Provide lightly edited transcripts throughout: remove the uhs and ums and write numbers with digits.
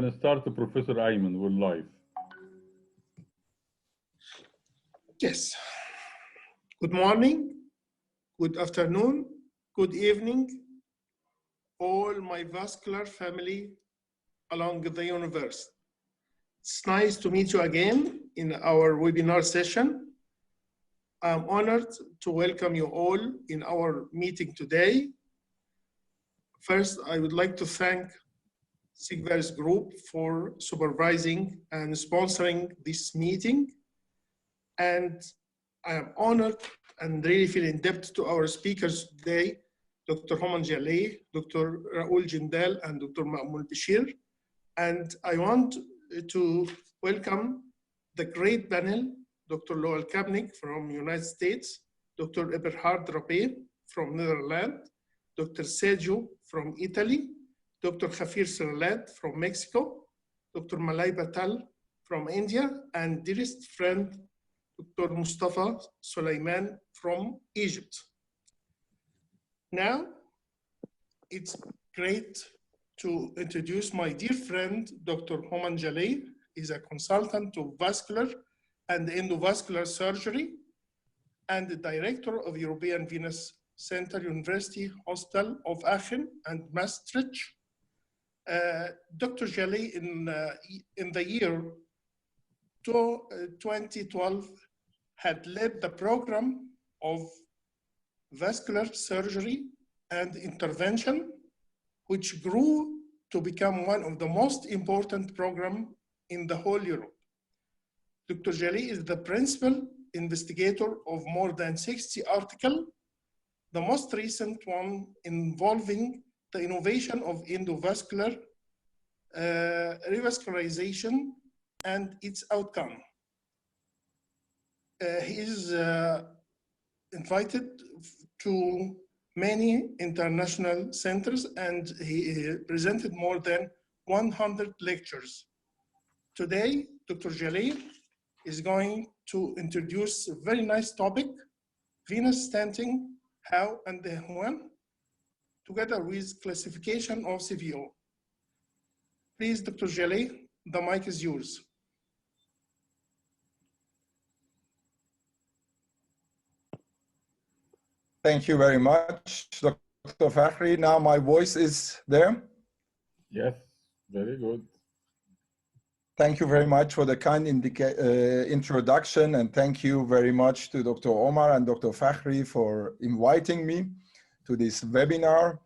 can start, Professor Ayman. We're live. Yes. Good morning, good afternoon, good evening, all my vascular family along the universe. It's nice to meet you again in our webinar session. I'm honored to welcome you all in our meeting today. First, I would like to thank SIGVARIS Group for supervising and sponsoring this meeting. And I am honored and really feel indebted to our speakers today, Dr. Homan Jaleh, Dr. Raoul Jindal, and Dr. Ma'moul Bashir. And I want to welcome the great panel, Dr. Lowell Kabnik from United States, Dr. Eberhard Rapé from Netherlands, Dr. Sergio from Italy, Dr. Khafir Serlad from Mexico, Dr. Malay Batal from India, and dearest friend, Dr. Mustafa Sulaiman from Egypt. Now, it's great to introduce my dear friend, Dr. Homan Jaleh. He's a consultant to vascular and endovascular surgery and the director of European Venous Center, University Hospital of Aachen and Maastricht. Dr. Jaleh in the year 2012 had led the program of vascular surgery and intervention, which grew to become one of the most important programs in the whole Europe. Dr. Jaleh is the principal investigator of more than 60 articles, the most recent one involving the innovation of endovascular revascularization and its outcome. He is invited to many international centers and he presented more than 100 lectures. Today, Dr. Jaleh is going to introduce a very nice topic, venous stenting, how and when, together with classification of CVO. Please, Dr. Jaleh, the mic is yours. Thank you very much, Dr. Fakhri. Now my voice is there? Yes, very good. Thank you very much for the kind introduction, and thank you very much to Dr. Omar and Dr. Fakhri for inviting me to this webinar.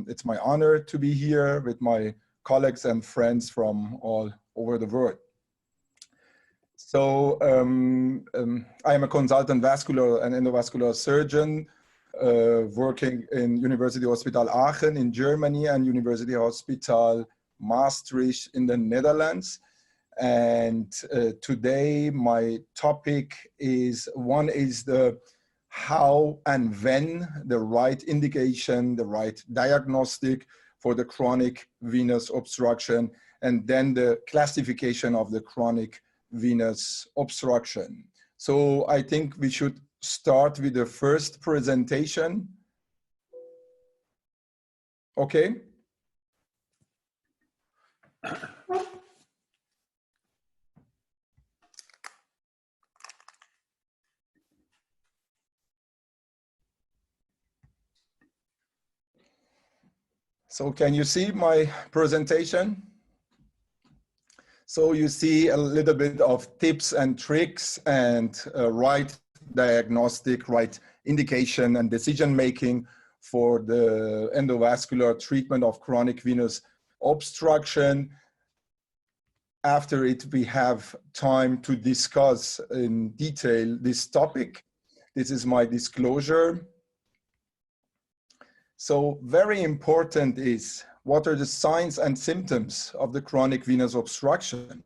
It's my honor to be here with my colleagues and friends from all over the world. So I am a consultant vascular and endovascular surgeon working in University Hospital Aachen in Germany and University Hospital Maastricht in the Netherlands. And today my topic is, one is the how and when the right indication, the right diagnostic for the chronic venous obstruction, and then the classification of the chronic venous obstruction. So I think we should start with the first presentation. Okay. So can you see my presentation? So you see a little bit of tips and tricks and right diagnostic, right indication and decision-making for the endovascular treatment of chronic venous obstruction. After it, we have time to discuss in detail this topic. This is my disclosure. So very important is, what are the signs and symptoms of the chronic venous obstruction?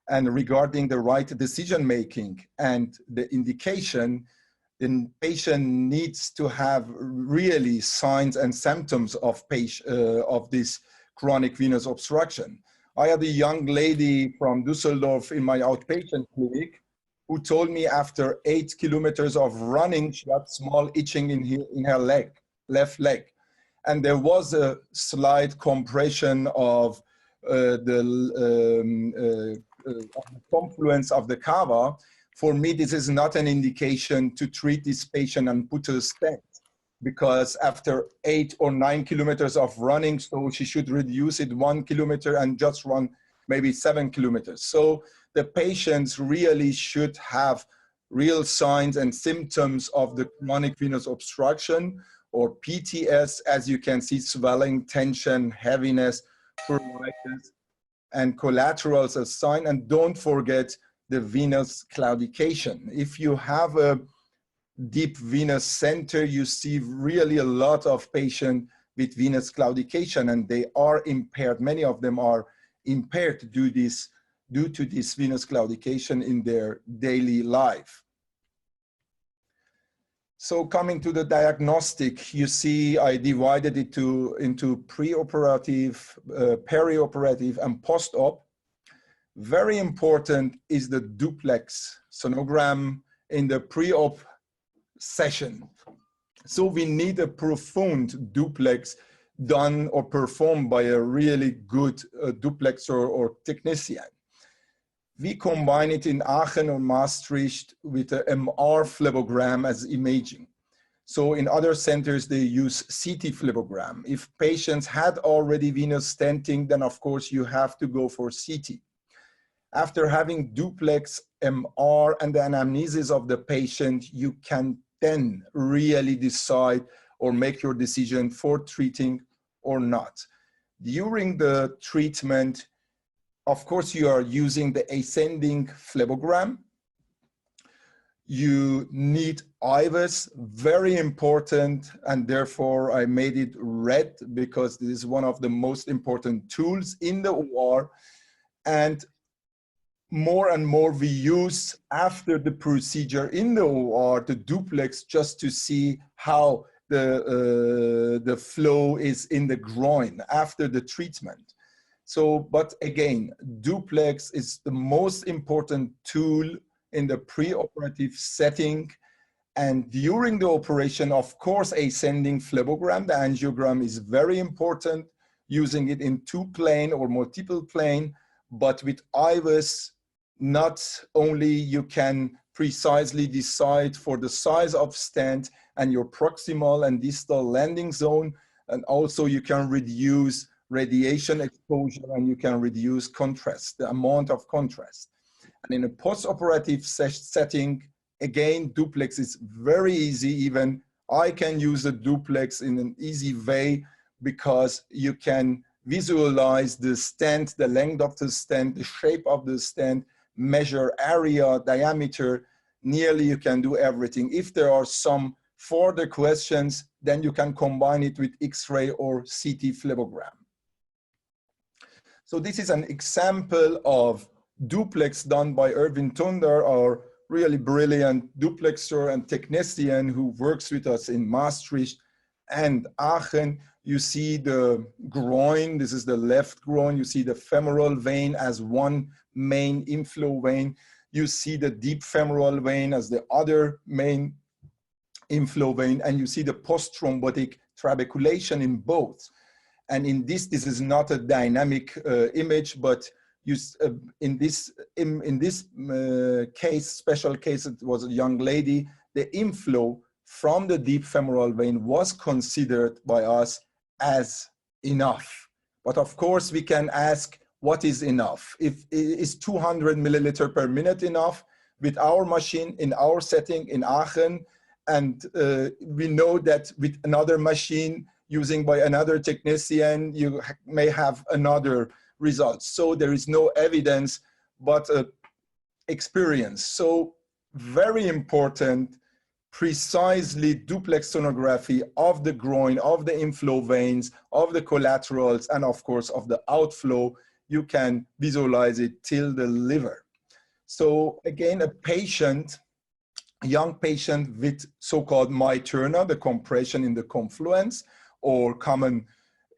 And regarding the right decision-making and the indication, the patient needs to have really signs and symptoms of this chronic venous obstruction. I had a young lady from Düsseldorf in my outpatient clinic who told me after 8 kilometers of running, she had small itching in her left leg. And there was a slight compression of confluence of the cava, for me, this is not an indication to treat this patient and put a stent, because after 8 or 9 kilometers of running, so she should reduce it 1 kilometer and just run maybe 7 kilometers. So the patients really should have real signs and symptoms of the chronic venous obstruction, or PTS, as you can see, swelling, tension, heaviness, pruritus, and collaterals as sign. And don't forget the venous claudication. If you have a deep venous center, you see really a lot of patients with venous claudication, and they are impaired. Many of them are impaired due to this venous claudication in their daily life. So coming to the diagnostic, you see I divided it into preoperative, perioperative, and post-op. Very important is the duplex sonogram in the pre-op session. So we need a profound duplex done or performed by a really good duplexer or technician. We combine it in Aachen or Maastricht with a MR phlebogram as imaging. So in other centers, they use CT phlebogram. If patients had already venous stenting, then of course you have to go for CT. After having duplex MR and the anamnesis of the patient, you can then really decide or make your decision for treating or not. During the treatment, of course, you are using the ascending phlebogram. You need IVUS, very important, and therefore I made it red because this is one of the most important tools in the OR. And more we use after the procedure in the OR, the duplex, just to see how the flow is in the groin after the treatment. So, but again, duplex is the most important tool in the preoperative setting. And during the operation, of course, ascending phlebogram, the angiogram, is very important, using it in 2-plane or multiple plane, but with IVUS, not only you can precisely decide for the size of stent and your proximal and distal landing zone, and also you can reduce radiation exposure and you can reduce contrast, the amount of contrast. And in a post-operative setting, again, duplex is very easy. Even I can use a duplex in an easy way because you can visualize the stent, the length of the stent, the shape of the stent, measure area, diameter, nearly you can do everything. If there are some further questions, then you can combine it with X-ray or CT phlebogram. So this is an example of duplex done by Erwin Thunder, our really brilliant duplexer and technician who works with us in Maastricht and Aachen. You see the groin, this is the left groin. You see the femoral vein as one main inflow vein. You see the deep femoral vein as the other main inflow vein, and you see the post-thrombotic trabeculation in both. And in this is not a dynamic image, but you, in this case, special case, it was a young lady, the inflow from the deep femoral vein was considered by us as enough. But of course, we can ask, what is enough? If is 200 milliliter per minute enough with our machine in our setting in Aachen? And we know that with another machine using by another technician, you may have another result. So there is no evidence, but experience. So very important, precisely duplex sonography of the groin, of the inflow veins, of the collaterals, and of course of the outflow. You can visualize it till the liver. So again, a patient, young patient with so-called myturna, the compression in the confluence, or common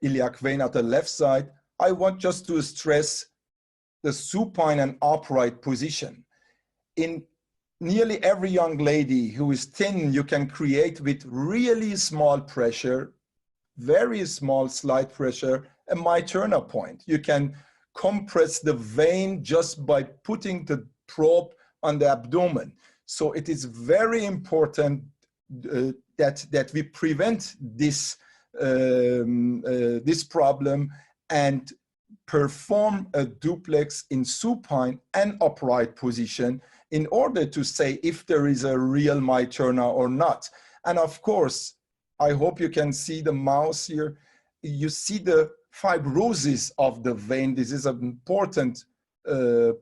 iliac vein at the left side, I want just to stress the supine and upright position. In nearly every young lady who is thin, you can create with really small pressure, very small slight pressure, a myturna point. You can compress the vein just by putting the probe on the abdomen. So it is very important that we prevent this, this problem and perform a duplex in supine and upright position in order to say if there is a real myturna or not. And of course, I hope you can see the mouse here. You see the fibrosis of the vein. This is an important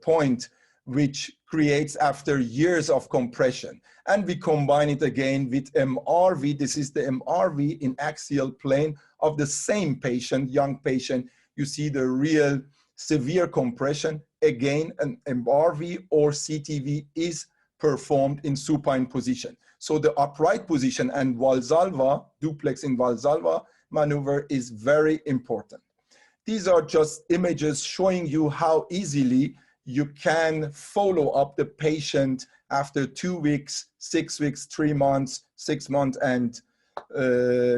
point which creates after years of compression. And we combine it again with MRV. This is the MRV in axial plane of the same patient, young patient. You see the real severe compression. Again, an MRV or CTV is performed in supine position. So the upright position and Valsalva, duplex in Valsalva maneuver is very important. These are just images showing you how easily you can follow up the patient after 2 weeks, 6 weeks, 3 months, 6 months, and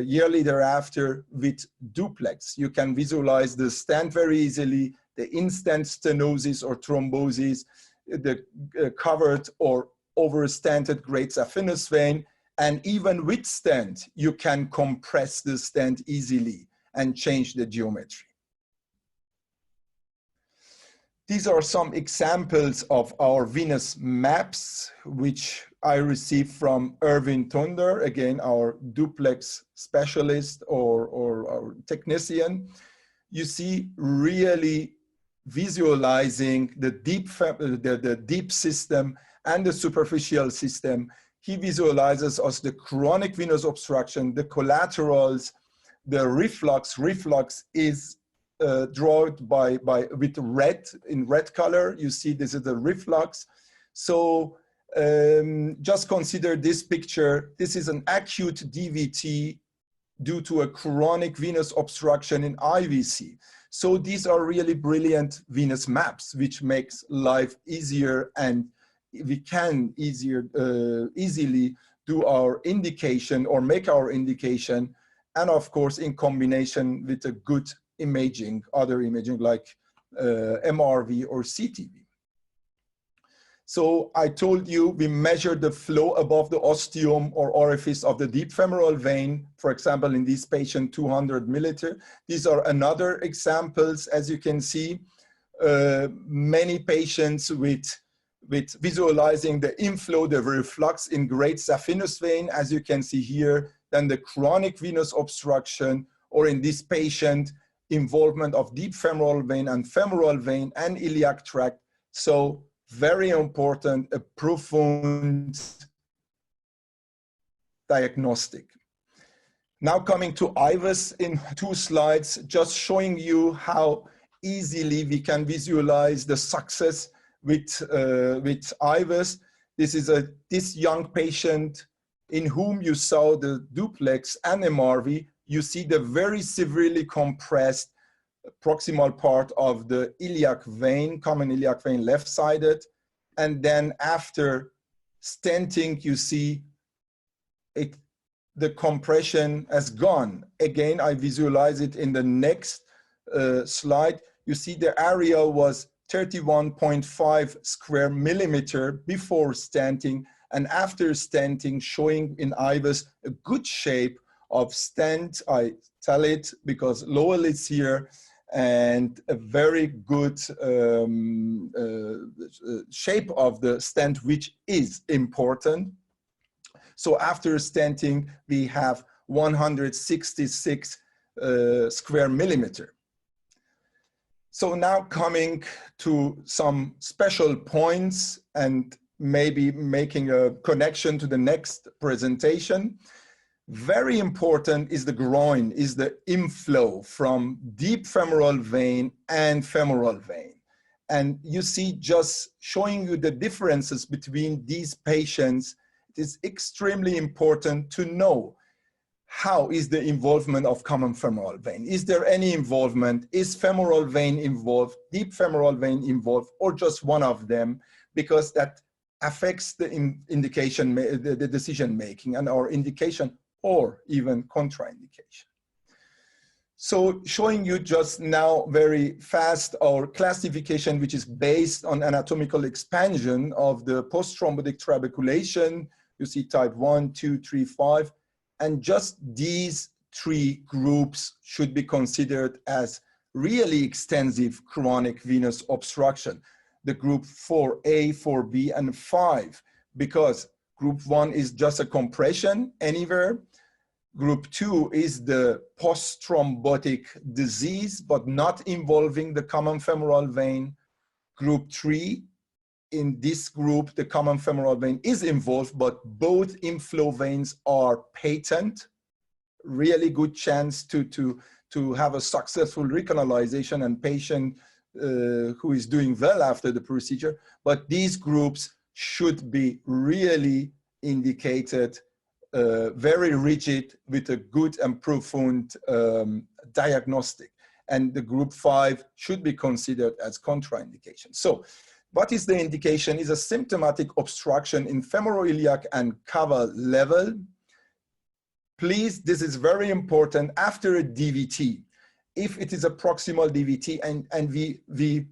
yearly thereafter with duplex. You can visualize the stent very easily, the in-stent stenosis or thrombosis, the covered or over-stented great saphenous vein, and even with stent, you can compress the stent easily and change the geometry. These are some examples of our venous maps, which I received from Erwin Thunder, again, our duplex specialist or technician. You see really visualizing the deep system and the superficial system. He visualizes us the chronic venous obstruction, the collaterals, the reflux. Reflux is drawn with red, in red color. You see this is the reflux. So just consider this picture. This is an acute DVT due to a chronic venous obstruction in IVC. So these are really brilliant venous maps, which makes life easier, and we can easily do our indication or make our indication, and of course in combination with a good imaging, other imaging like MRV or CTV. So I told you we measured the flow above the ostium or orifice of the deep femoral vein, for example, in this patient 200 milliliter. These are another examples, as you can see, many patients with visualizing the inflow, the reflux in great saphenous vein, as you can see here, then the chronic venous obstruction, or in this patient, involvement of deep femoral vein and iliac tract. So very important, a profound diagnostic. Now coming to IVUS in 2 slides, just showing you how easily we can visualize the success with IVUS. This is this young patient in whom you saw the duplex and MRV. You see the very severely compressed proximal part of the iliac vein, common iliac vein, left-sided. And then after stenting, you see the compression has gone. Again, I visualize it in the next slide. You see the area was 31.5 square millimeter before stenting, and after stenting, showing in IVUS a good shape of stent. I tell it because Lowell is here, and a very good shape of the stent, which is important. So after stenting, we have 166 square millimeter. So now coming to some special points and maybe making a connection to the next presentation. Very important is the groin, is the inflow from deep femoral vein and femoral vein. And you see, just showing you the differences between these patients, it is extremely important to know how is the involvement of common femoral vein. Is there any involvement? Is femoral vein involved, deep femoral vein involved, or just one of them? Because that affects the indication, the decision making and our indication, or even contraindication. So showing you just now very fast our classification, which is based on anatomical expansion of the post-thrombotic trabeculation. You see type 1, 2, 3, 5. And just these 3 groups should be considered as really extensive chronic venous obstruction. The group 4A, 4B, and 5, because group 1 is just a compression anywhere. Group 2 is the post-thrombotic disease, but not involving the common femoral vein. Group 3, in this group, the common femoral vein is involved, but both inflow veins are patent. Really good chance to have a successful recanalization and patient who is doing well after the procedure. But these groups should be really indicated very rigid with a good and profound diagnostic. And the group 5 should be considered as contraindication. So what is the indication? Is a symptomatic obstruction in femoroiliac and cava level. Please, this is very important after a DVT. If it is a proximal DVT and we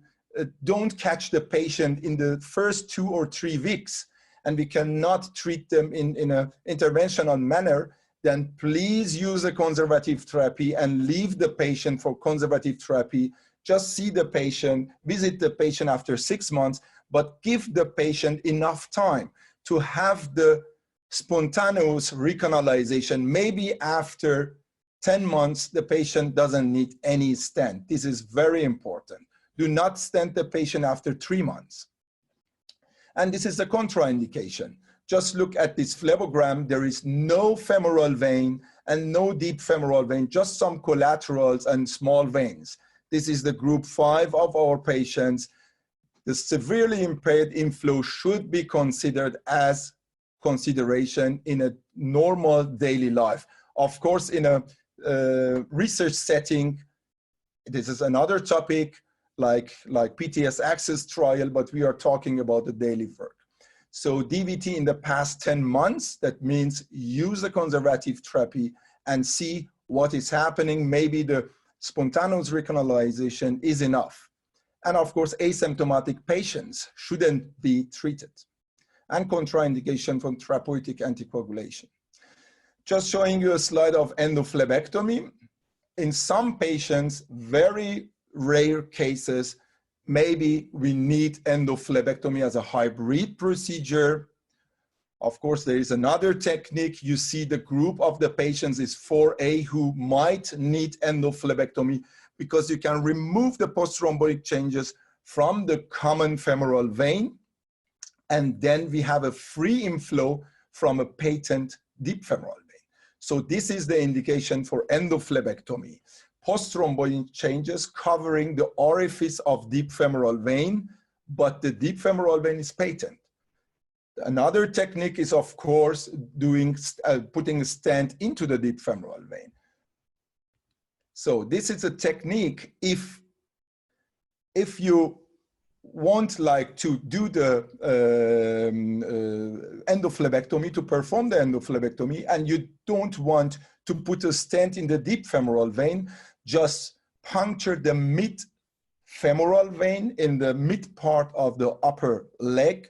don't catch the patient in the first 2 or 3 weeks, and we cannot treat them in an interventional manner, then please use a conservative therapy and leave the patient for conservative therapy. Just see the patient, visit the patient after 6 months, but give the patient enough time to have the spontaneous recanalization. Maybe after 10 months, the patient doesn't need any stent. This is very important. Do not stent the patient after 3 months. And this is a contraindication. Just look at this phlebogram. There is no femoral vein and no deep femoral vein, just some collaterals and small veins. This is the group 5 of our patients. The severely impaired inflow should be considered as consideration in a normal daily life. Of course, in a research setting, this is another topic, like PTS access trial, but we are talking about the daily work. So DVT in the past 10 months, that means use a conservative therapy and see what is happening. Maybe the spontaneous recanalization is enough. And of course, asymptomatic patients shouldn't be treated. And contraindication from therapeutic anticoagulation. Just showing you a slide of endophlebectomy. In some patients, very rare cases, maybe we need endophlebectomy as a hybrid procedure. Of course, there is another technique. You see the group of the patients is 4A who might need endophlebectomy because you can remove the post-thrombotic changes from the common femoral vein. And then we have a free inflow from a patent deep femoral vein. So this is the indication for endophlebectomy. Post-thrombotic changes covering the orifice of deep femoral vein, but the deep femoral vein is patent. Another technique is, of course, putting a stent into the deep femoral vein. So this is a technique if you want to do the endophlebectomy, to perform the endophlebectomy, and you don't want to put a stent in the deep femoral vein, just puncture the mid femoral vein in the mid part of the upper leg,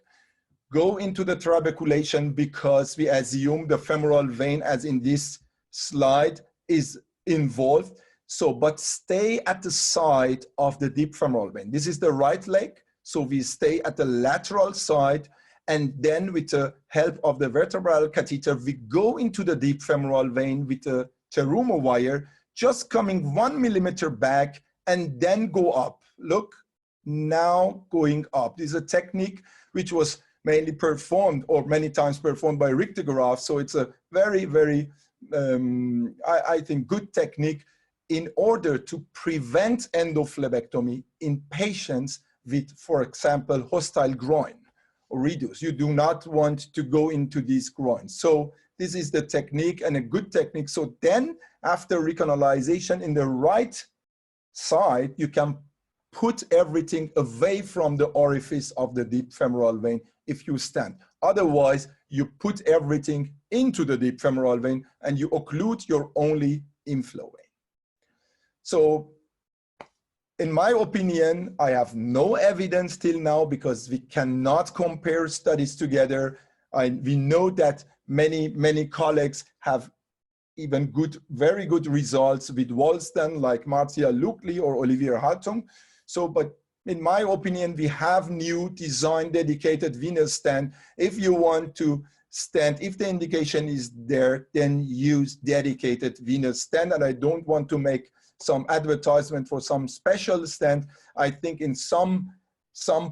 go into the trabeculation because we assume the femoral vein, as in this slide, is involved. So, but stay at the side of the deep femoral vein. This is the right leg. So we stay at the lateral side, and then with the help of the vertebral catheter, we go into the deep femoral vein with a Terumo wire, just coming 1 millimeter back and then go up. Look, now going up. This is a technique which was mainly performed or many times performed by Richtergraf. So it's a very, very, I think, good technique in order to prevent endophlebectomy in patients with, for example, hostile groin or reduce. You do not want to go into these groins. So this is the technique and a good technique. So then after recanalization in the right side, you can put everything away from the orifice of the deep femoral vein if you stand. Otherwise, you put everything into the deep femoral vein and you occlude your only inflow vein. So in my opinion, I have no evidence till now because we cannot compare studies together. We know that many colleagues have even very good results with Wolsten, like Marcia Luckley or Olivier Hartung. So, but in my opinion, we have new design dedicated venous stent. If you want to stent, if the indication is there, then use dedicated venous stent. And I don't want to make some advertisement for some special stent. I think in some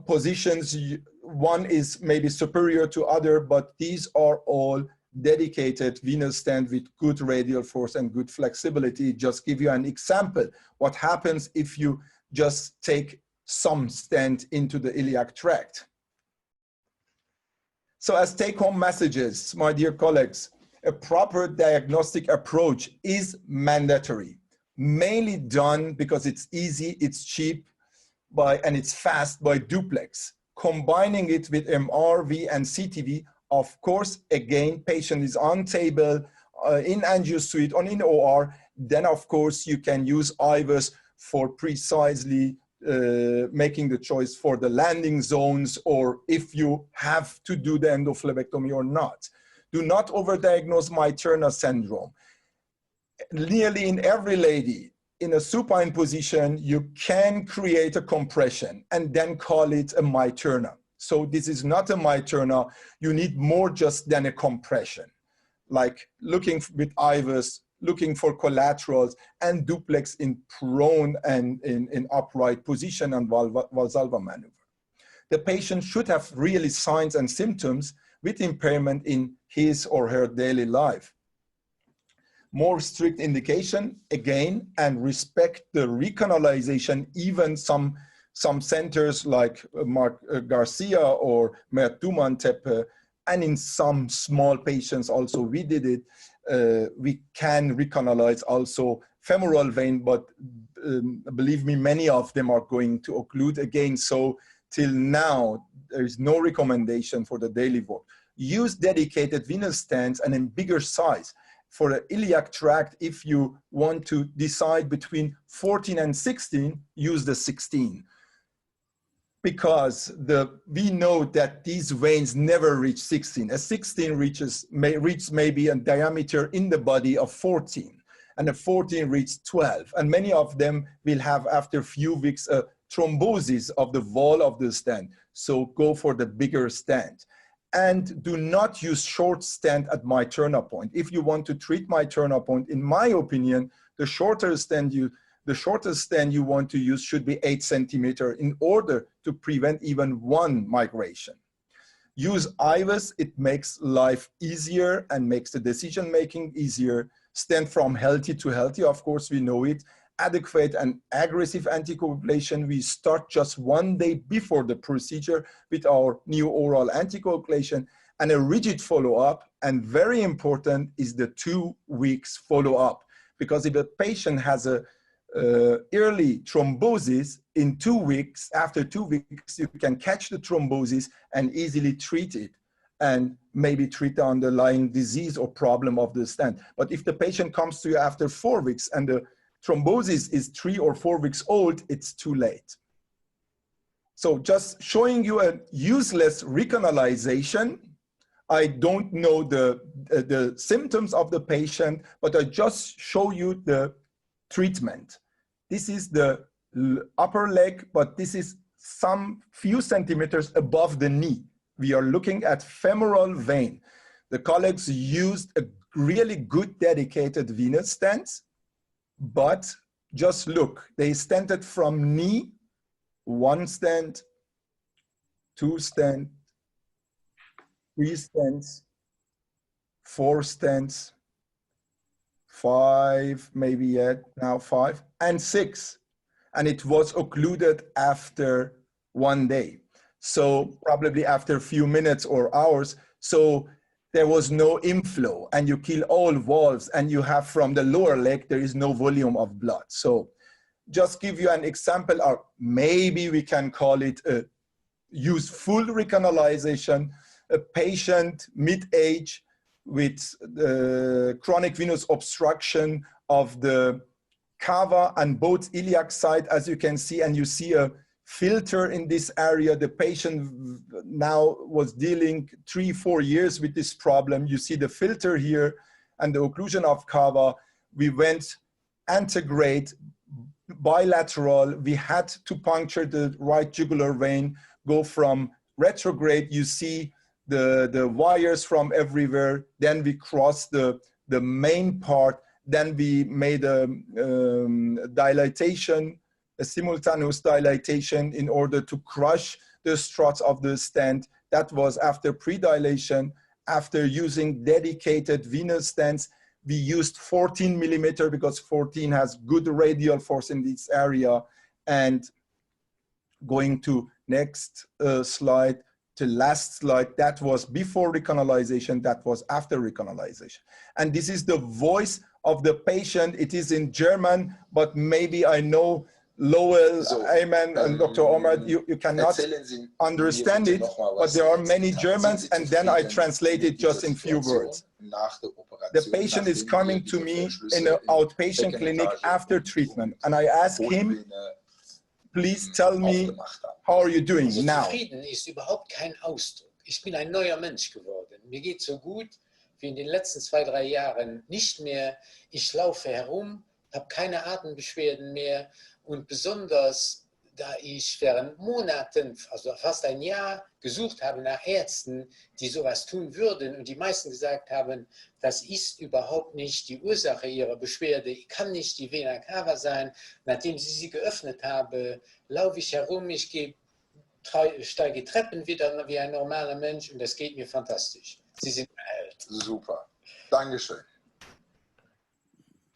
positions, one is maybe superior to other, but these are all dedicated venous stent with good radial force and good flexibility. Just give you an example. What happens if you just take some stent into the iliac tract? So as take-home messages, my dear colleagues, a proper diagnostic approach is mandatory, mainly done because it's easy, it's cheap, and it's fast by duplex. Combining it with MRV and CTV, of course, again, patient is on table, in angio suite, or in OR, then of course you can use IVUS for precisely making the choice for the landing zones, or if you have to do the endophlebectomy or not. Do not overdiagnose myTurner syndrome. Nearly in every lady in a supine position, you can create a compression and then call it a myTurner. So this is not a myTurner. You need more just than a compression, like looking with IVUS, looking for collaterals, and duplex in prone and in upright position and Valsalva maneuver. The patient should have really signs and symptoms with impairment in his or her daily life. More strict indication, again, and respect the recanalization. Even some centers like Mark Garcia or Mert Duman-Tepe, and in some small patients also we did it. We can recanalize also femoral vein, but believe me, many of them are going to occlude again. So till now, there is no recommendation for the daily work. Use dedicated venous stents and in bigger size. For the iliac tract, if you want to decide between 14 and 16, use the 16. Because we know that these veins never reach 16. A 16 may reach maybe a diameter in the body of 14, and a 14 reaches 12. And many of them will have, after a few weeks, a thrombosis of the wall of the stent. So go for the bigger stent. And do not use short stent at myTurner point. If you want to treat myTurner point, in my opinion, the shortest stent you want to use should be 8 centimeters in order to prevent even one migration. Use IVUS, it makes life easier and makes the decision-making easier. Stent from healthy to healthy, of course, we know it. Adequate and aggressive anticoagulation, we start just 1 day before the procedure with our new oral anticoagulation, and a rigid follow-up, and very important is the 2 weeks follow-up, because if a patient has a early thrombosis, in 2 weeks, after 2 weeks, you can catch the thrombosis and easily treat it and maybe treat the underlying disease or problem of the stent. But if the patient comes to you after 4 weeks and the thrombosis is 3 or 4 weeks old, it's too late. So just showing you a useless recanalization. I don't know the symptoms of the patient, but I just show you the treatment. This is the upper leg, but this is some few centimeters above the knee. We are looking at femoral vein. The colleagues used a really good dedicated venous stents, but just look, they stented from knee, 1 stent, 2 stents, 3 stents, 4 stents, 5, maybe yet now 5, and 6. And it was occluded after 1 day. So probably after a few minutes or hours. So there was no inflow, and you kill all valves, and you have from the lower leg, there is no volume of blood. So just give you an example, or maybe we can call it a use full recanalization, a patient mid-age with chronic venous obstruction of the cava and both iliac side, as you can see, and you see a filter in this area. The patient now was dealing 3-4 years with this problem. You see the filter here and the occlusion of cava. We went antegrade, bilateral. We had to puncture the right jugular vein, go from retrograde. You see the wires from everywhere. Then we crossed the main part. Then we made a dilatation, a simultaneous dilatation in order to crush the struts of the stent. That was after pre-dilation. After using dedicated venous stents, we used 14 millimeter because 14 has good radial force in this area. And going to next slide, the last slide, that was before recanalization, that was after recanalization. And this is the voice of the patient. It is in German, but maybe I know Lowell, Ayman, and Dr. Omar, you cannot understand it, but there are many Germans, and then I translate it just in few words. The patient is coming to me in an outpatient clinic after treatment, and I ask him, please tell me, how are you doing now? Zufrieden ist überhaupt kein Ausdruck. Ich bin ein neuer Mensch geworden. Mir geht so gut wie in den letzten 2-3 Jahren nicht mehr. Ich laufe herum, habe keine Atembeschwerden mehr. Und besonders, da ich während Monaten, also fast ein Jahr, gesucht habe nach Ärzten, die sowas tun würden und die meisten gesagt haben, das ist überhaupt nicht die Ursache ihrer Beschwerde, kann nicht die Vena cava sein. Nachdem sie geöffnet habe, laufe ich herum, ich steige Treppen wieder wie ein normaler Mensch und das geht mir fantastisch. Sie sind erhält. Super. Dankeschön.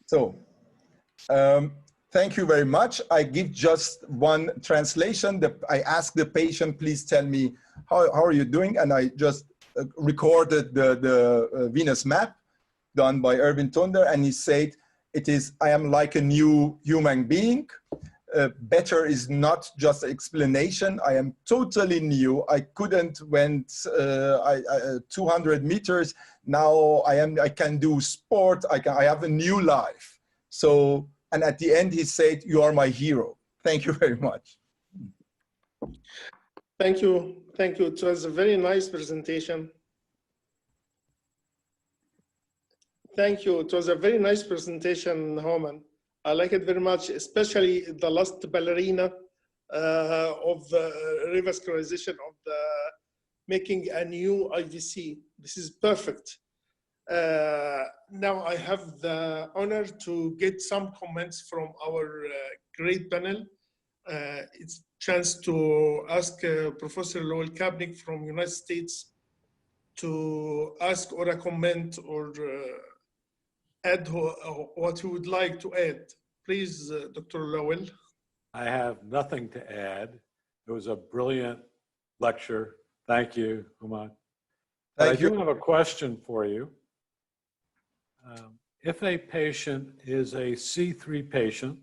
So, thank you very much. I give just one translation. I ask the patient, please tell me, how are you doing? And I just recorded the venous map done by Erwin Thunder, and he said, I am like a new human being. Better is not just an explanation. I am totally new. I couldn't went 200 meters. Now I can do sport. I have a new life. So, and at the end he said, you are my hero. Thank you very much. Thank you. Thank you. It was a very nice presentation. Thank you. It was a very nice presentation, Homan. I like it very much, especially the last ballerina of the revascularization of the making a new IVC. This is perfect. Now I have the honor to get some comments from our great panel. It's a chance to ask Professor Lowell Kapnick from United States to ask or a comment or add what you would like to add. Please, Dr. Lowell. I have nothing to add. It was a brilliant lecture. Thank you, Human. I do have a question for you. If a patient is a C3 patient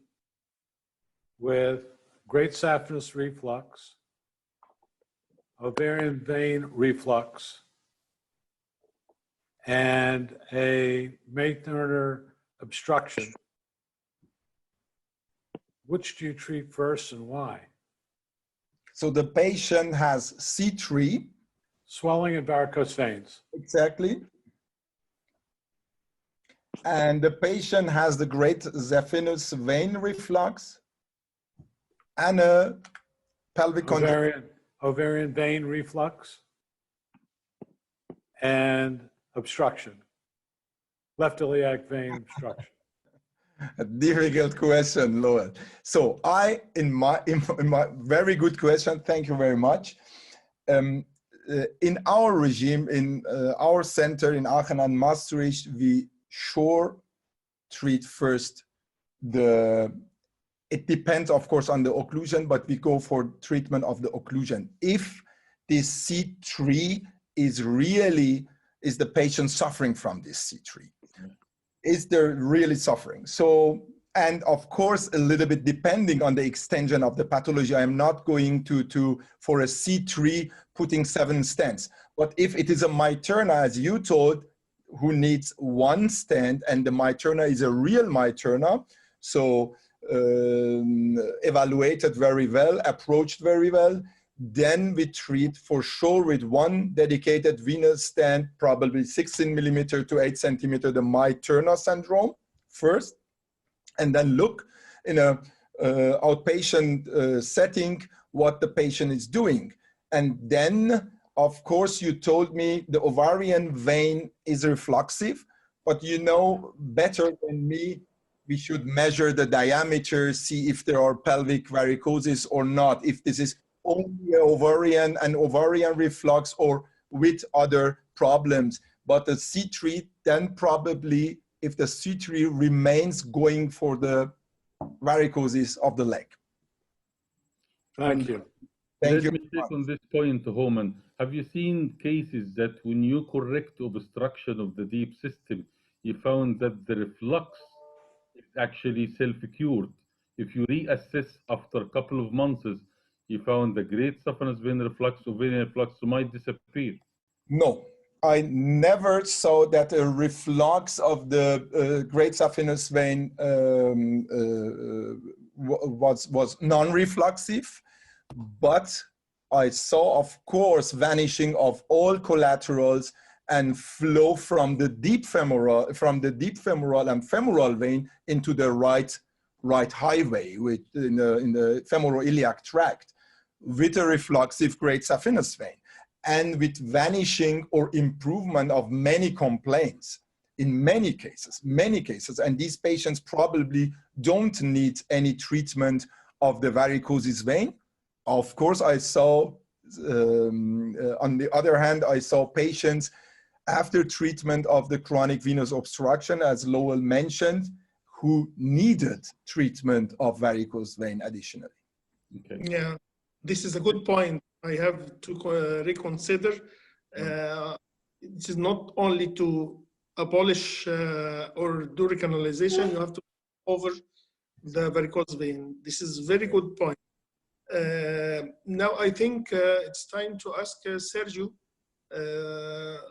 with great saphenous reflux, ovarian vein reflux, and a May-Turner obstruction, which do you treat first and why? So the patient has C3. Swelling and varicose veins. Exactly. And the patient has the great saphenous vein reflux and a pelvic ovarian vein reflux and obstruction, left iliac vein obstruction. A difficult question, Lowell. So in my very good question, thank you very much. In our regime, in our center in Aachen and Maastricht, we sure treat first it depends of course on the occlusion, but we go for treatment of the occlusion. If this C3 is the patient suffering from this C3? Is there really suffering? So, and of course, a little bit depending on the extension of the pathology, I am not going for a C3 putting 7 stents. But if it is a May-Turner, as you told, who needs 1 stent, and the May-Turner is a real May-Turner, So evaluated very well, approached very well. Then we treat for sure with one dedicated venous stent, probably 16 millimeter to 8 centimeter, the Turner syndrome first, and then look in a outpatient setting what the patient is doing. And then, of course, you told me the ovarian vein is reflexive, but you know better than me, we should measure the diameter, see if there are pelvic varicoses or not, if this is only ovarian and ovarian reflux or with other problems. But the C3, then probably if the C3 remains going for the varicoses of the leg. Thank you. Thank Let you. me take on this point, Homan. Have you seen cases that when you correct obstruction of the deep system, you found that the reflux is actually self-cured? If you reassess after a couple of months, you found the great saphenous vein reflux, ovarian reflux might disappear. No, I never saw that a reflux of the great saphenous vein was non-reflexive, but I saw, of course, vanishing of all collaterals and flow from the deep femoral and femoral vein into the right highway, which in the femoral-iliac tract, with a reflexive great saphenous vein, and with vanishing or improvement of many complaints in many cases. And these patients probably don't need any treatment of the varicoses vein. Of course, I saw, on the other hand, I saw patients after treatment of the chronic venous obstruction, as Lowell mentioned, who needed treatment of varicose vein additionally. Okay. Yeah, this is a good point. I have to reconsider. It is not only to abolish or do recanalization, you have to over the varicose vein. This is a very good point. Now I think it's time to ask Sergio.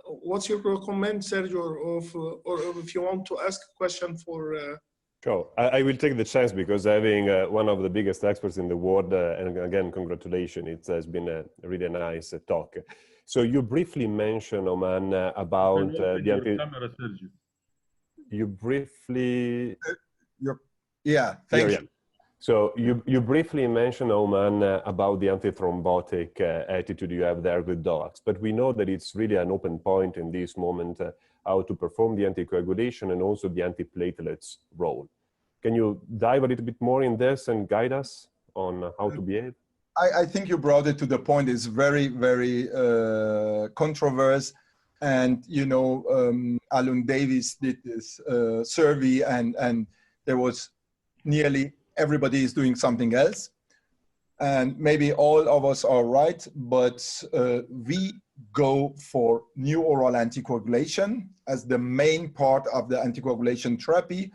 What's your comment, Sergio, or if you want to ask a question for... Sure. I will take the chance because having one of the biggest experts in the world, and again, congratulations, it has been a really nice talk. So you briefly mentioned, Oman, about the camera, Sergio. You briefly... Yeah, thank you. So you briefly mentioned, Oman, about the antithrombotic attitude you have there with dogs, but we know that it's really an open point in this moment how to perform the anticoagulation and also the antiplatelets role. Can you dive a little bit more in this and guide us on how to behave? I think you brought it to the point. It's very, very controversial. And, you know, Alan Davis did this survey and there was nearly everybody is doing something else. And maybe all of us are right, but we go for new oral anticoagulation as the main part of the anticoagulation therapy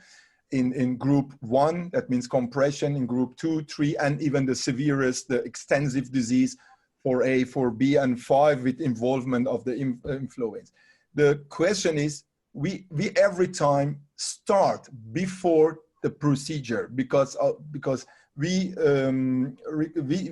in group 1, that means compression, in group 2, 3, and even the severest, the extensive disease 4A, 4B, and 5 with involvement of the influence. The question is, we every time start before the procedure because we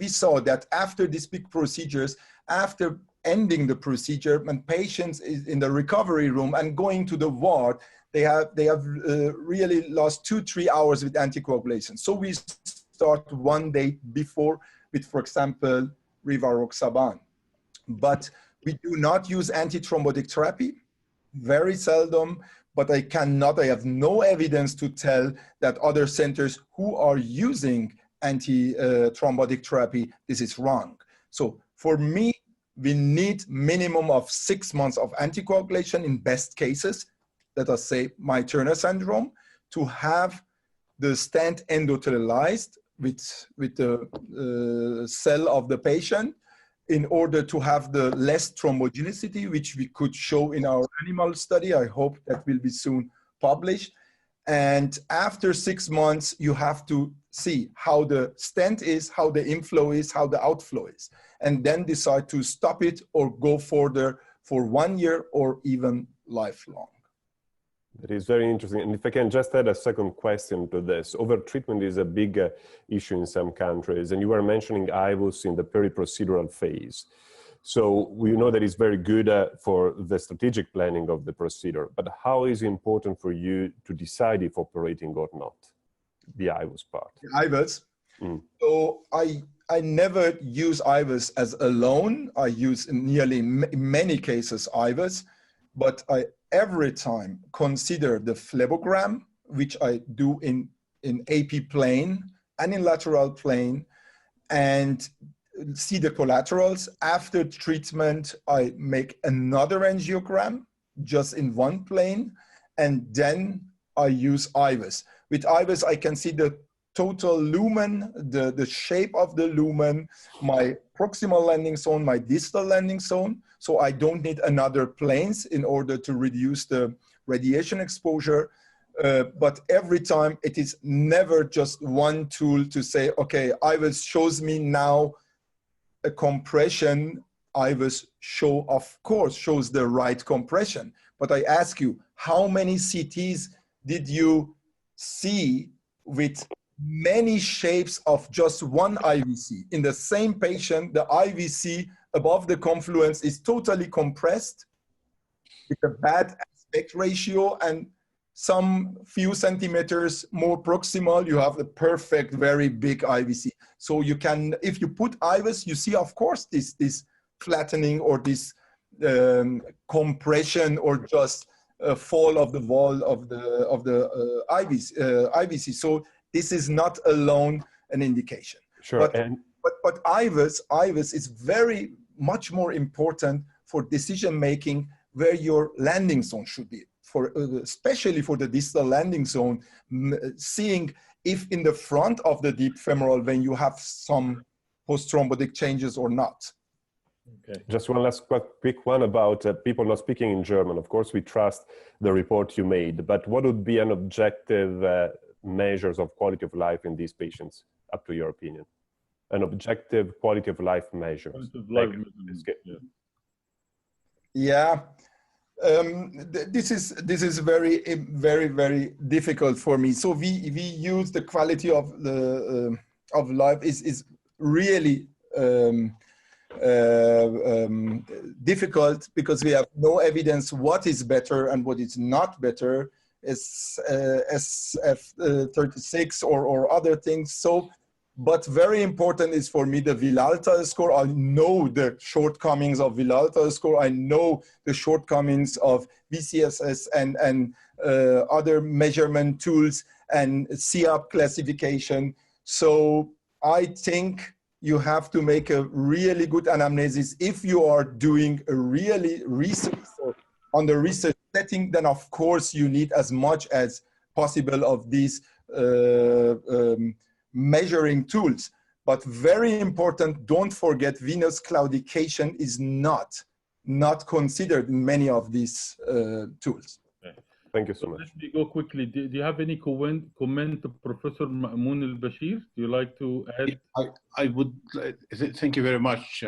saw that after these big procedures, after ending the procedure, when patients is in the recovery room and going to the ward, they have really lost 2-3 hours with anticoagulation. So we start one day before with, for example, rivaroxaban. But we do not use antithrombotic therapy, very seldom, but I have no evidence to tell that other centers who are using anti-thrombotic therapy, this is wrong. So for me, we need minimum of 6 months of anticoagulation in best cases, let us say Turner syndrome, to have the stent endothelialized with the cell of the patient in order to have the less thrombogenicity, which we could show in our animal study. I hope that will be soon published. And after 6 months, you have to see how the stent is, how the inflow is, how the outflow is, and then decide to stop it or go further for 1 year or even lifelong. That is very interesting. And if I can just add a second question to this, overtreatment is a big issue in some countries. And you were mentioning IVUS in the peri-procedural phase. So we know that it's very good for the strategic planning of the procedure, but how is it important for you to decide if operating or not? The IVUS part. The IVUS. So I never use IVUS as alone. I use in nearly many cases IVUS, but I every time consider the phlebogram, which I do in AP plane and in lateral plane, and see the collaterals. After treatment, I make another angiogram just in one plane, and then I use IVUS. With IVUS, I can see the total lumen, the shape of the lumen, my proximal landing zone, my distal landing zone. So I don't need another planes in order to reduce the radiation exposure. But every time it is never just one tool to say, okay, IVUS shows me now a compression. IVUS of course, shows the right compression. But I ask you, how many CTs did you see with many shapes of just one IVC? In the same patient, the IVC above the confluence is totally compressed with a bad aspect ratio, and some few centimeters more proximal, you have the perfect, very big IVC. So you can, if you put IVUS, you see, of course, this flattening or this compression or just a fall of the wall of the IVC. So this is not alone an indication. Sure. But IVUS is very much more important for decision making where your landing zone should be. Especially for the distal landing zone, seeing if in the front of the deep femoral vein you have some post-thrombotic changes or not. Okay. Just one last quick one about people not speaking in German. Of course, we trust the report you made, but what would be an objective measures of quality of life in these patients, up to your opinion? An objective quality of life measure. Yeah. This is very, very difficult for me. So we use the quality of the of life is really difficult because we have no evidence what is better and what is not better, as SF36 or other things. So, but very important is for me the Villalta score. I know the shortcomings of Villalta score. I know the shortcomings of VCSS and other measurement tools and CAP classification. So I think you have to make a really good anamnesis. If you are doing a really research on the research setting, then of course you need as much as possible of these measuring tools. But very important, don't forget venous claudication is not considered in many of these tools. Okay. Thank you so much. Let me go quickly. Do you have any comment to Professor Ma'moon al-Bashir? Do you like to add? I would, thank you very much,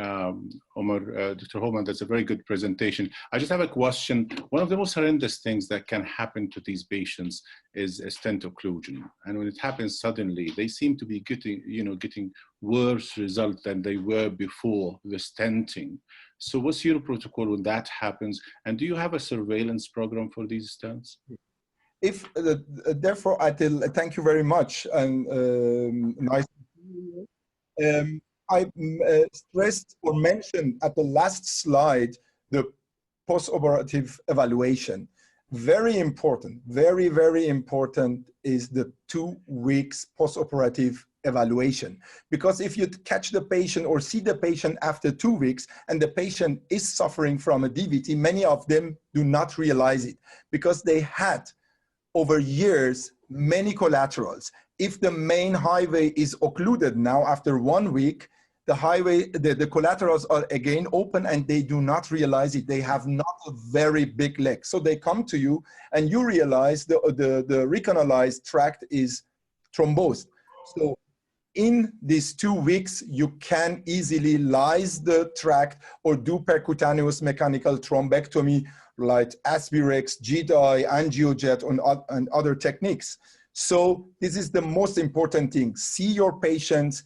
Omar, Dr. Holman. That's a very good presentation. I just have a question. One of the most horrendous things that can happen to these patients is a stent occlusion. And when it happens suddenly, they seem to be getting worse results than they were before the stenting. So what's your protocol when that happens? And do you have a surveillance program for these stents? If therefore, thank you very much, and nice. I stressed or mentioned at the last slide the post-operative evaluation. Very important, very, very important is the 2 weeks post-operative evaluation. Because if you catch the patient or see the patient after 2 weeks and the patient is suffering from a DVT, many of them do not realize it because they had over years many collaterals. If the main highway is occluded now after 1 week, the highway, the collaterals are again open and they do not realize it. They have not a very big leg. So they come to you and you realize the recanalized tract is thrombosed. So in these 2 weeks, you can easily lyse the tract or do percutaneous mechanical thrombectomy like Aspirex, GDI, Angiojet, and other techniques. So this is the most important thing. See your patients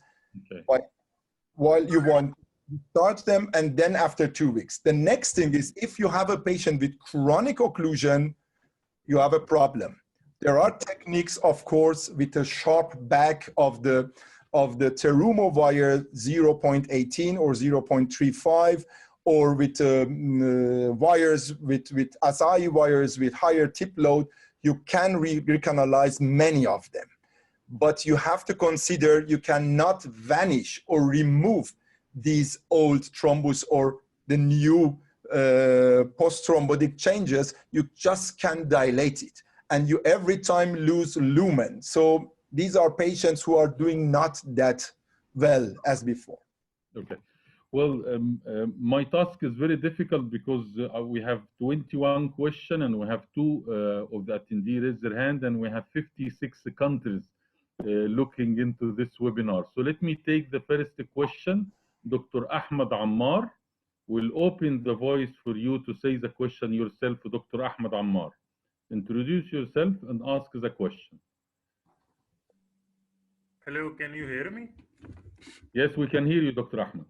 while you want to start them, and then after 2 weeks. The next thing is, if you have a patient with chronic occlusion, you have a problem. There are techniques, of course, with a sharp back of the Terumo wire 0.18 or 0.35, or with wires, with Asahi wires with higher tip load. You can recanalize many of them. But you have to consider you cannot vanish or remove these old thrombus or the new post-thrombotic changes. You just can dilate it. And you every time lose lumen. So these are patients who are doing not that well as before. Okay. Well, my task is very difficult because we have 21 questions and we have 2 of the attendees raise their hand, and we have 56 countries looking into this webinar. So let me take the first question. Dr. Ahmed Ammar will open the voice for you to say the question yourself. Dr. Ahmed Ammar, introduce yourself and ask the question. Hello, can you hear me? Yes, we can hear you, Dr. Ahmed.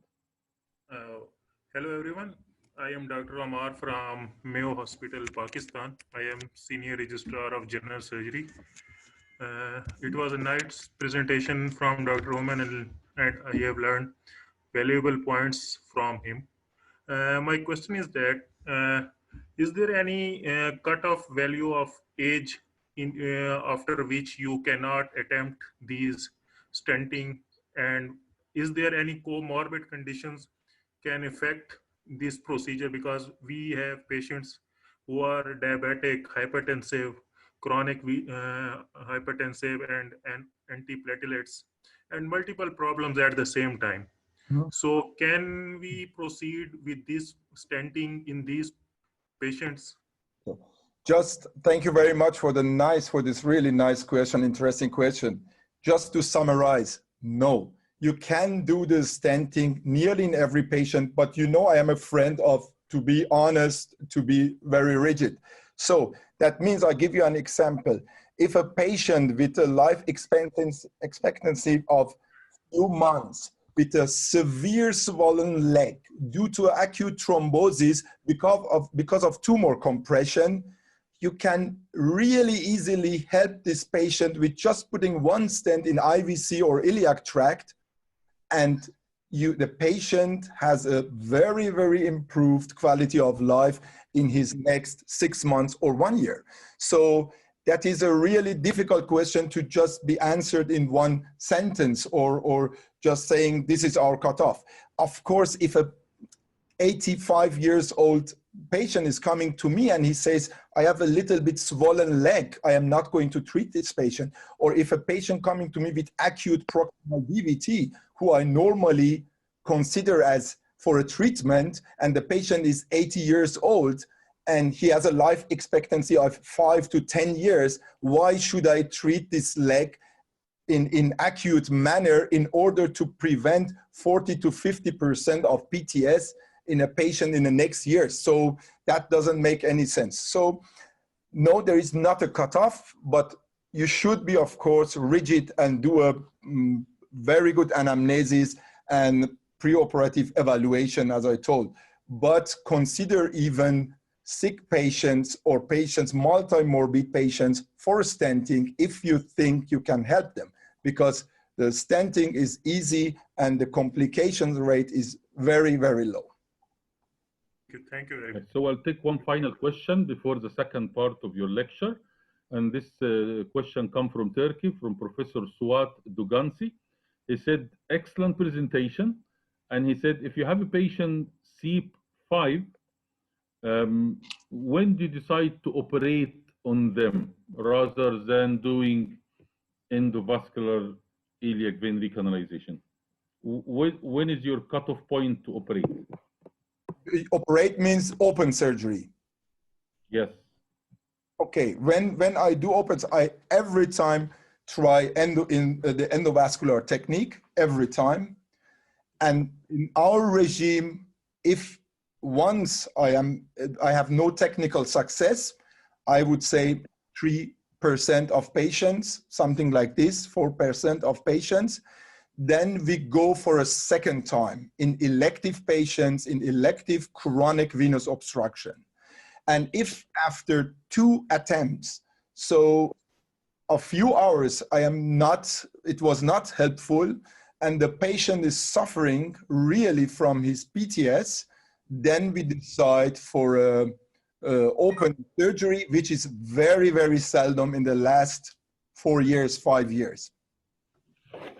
Hello everyone, I am Dr. Ammar from Mayo Hospital, Pakistan. I am Senior Registrar of General Surgery. It was a nice presentation from Dr. Oman, and I have learned valuable points from him. My question is that, is there any cutoff value of age after which you cannot attempt these stenting, and is there any comorbid conditions can affect this procedure? Because we have patients who are diabetic, hypertensive, chronic hypertensive, and antiplatelets, and multiple problems at the same time. So can we proceed with this stenting in these patients? Just thank you very much for this really nice question, interesting question. Just to summarize, no. You can do the stenting nearly in every patient, but you know I am a friend of, to be honest, to be very rigid. So that means I'll give you an example. If a patient with a life expectancy of few months, with a severe swollen leg due to acute thrombosis because of tumor compression, you can really easily help this patient with just putting one stent in IVC or iliac tract, and the patient has a very, very improved quality of life in his next 6 months or 1 year. So that is a really difficult question to just be answered in one sentence or just saying this is our cutoff. Of course, if a 85 years old patient is coming to me and he says, I have a little bit swollen leg, I am not going to treat this patient. Or if a patient coming to me with acute proximal DVT, who I normally consider as for a treatment, and the patient is 80 years old and he has a life expectancy of 5 to 10 years, why should I treat this leg in acute manner in order to prevent 40 to 50% of PTS in a patient in the next year? So that doesn't make any sense. So no, there is not a cutoff, but you should be, of course, rigid and do a very good anamnesis and preoperative evaluation, as I told. But consider even sick patients or patients, multi-morbid patients, for stenting if you think you can help them, because the stenting is easy and the complications rate is very, very low. Thank you very much. So I'll take one final question before the second part of your lecture. And this question comes from Turkey, from Professor Suat Dugansi. He said, excellent presentation. And he said, if you have a patient CEP5, when do you decide to operate on them rather than doing endovascular iliac vein recanalization? When is your cutoff point to operate? Operate means open surgery. Yes. Okay, when I do opens, I every time try the endovascular technique, every time. And in our regime, if once I have no technical success, I would say 3% of patients, something like this, 4% of patients. Then we go for a second time in elective patients, in elective chronic venous obstruction. And if after 2 attempts, so a few hours, it was not helpful, and the patient is suffering really from his PTS, then we decide for open surgery, which is very, very seldom in the last 4 years, 5 years.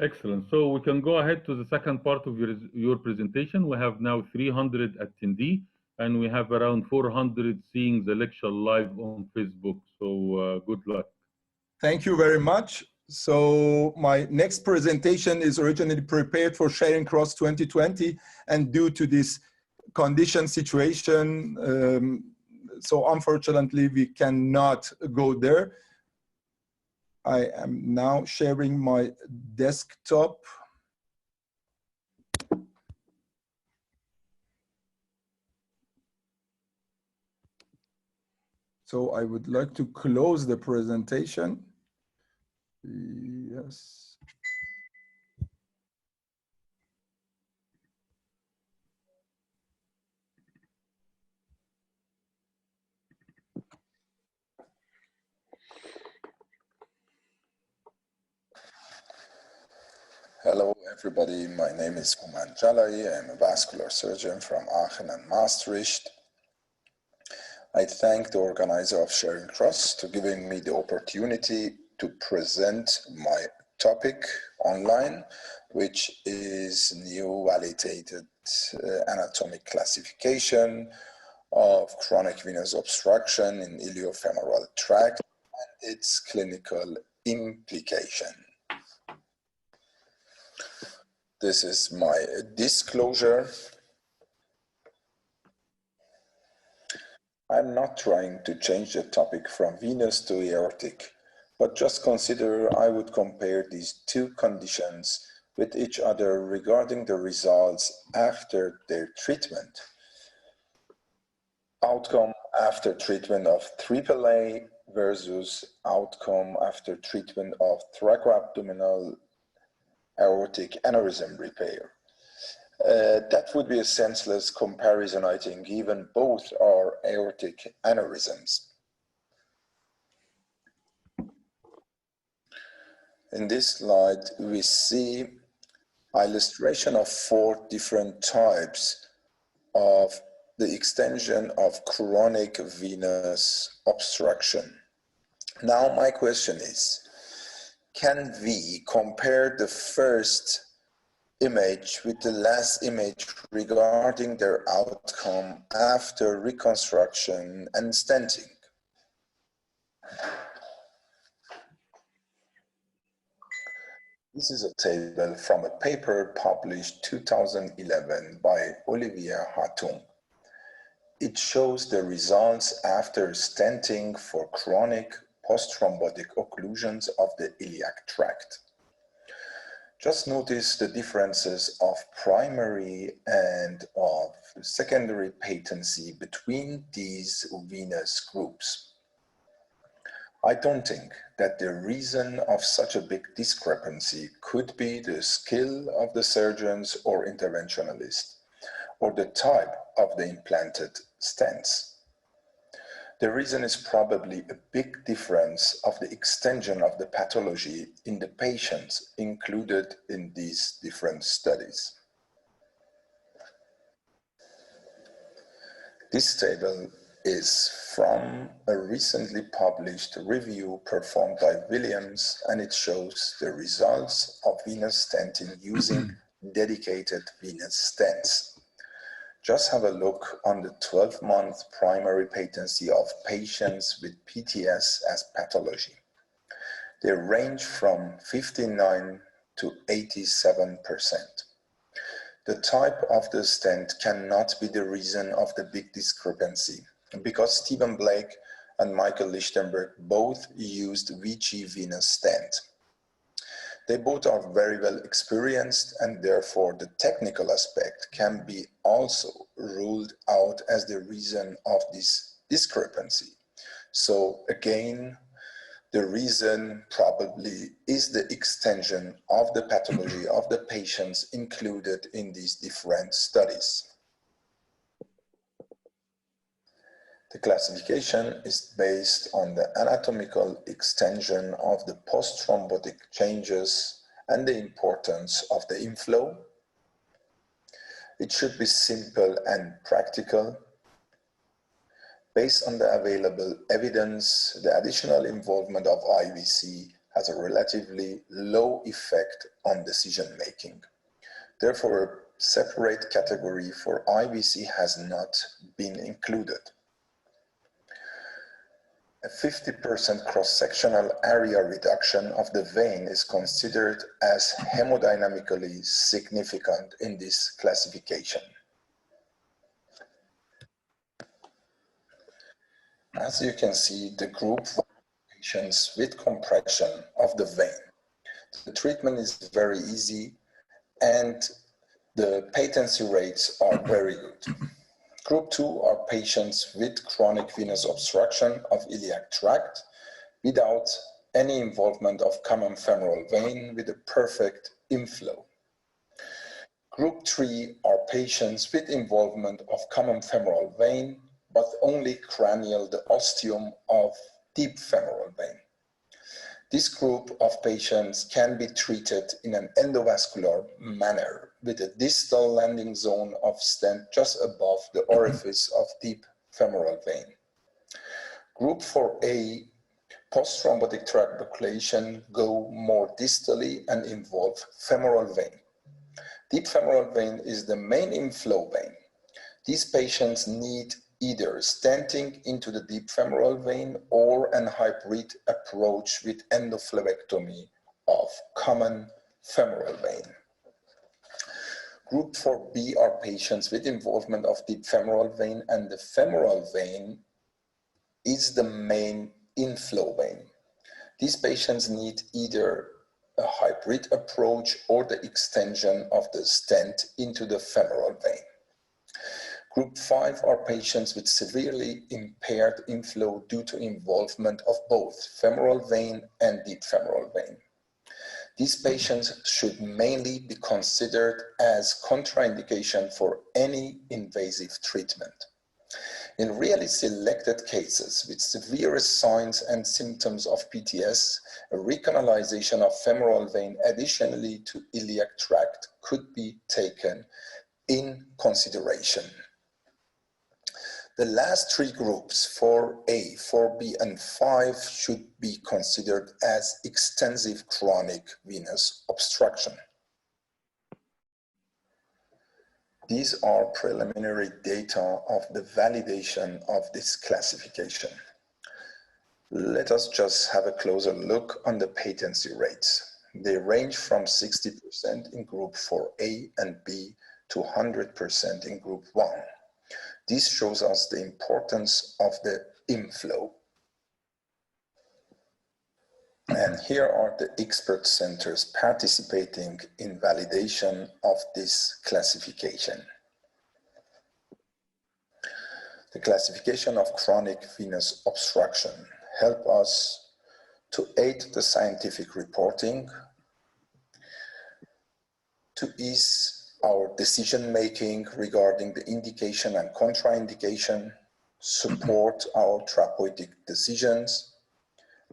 Excellent. So we can go ahead to the second part of your presentation. We have now 300 attendees, and we have around 400 seeing the lecture live on Facebook. So good luck. Thank you very much. So my next presentation is originally prepared for Sharing Cross 2020, and due to this condition situation, so unfortunately we cannot go there. I am now sharing my desktop. So I would like to close the presentation. Yes. Hello, everybody. My name is Uman Jalai. I'm a vascular surgeon from Aachen and Maastricht. I thank the organizer of Sharing Cross for giving me the opportunity to present my topic online, which is new validated anatomic classification of chronic venous obstruction in iliofemoral tract and its clinical implication. This is my disclosure. I'm not trying to change the topic from venous to aortic, but just consider I would compare these 2 conditions with each other regarding the results after their treatment. Outcome after treatment of AAA versus outcome after treatment of thoracoabdominal aortic aneurysm repair. That would be a senseless comparison, I think, given both are aortic aneurysms. In this slide, we see illustration of 4 different types of the extension of chronic venous obstruction. Now, my question is, can we compare the first image with the last image regarding their outcome after reconstruction and stenting? This is a table from a paper published 2011 by Olivier Hartung. It shows the results after stenting for chronic post-thrombotic occlusions of the iliac tract. Just notice the differences of primary and of secondary patency between these venous groups. I don't think that the reason of such a big discrepancy could be the skill of the surgeons or interventionalists, or the type of the implanted stents. The reason is probably a big difference of the extension of the pathology in the patients included in these different studies. This table is from a recently published review performed by Williams, and it shows the results of venous stenting using dedicated venous stents. Just have a look on the 12-month primary patency of patients with PTS as pathology. They range from 59 to 87%. The type of the stent cannot be the reason of the big discrepancy, because Stephen Blake and Michael Lichtenberg both used VG venous stent. They both are very well experienced, and therefore the technical aspect can be also ruled out as the reason of this discrepancy. So again, the reason probably is the extension of the pathology of the patients included in these different studies. The classification is based on the anatomical extension of the post-thrombotic changes and the importance of the inflow. It should be simple and practical. Based on the available evidence, the additional involvement of IVC has a relatively low effect on decision-making. Therefore, a separate category for IVC has not been included. A 50% cross-sectional area reduction of the vein is considered as hemodynamically significant in this classification. As you can see, the group of patients with compression of the vein. The treatment is very easy and the patency rates are very good. Group 2 are patients with chronic venous obstruction of iliac tract without any involvement of common femoral vein with a perfect inflow. Group 3 are patients with involvement of common femoral vein, but only cranial, the ostium of deep femoral vein. This group of patients can be treated in an endovascular manner with a distal landing zone of stent just above the orifice of deep femoral vein. Group 4A, post-thrombotic tract population go more distally and involve femoral vein. Deep femoral vein is the main inflow vein. These patients need either stenting into the deep femoral vein or an hybrid approach with endophlebectomy of common femoral vein. Group 4B are patients with involvement of deep femoral vein, and the femoral vein is the main inflow vein. These patients need either a hybrid approach or the extension of the stent into the femoral vein. Group 5 are patients with severely impaired inflow due to involvement of both femoral vein and deep femoral vein. These patients should mainly be considered as contraindication for any invasive treatment. In really selected cases with severe signs and symptoms of PTS, a recanalization of femoral vein additionally to iliac tract could be taken in consideration. The last three groups, 4A, 4B, and 5, should be considered as extensive chronic venous obstruction. These are preliminary data of the validation of this classification. Let us just have a closer look on the patency rates. They range from 60% in group 4A and B to 100% in group 1. This shows us the importance of the inflow. And here are the expert centers participating in validation of this classification. The classification of chronic venous obstruction helps us to aid the scientific reporting, to ease our decision-making regarding the indication and contraindication, support our therapeutic decisions,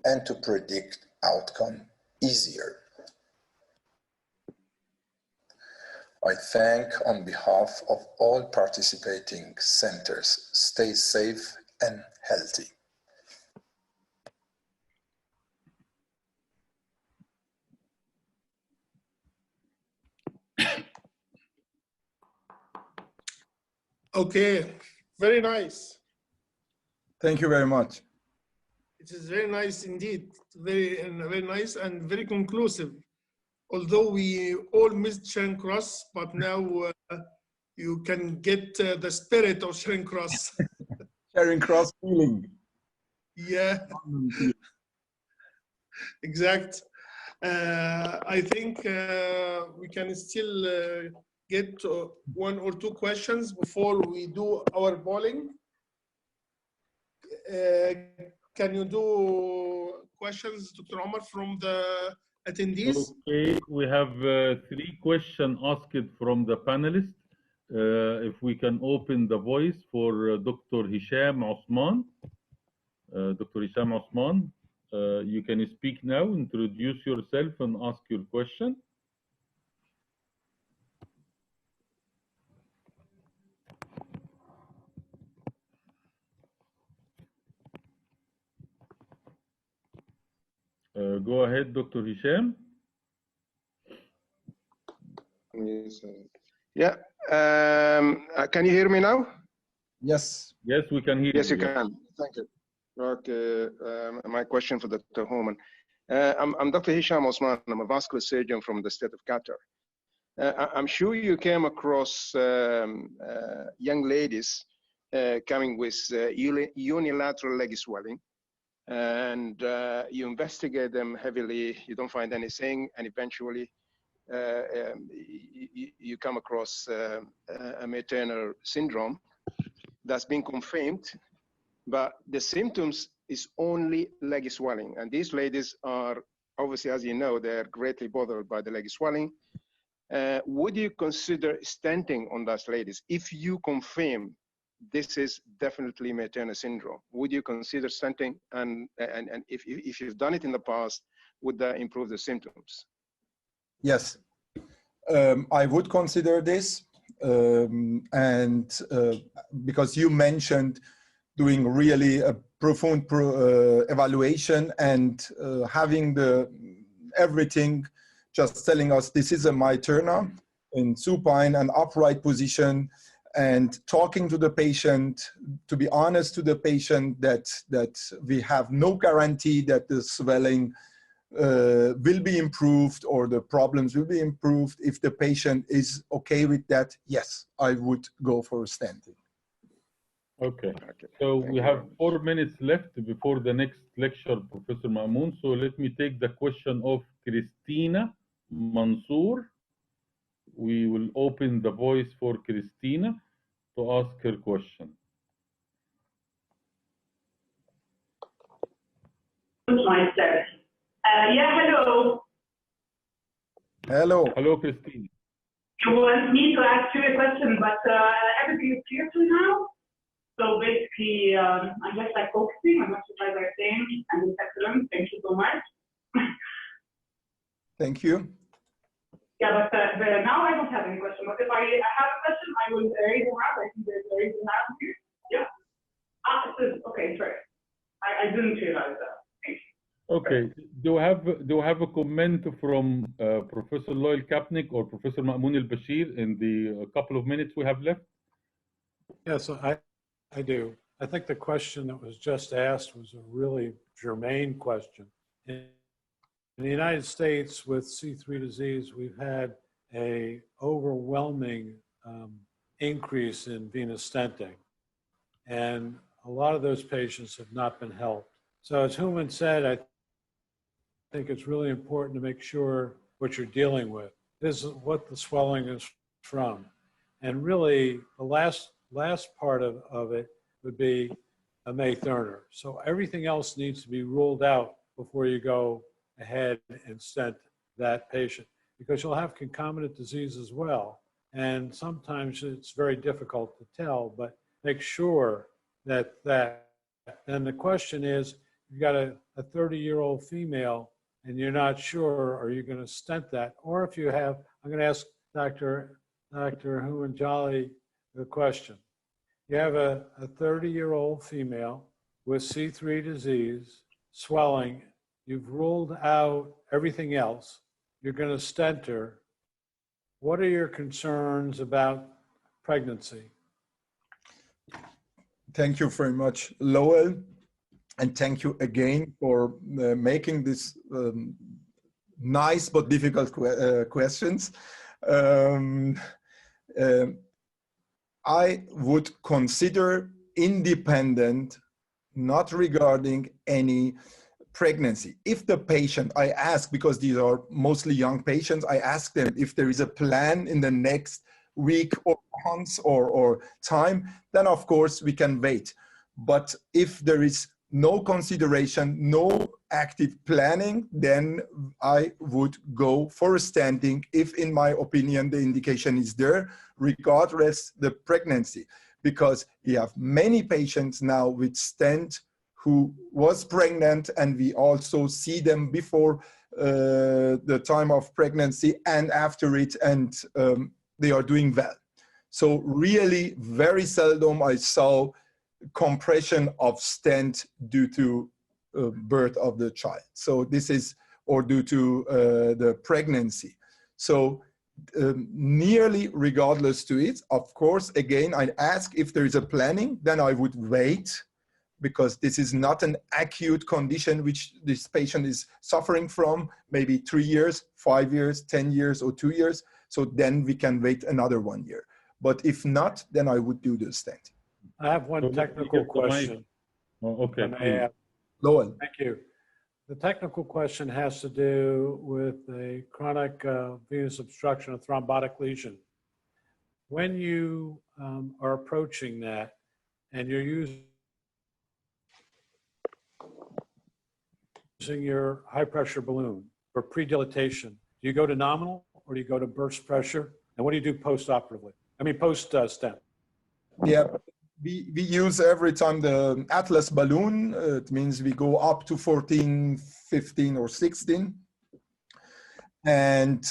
and to predict outcome easier. I thank on behalf of all participating centers. Stay safe and healthy. Okay, very nice. Thank you very much. It is very nice indeed, very nice and very conclusive. Although we all missed Charing Cross, but now you can get the spirit of Charing Cross. Charing Cross feeling. Yeah, exact. I think we can still get one or two questions before we do our polling. Can you do questions, Dr. Omar, from the attendees? Okay, we have 3 questions asked from the panelists. If we can open the voice for Dr. Hisham Osman. Dr. Hisham Osman, you can speak now, introduce yourself and ask your question. Go ahead, Dr. Hisham. Yes. Yeah. Can you hear me now? Yes. Yes, we can hear you. Yes, you can. Thank you. Okay. My question for Dr. Homan. I'm Dr. Hisham Osman. I'm a vascular surgeon from the state of Qatar. I'm sure you came across young ladies coming with unilateral leg swelling, and you investigate them heavily. You don't find anything, and eventually you come across a maternal syndrome that's been confirmed, but the symptoms is only leg swelling. And these ladies are obviously, as you know, they're greatly bothered by the leg swelling. Would you consider stenting on those ladies? If you confirm this is definitely maternal syndrome, would you consider stenting? And if you've done it in the past, would that improve the symptoms? Yes, I would consider this. Because you mentioned doing really a profound evaluation and having everything just telling us this is a materna in supine and upright position, and talking to the patient, to be honest to the patient that we have no guarantee that the swelling will be improved or the problems will be improved. If the patient is okay with that, yes, I would go for stenting. Okay, so we have 4 minutes left before the next lecture, Professor Mamoun. So let me take the question of Christina Mansour. We will open the voice for Christina to ask her question. Yeah, hello. Hello. Hello, Christine. You want me to ask you a question, but everything is clear to now. So basically, I'm just like focusing on what you guys are saying, and it's excellent. Thank you so much. Thank you. Yeah, but now I don't have any question. But if I have a question, I will raise them up. I think there's a raise them up here. Yeah. Okay, sorry. I didn't realize that. Thank you. Okay. Do you have a comment from Professor Loyal Kapnick or Professor Mamoun El-Bashir in the couple of minutes we have left? Yes, I do. I think the question that was just asked was a really germane question. In the United States with C3 disease, we've had an overwhelming increase in venous stenting. And a lot of those patients have not been helped. So as Hooman said, I think it's really important to make sure what you're dealing with. This is what the swelling is from. And really, the last part of it would be a May Thurner. So everything else needs to be ruled out before you go ahead and stent that patient, because you'll have concomitant disease as well. And sometimes it's very difficult to tell, but make sure that. And the question is, you've got a 30-year-old female and you're not sure, are you going to stent that? Or if you have, I'm going to ask Dr. Hooman Jolly the question. You have a 30-year-old female with C3 disease, swelling. You've ruled out everything else. You're going to stent her. What are your concerns about pregnancy? Thank you very much, Lowell. And thank you again for making this nice but difficult questions. I would consider independent, not regarding any pregnancy. If the patient, I ask, because these are mostly young patients, I ask them if there is a plan in the next week or months or time, then of course we can wait. But if there is no consideration, no active planning, then I would go for a stenting if, in my opinion, the indication is there, regardless the pregnancy. Because we have many patients now with stent who was pregnant, and we also see them before the time of pregnancy and after it, and they are doing well. So really very seldom I saw compression of stent due to birth of the child. So this is, or due to the pregnancy. So nearly regardless to it, of course, again, I ask if there is a planning, then I would wait, because this is not an acute condition which this patient is suffering from, maybe 3 years, 5 years, 10 years, or 2 years. So then we can wait another 1 year. But if not, then I would do the stent. I have one technical question. Oh, okay. Lowell. Thank you. The technical question has to do with a chronic venous obstruction, a thrombotic lesion. When you are approaching that and you're using your high pressure balloon for pre-dilatation, do you go to nominal or do you go to burst pressure? And what do you do post-operatively? I mean, post-stent. Yeah, we use every time the Atlas balloon. It means we go up to 14, 15, or 16. And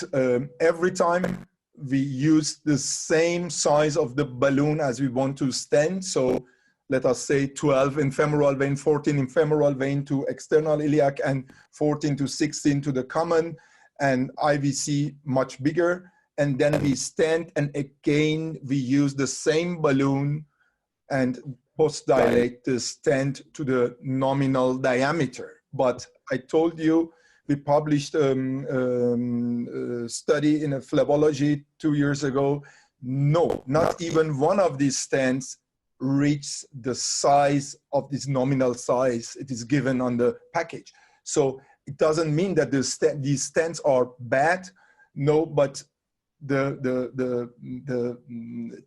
every time we use the same size of the balloon as we want to stent. So let us say 12 in femoral vein, 14 in femoral vein to external iliac, and 14 to 16 to the common, and IVC much bigger. And then we stent, and again, we use the same balloon and post-dilate the stent to the nominal diameter. But I told you, we published a study in a phlebology 2 years ago. No, not even one of these stents reaches the size of this nominal size it is given on the package. So it doesn't mean that these stents are bad. No, but the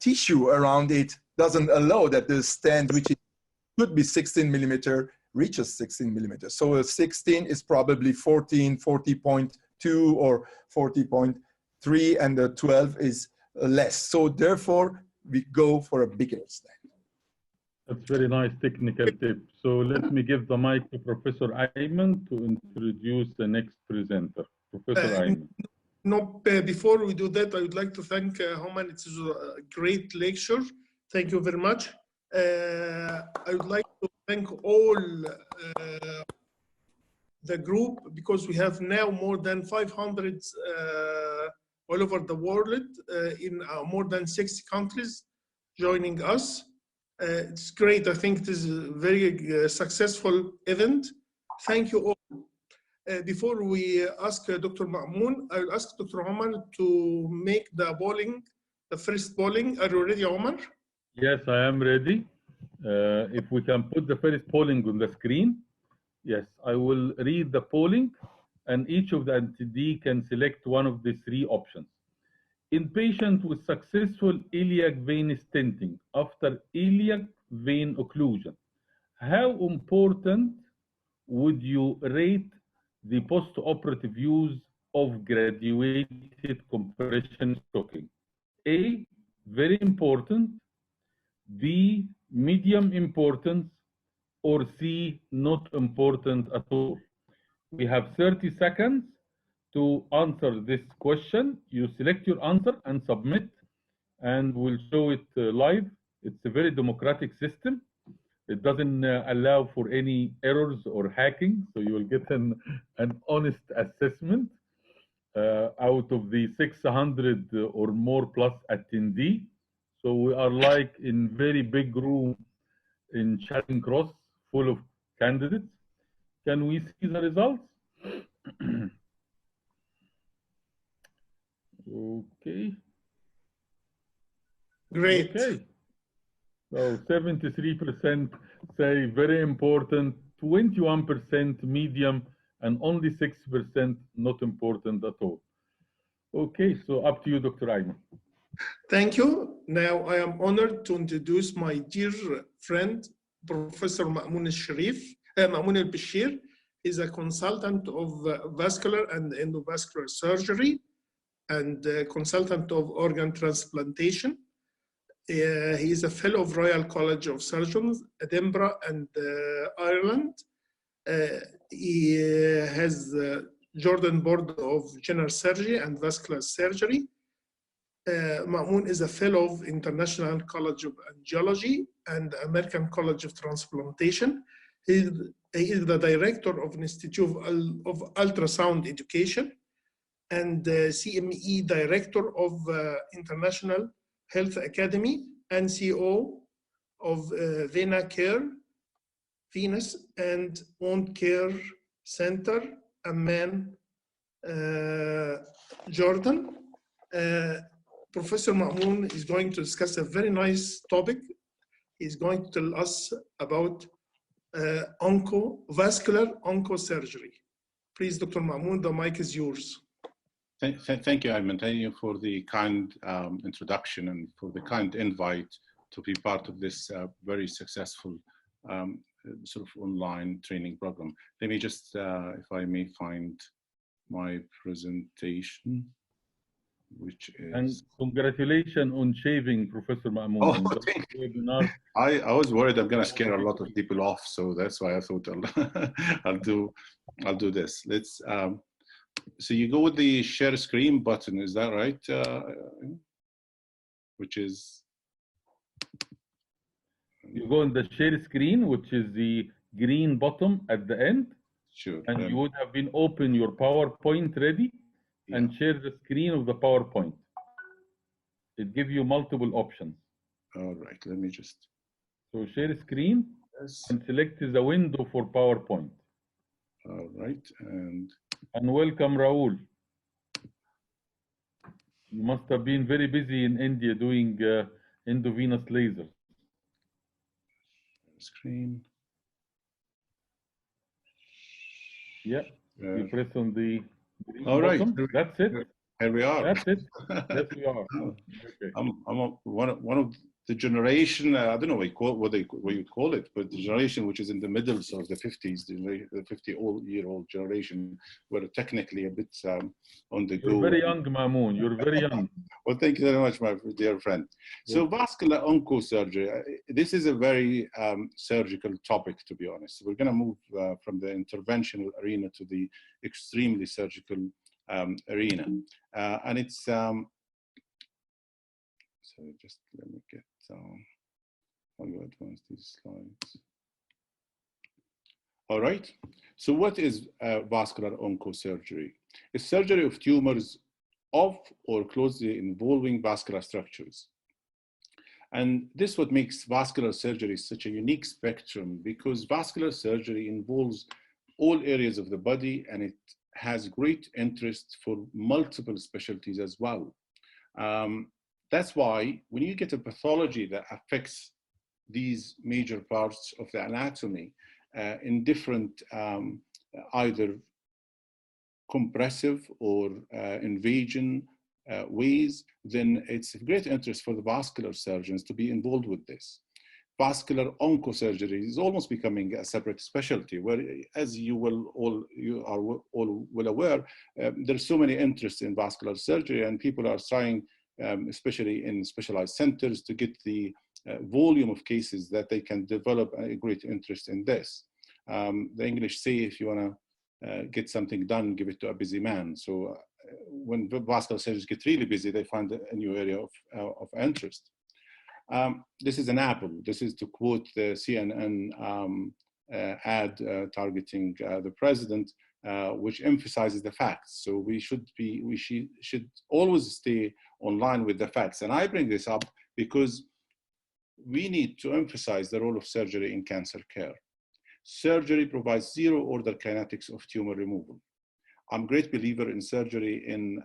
tissue around it doesn't allow that the stent, which should be 16 millimeter, reaches 16 millimeters. So a 16 is probably 14, 40.2 or 40.3, and the 12 is less. So therefore, we go for a bigger stent. That's very nice technical tip. So let me give the mic to Professor Ayman to introduce the next presenter. Professor Ayman. No, before we do that, I would like to thank Homan. It is a great lecture. Thank you very much. I would like to thank all the group, because we have now more than 500 all over the world in more than 60 countries joining us. It's great. I think it is a very successful event. Thank you all. Before we ask Dr. Ma'moon, I will ask Dr. Omar to make the polling, the first polling. Are you ready, Omar? Yes, I am ready. If we can put the first polling on the screen. Yes, I will read the polling, and each of the entity can select one of the 3 options. In patients with successful iliac vein stenting after iliac vein occlusion, how important would you rate the post-operative use of graduated compression stocking? A, very important, B, medium importance, or C, not important at all? We have 30 seconds to answer this question. You select your answer and submit, and we'll show it live. It's a very democratic system. It doesn't allow for any errors or hacking, so you will get an honest assessment out of the 600 or more plus attendee. So we are like in very big room in Charing Cross, full of candidates. Can we see the results? Okay. Great. Okay. So 73% say very important, 21% medium, and only 6% not important at all. Okay, so up to you, Dr. Ayman. Thank you. Now I am honored to introduce my dear friend, Professor Ma'moon al-Bashir. He's a consultant of vascular and endovascular surgery and consultant of organ transplantation. He is a fellow of Royal College of Surgeons, Edinburgh and Ireland. He has Jordan Board of General Surgery and Vascular Surgery. Ma'moon is a fellow of International College of Angiology and American College of Transplantation. He is the director of an Institute of Ultrasound Education and CME director of International Health Academy and CEO of Venous and Wound Care Center, Amman, Jordan. Professor Ma'moon is going to discuss a very nice topic. He's going to tell us about vascular oncosurgery. Please, Dr. Ma'moon, the mic is yours. Thank you, Ayman. Thank you for the kind introduction and for the kind invite to be part of this very successful sort of online training program. Let me just, if I may, find my presentation, which is... And congratulations on shaving, Professor Ma'moon. Oh, I was worried I'm going to scare a lot of people off, so that's why I thought I'll do this. Let's... so you go with the share screen button, is that right? Which is... You go on the share screen, which is the green button at the end. Sure. And you would have been open your PowerPoint ready and share the screen of the PowerPoint. It gives you multiple options. All right, let me just... So share screen and select the window for PowerPoint. All right, and welcome, Raul. You must have been very busy in India doing endovenous lasers. Screen. Yeah, you press on the green all right, button. That's it. Here we are. That's it. Yes, we are. Okay. I'm one of the generation. I don't know what you call it, but the generation which is in the middle of the 50s, the 50-year-old generation, were technically a bit on the go. You're very young, Ma'moon. You're very young. Well, thank you very much, my dear friend. So vascular oncosurgery, this is a very surgical topic, to be honest. We're going to move from the interventional arena to the extremely surgical arena. And it's, so just let me get, how do I advance these slides? All right, so what is vascular oncosurgery? It's surgery of tumors of or closely involving vascular structures. And this is what makes vascular surgery such a unique spectrum, because vascular surgery involves all areas of the body, and it has great interest for multiple specialties as well. That's why when you get a pathology that affects these major parts of the anatomy in different either compressive or invasion ways, then it's of great interest for the vascular surgeons to be involved with this. Vascular oncosurgery is almost becoming a separate specialty, where, as you are all well aware, there's so many interests in vascular surgery, and people are trying, especially in specialized centers, to get the volume of cases that they can develop a great interest in this. The English say, if you want to get something done, give it to a busy man. So when vascular surgeons get really busy, they find a new area of interest. This is an apple. This is to quote the CNN ad targeting the president, which emphasizes the facts. So we should always stay online with the facts. And I bring this up because we need to emphasize the role of surgery in cancer care. Surgery provides zero-order kinetics of tumor removal. I'm a great believer in surgery in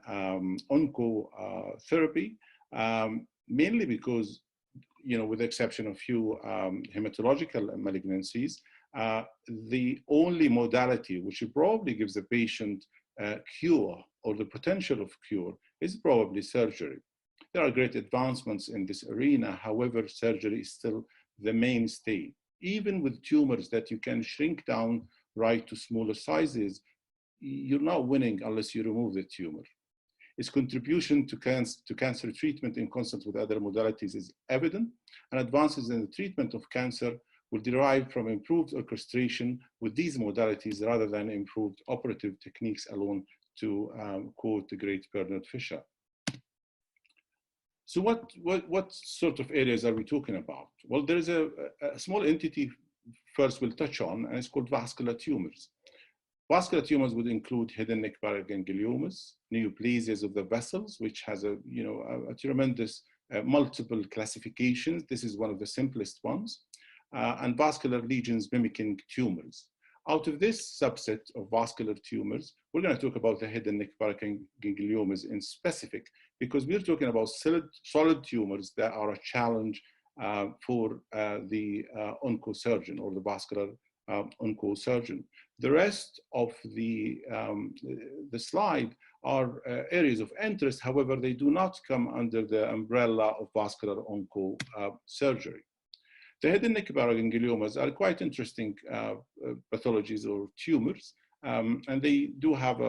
oncotherapy, mainly because, with the exception of few hematological malignancies, the only modality which probably gives the patient cure or the potential of cure is probably surgery. There are great advancements in this arena. However, surgery is still the mainstay. Even with tumors that you can shrink down right to smaller sizes, you're not winning unless you remove the tumor. Its contribution to cancer treatment in concert with other modalities is evident, and advances in the treatment of cancer will derive from improved orchestration with these modalities rather than improved operative techniques alone, to quote the great Bernard Fisher. So what sort of areas are we talking about? Well, there is a small entity first we'll touch on, and it's called vascular tumors. Vascular tumors would include head and neck paragangliomas, neoplasias of the vessels, which has a tremendous multiple classifications. This is one of the simplest ones, and vascular lesions mimicking tumors. Out of this subset of vascular tumors, we're going to talk about the head and neck paragangliomas in specific, because we're talking about solid tumors that are a challenge for the oncosurgeon or the vascular oncosurgeon. The rest of the slide are areas of interest. However, they do not come under the umbrella of vascular oncosurgery. The head and neck paragangliomas are quite interesting pathologies or tumors, and they do have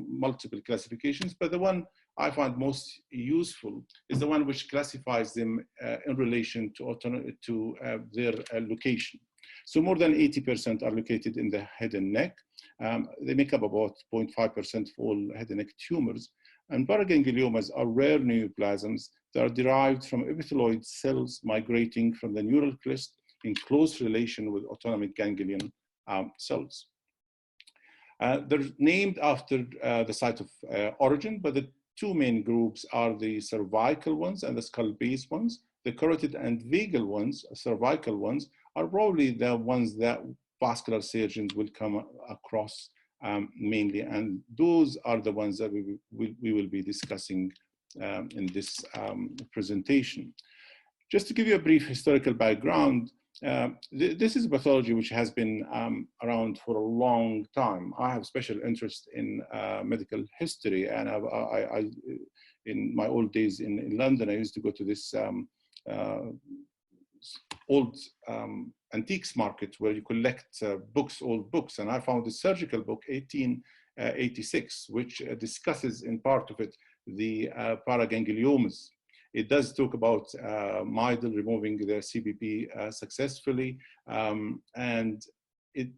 multiple classifications. But the one I find most useful is the one which classifies them in relation to their location. So more than 80% are located in the head and neck. They make up about 0.5% of all head and neck tumors. And paragangliomas are rare neoplasms that are derived from epithelioid cells migrating from the neural crest in close relation with autonomic ganglion cells. They're named after the site of origin, but the two main groups are the cervical ones and the skull base ones. The carotid and vagal ones, cervical ones, are probably the ones that vascular surgeons will come across mainly, and those are the ones that we will be discussing in this presentation. Just to give you a brief historical background, this is a pathology which has been around for a long time. I have special interest in medical history, and in my old days in London, I used to go to this old antiques market where you collect books, old books, and I found the surgical book 1886, which discusses in part of it the paragangliomas. It does talk about Meidel removing the CBP successfully, and it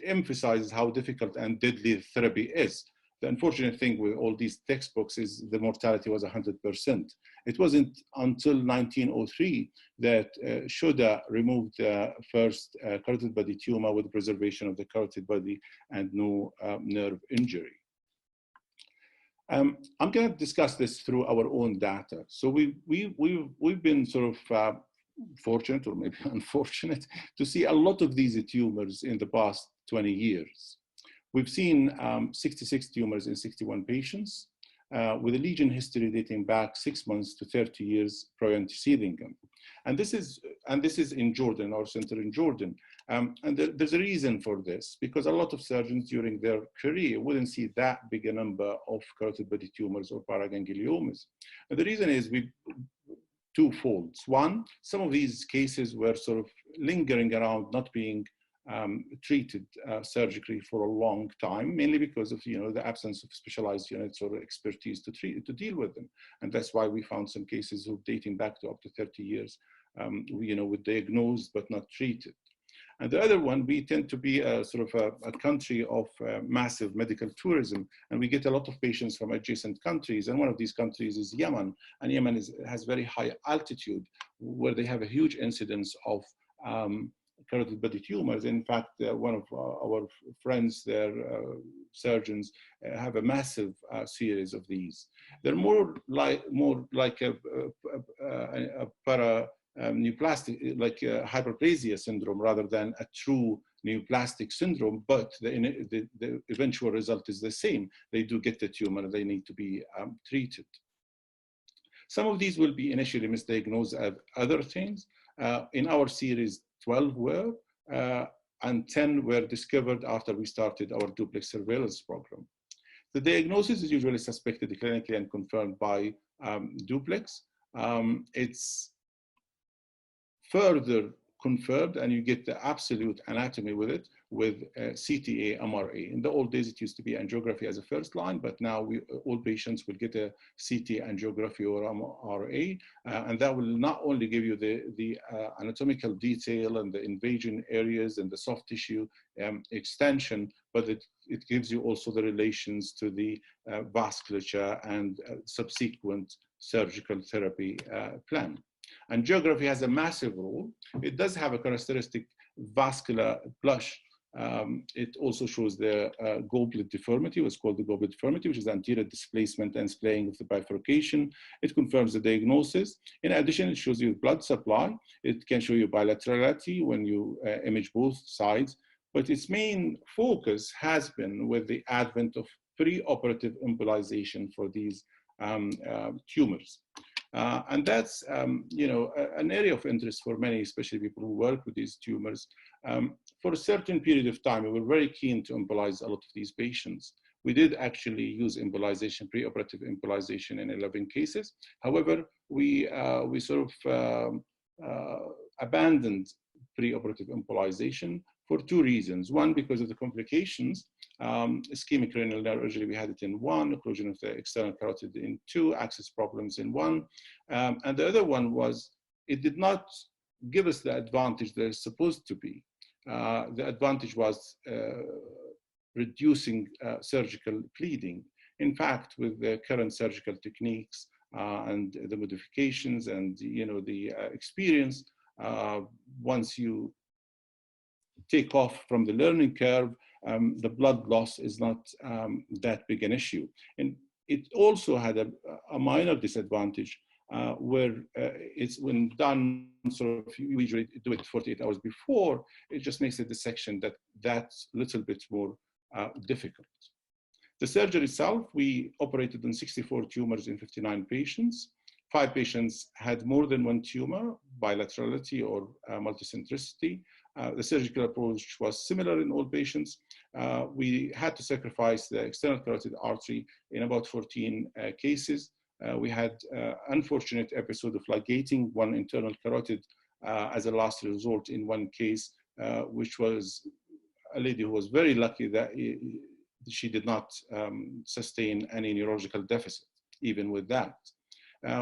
emphasizes how difficult and deadly the therapy is. The unfortunate thing with all these textbooks is the mortality was 100%. It wasn't until 1903 that Shoda removed the first carotid body tumor with preservation of the carotid body and no nerve injury. I'm going to discuss this through our own data. So we've been sort of fortunate, or maybe unfortunate, to see a lot of these tumors in the past 20 years. We've seen 66 tumors in 61 patients, with a lesion history dating back 6 months to 30 years prior to seeding them. And this is in Jordan, our center in Jordan. And there's a reason for this, because a lot of surgeons during their career wouldn't see that big a number of carotid body tumors or paragangliomas. And the reason is twofold. One, some of these cases were sort of lingering around, not being treated surgically for a long time, mainly because of the absence of specialized units or expertise to deal with them. And that's why we found some cases of dating back to up to 30 years, with diagnosed but not treated. And the other one, we tend to be a sort of a country of massive medical tourism, and we get a lot of patients from adjacent countries. And one of these countries is Yemen, and Yemen has very high altitude, where they have a huge incidence of carotid body tumors. In fact, one of our friends there, surgeons, have a massive series of these. They're more like a neoplastic, like a hyperplasia syndrome, rather than a true neoplastic syndrome, but the eventual result is the same. They do get the tumor and they need to be treated. Some of these will be initially misdiagnosed as other things. In our series, 12 were. and 10 were discovered after we started our duplex surveillance program. The diagnosis is usually suspected clinically and confirmed by duplex. It's further confirmed, and you get the absolute anatomy with it, with CTA, MRA. In the old days, it used to be angiography as a first line, but now all patients will get a CT angiography or MRA, and that will not only give you the anatomical detail and the invasion areas and the soft tissue extension, but it gives you also the relations to the vasculature and subsequent surgical therapy plan. Angiography has a massive role. It does have a characteristic vascular blush. It also shows the goblet deformity, what's called the goblet deformity, which is anterior displacement and splaying of the bifurcation. It confirms the diagnosis. In addition, it shows you blood supply. It can show you bilaterality when you image both sides. But its main focus has been with the advent of preoperative embolization for these tumors. And that's, an area of interest for many, especially people who work with these tumors. For a certain period of time, we were very keen to embolize a lot of these patients. We did actually use embolization, preoperative embolization in 11 cases. However, we sort of abandoned preoperative embolization for two reasons. One, because of the complications. Ischemic renal nerve injury, we had it in 1, occlusion of the external carotid in 2, access problems in 1. And the other one was, it did not give us the advantage that it's supposed to be. The advantage was reducing surgical bleeding. In fact, with the current surgical techniques and the modifications and the experience, once you take off from the learning curve, the blood loss is not that big an issue. And it also had a minor disadvantage where it's when done, sort of, you usually do it 48 hours before, it just makes the dissection that's a little bit more difficult. The surgery itself, we operated on 64 tumors in 59 patients. 5 patients had more than one tumor, bilaterality or multicentricity. The surgical approach was similar in all patients. We had to sacrifice the external carotid artery in about 14 cases. We had unfortunate episode of ligating one internal carotid as a last resort in one case, which was a lady who was very lucky that she did not sustain any neurological deficit, even with that.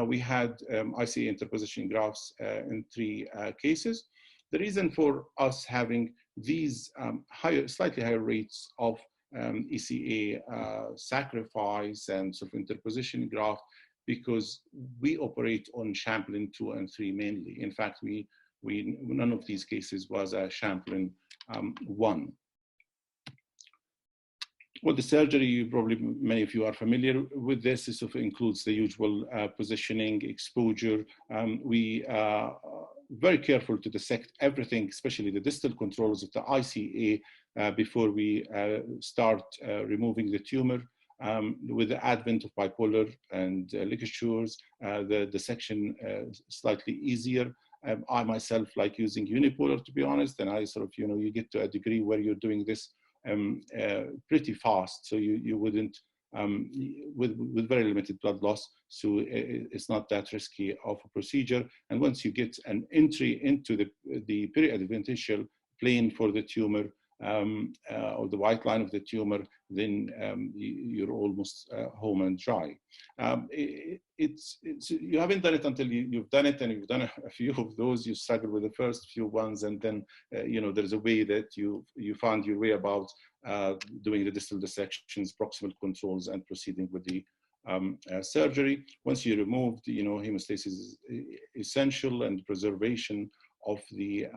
We had ICA interposition grafts in 3 cases. The reason for us having these slightly higher rates of ECA sacrifice and sort of interposition graft, because we operate on Champlain 2 and 3 mainly. In fact, none of these cases was a Champlain 1. Well, the surgery, probably many of you are familiar with this. It sort of includes the usual positioning, exposure. We are very careful to dissect everything, especially the distal controls of the ICA before we start removing the tumor. With the advent of bipolar and ligatures, the dissection slightly easier. I myself like using unipolar, to be honest, and I sort of, you get to a degree where you're doing this pretty fast, so you wouldn't, with very limited blood loss, so it's not that risky of a procedure. And once you get an entry into the periadventitial plane for the tumor, or the white line of the tumor, then you're almost home and dry. You haven't done it until you've done it, and you've done a few of those. You struggle with the first few ones, and then there's a way that you found your way about doing the distal dissections, proximal controls, and proceeding with the surgery. Once you remove hemostasis is essential, and preservation of the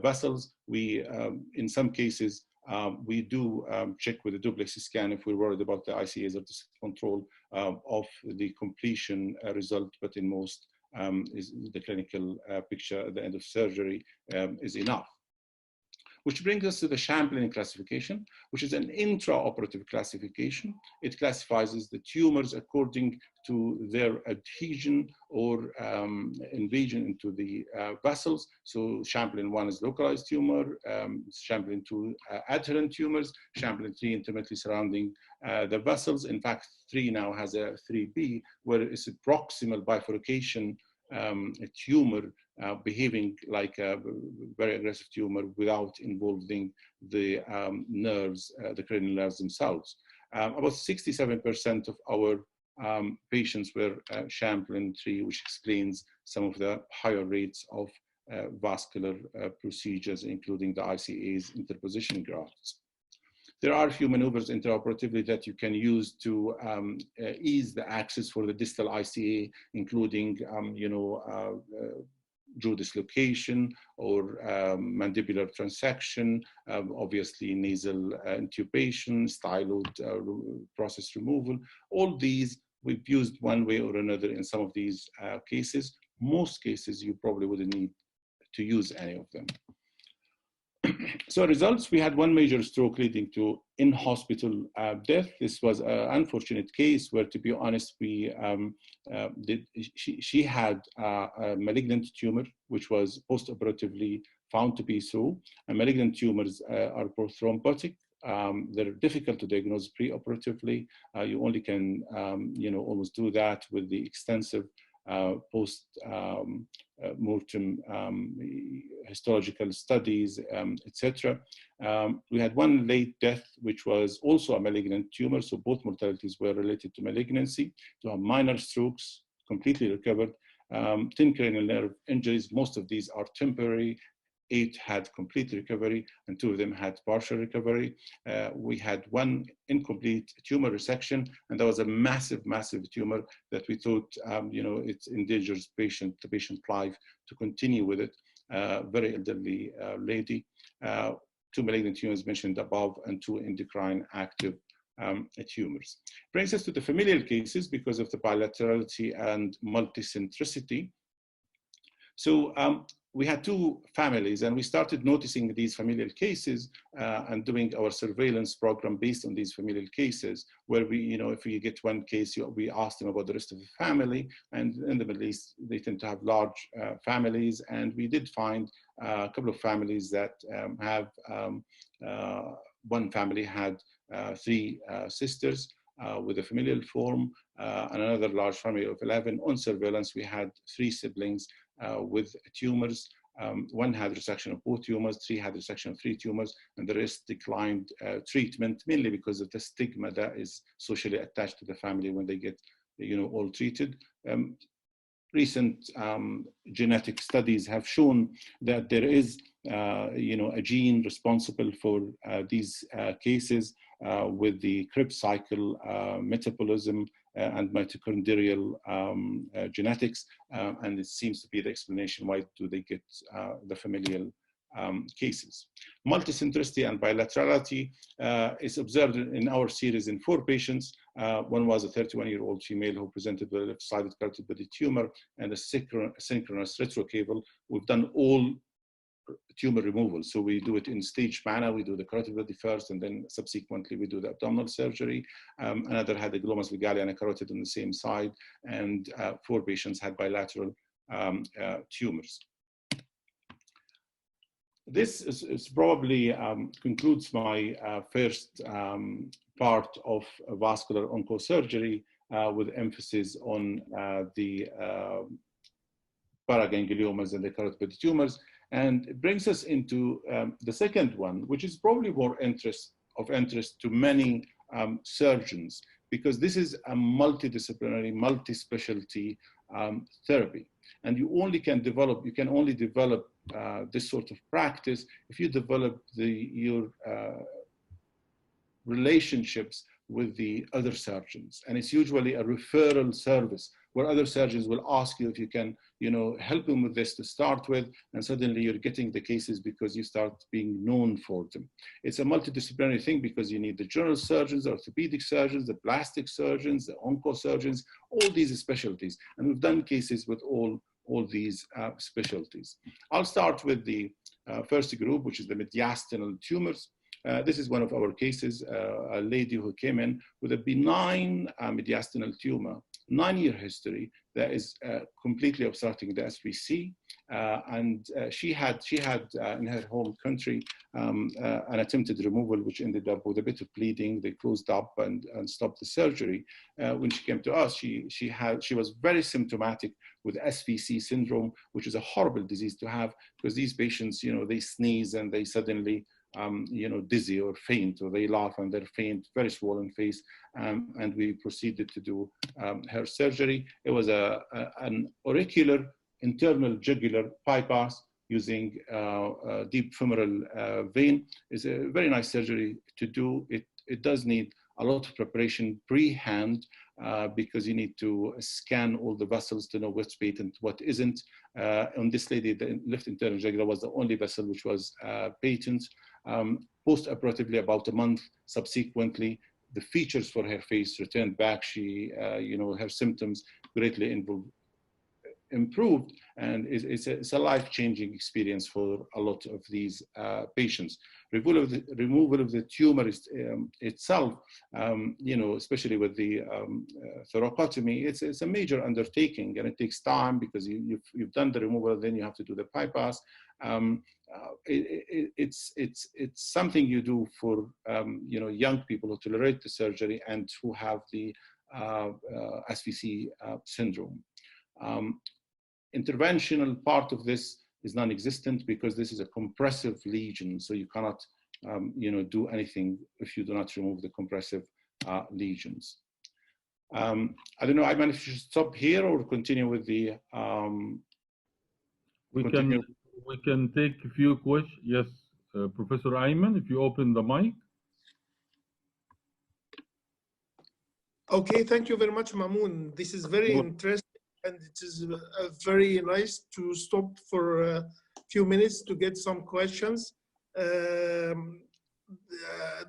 vessels. We, in some cases, we do check with the duplex scan if we're worried about the ICAs or the control of the completion result, but in most, is the clinical picture at the end of surgery is enough. which brings us to the Champlin classification, which is an intraoperative classification. It classifies the tumors according to their adhesion or invasion into the vessels. So Champlin 1 is localized tumor, Champlin 2 adherent tumors, Champlin 3 intimately surrounding the vessels. In fact, 3 now has a 3B, where it's a proximal bifurcation tumor behaving like a very aggressive tumor without involving the nerves, the cranial nerves themselves. About 67% of our patients were Champlin 3, which explains some of the higher rates of vascular procedures, including the ICA's interposition grafts. There are a few maneuvers intraoperatively that you can use to ease the access for the distal ICA, including, jaw dislocation or mandibular transection, obviously nasal intubation, styloid process removal. All these we've used one way or another in some of these cases. Most cases you probably wouldn't need to use any of them. So results, we had one major stroke leading to in-hospital death. This was an unfortunate case where, to be honest, she had a malignant tumor, which was post-operatively found to be so. And malignant tumors are prothrombotic. They're difficult to diagnose pre-operatively. You only can, almost do that with the extensive post-mortem histological studies, etc. We had one late death, which was also a malignant tumor. So both mortalities were related to malignancy. To have minor strokes, completely recovered. 10 cranial nerve injuries, most of these are temporary. 8 had complete recovery and 2 of them had partial recovery. We had one incomplete tumor resection, and that was a massive, massive tumor that we thought, it endangers the patient's life to continue with it. Very elderly lady. 2 malignant tumors mentioned above and 2 endocrine active tumors. Brings us to the familial cases because of the bilaterality and multicentricity. So we had 2 families, and we started noticing these familial cases and doing our surveillance program based on these familial cases, where we, if we get one case, we ask them about the rest of the family. And in the Middle East, they tend to have large families. And we did find a couple of families that have, one family had 3 sisters with a familial form, and another large family of 11. On surveillance, we had 3 siblings with tumors. 1 had resection of both tumors, 3 had resection of 3 tumors, and the rest declined treatment, mainly because of the stigma that is socially attached to the family when they get, all treated. Recent genetic studies have shown that there is, a gene responsible for these cases with the Krebs cycle metabolism and mitochondrial genetics, and it seems to be the explanation why do they get the familial cases. Multicentricity and bilaterality is observed in our series in 4 patients. One was a 31-year-old female who presented with a left-sided carotid body tumor and a synchronous retrocaval. We've done all tumor removal. So we do it in staged manner. We do the carotid body first, and then subsequently we do the abdominal surgery. Another had a glomus vagale and a carotid on the same side, and 4 patients had bilateral tumors. This is probably concludes my first part of vascular oncosurgery with emphasis on the paragangliomas and the carotid body tumors. And it brings us into the second one, which is probably more of interest to many surgeons, because this is a multidisciplinary, multi-specialty therapy. And you can only develop this sort of practice if you develop your relationships with the other surgeons. And it's usually a referral service where other surgeons will ask you if you can, help them with this to start with, and suddenly you're getting the cases because you start being known for them. It's a multidisciplinary thing because you need the general surgeons, orthopedic surgeons, the plastic surgeons, the oncosurgeons, all these specialties. And we've done cases with all these specialties. I'll start with the first group, which is the mediastinal tumors. This is one of our cases, a lady who came in with a benign mediastinal tumor, 9-year history that is completely obstructing the SVC. She had in her home country an attempted removal, which ended up with a bit of bleeding. They closed up and stopped the surgery. When she came to us, she was very symptomatic with SVC syndrome, which is a horrible disease to have, because these patients, you know, they sneeze and they suddenly you know, dizzy or faint, or they laugh and they're faint, very swollen face, and we proceeded to do her surgery. It was an auricular internal jugular bypass using deep femoral vein. It's a very nice surgery to do. It does need a lot of preparation pre-hand because you need to scan all the vessels to know what's patent, what isn't. On this lady, the left internal jugular was the only vessel which was patent. Post-operatively, about a month subsequently, the features for her face returned back. She, you know, her symptoms greatly improved, and it's a life-changing experience for a lot of these patients. Removal of the tumor itself, you know, especially with the thoracotomy, it's a major undertaking, and it takes time because you've done the removal, then you have to do the bypass. It's something you do for you know, young people who tolerate the surgery and who have the SVC syndrome. Interventional part of this is non-existent because this is a compressive lesion, so you cannot you know, do anything if you do not remove the compressive lesions. I don't know, I managed to stop here or continue with the we can take a few questions. Yes, Professor Ayman, if you open the mic. Okay, thank you very much, Mamoun. This is very interesting, and it is very nice to stop for a few minutes to get some questions.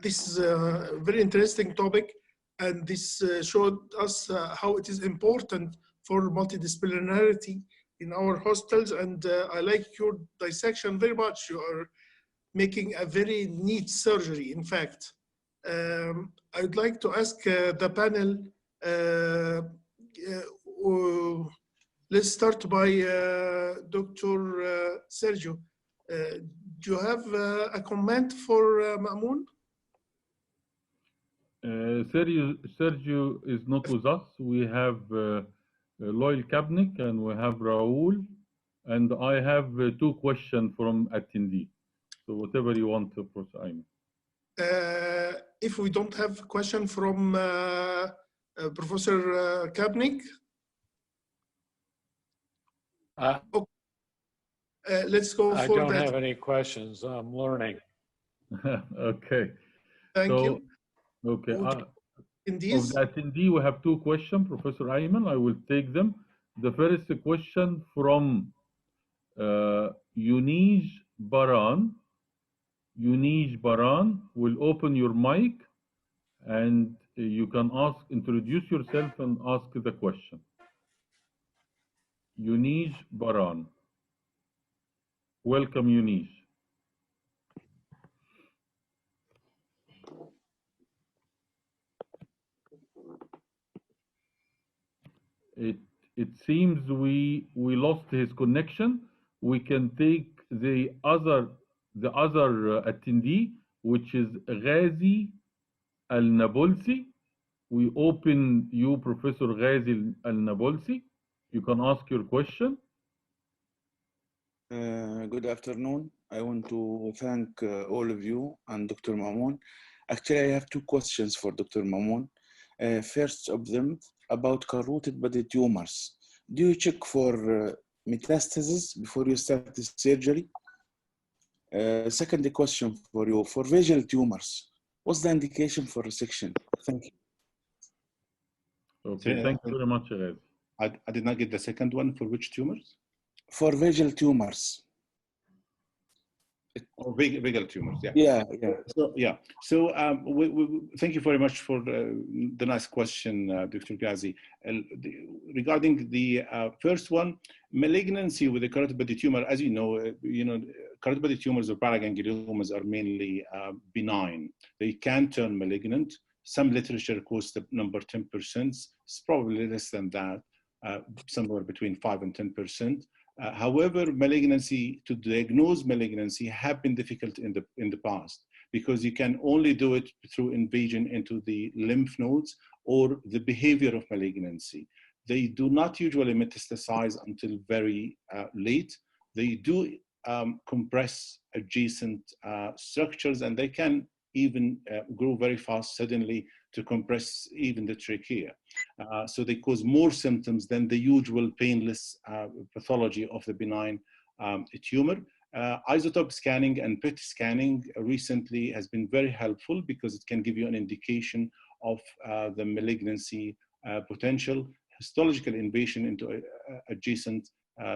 This is a very interesting topic, and this showed us how it is important for multidisciplinarity in our hospitals, and I like your dissection very much. You are making a very neat surgery, in fact. I would like to ask the panel, let's start by Dr. Sergio. Do you have a comment for Mamoun? Sergio is not with us. We have Loyal Kabnik and we have Raul, and I have 2 questions from attendee. So whatever you want, Professor Ayman. If we don't have a question from Professor Kabnik, let's go for that. I don't have any questions. I'm learning. Okay. Thank you. Okay. Of the Indeed. attendee, we have 2 questions, Professor Ayman. I will take them. The first question from Yunej Baran. Yunej Baran, will open your mic and you can introduce yourself and ask the question. Yunej Baran. Welcome, Yunej. It seems we lost his connection. We can take the other attendee, which is Ghazi Al-Nabulsi. We open you, Professor Ghazi Al-Nabulsi. You can ask your question. Good afternoon. I want to thank all of you and Dr. Mamoun. Actually, I have 2 questions for Dr. Mamoun. First of them, about carotid body tumors. Do you check for metastasis before you start the surgery? Second question for you, for visual tumors, what's the indication for resection? Thank you. Okay, thank you very much, Ghazi. I did not get the second one. For which tumors? For visual tumors. Or vagal tumors, yeah. Yeah. So thank you very much for the nice question, Dr. Ghazi. Regarding the first one, malignancy with the carotid body tumor, as you know, carotid body tumors or paragangliomas are mainly benign. They can turn malignant. Some literature quotes the number 10%. It's probably less than that, somewhere between 5 and 10%. However, malignancy, to diagnose malignancy, have been difficult in the past, because you can only do it through invasion into the lymph nodes or the behavior of malignancy. They do not usually metastasize until very late. They do compress adjacent structures, and they can even grow very fast suddenly to compress even the trachea. So they cause more symptoms than the usual painless pathology of the benign tumor. Isotope scanning and PET scanning recently has been very helpful, because it can give you an indication of the malignancy potential, histological invasion into adjacent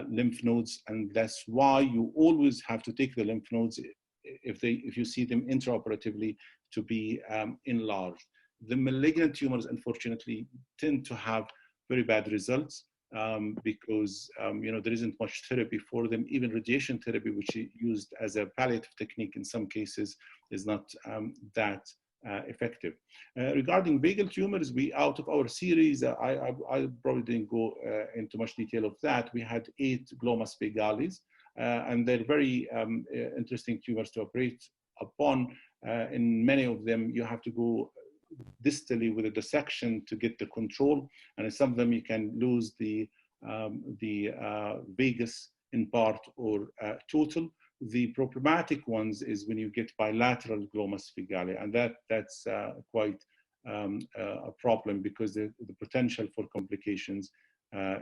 lymph nodes, and that's why you always have to take the lymph nodes if you see them intraoperatively to be enlarged. The malignant tumors, unfortunately, tend to have very bad results because there isn't much therapy for them. Even radiation therapy, which is used as a palliative technique in some cases, is not that effective. Regarding vagal tumors, out of our series, I probably didn't go into much detail of that. We had 8 glomus vagalis, and they're very interesting tumors to operate upon. In many of them, you have to go distally with a dissection to get the control, and in some of them you can lose the vagus in part or total. The problematic ones is when you get bilateral glomus vagale, and that's quite a problem, because the potential for complications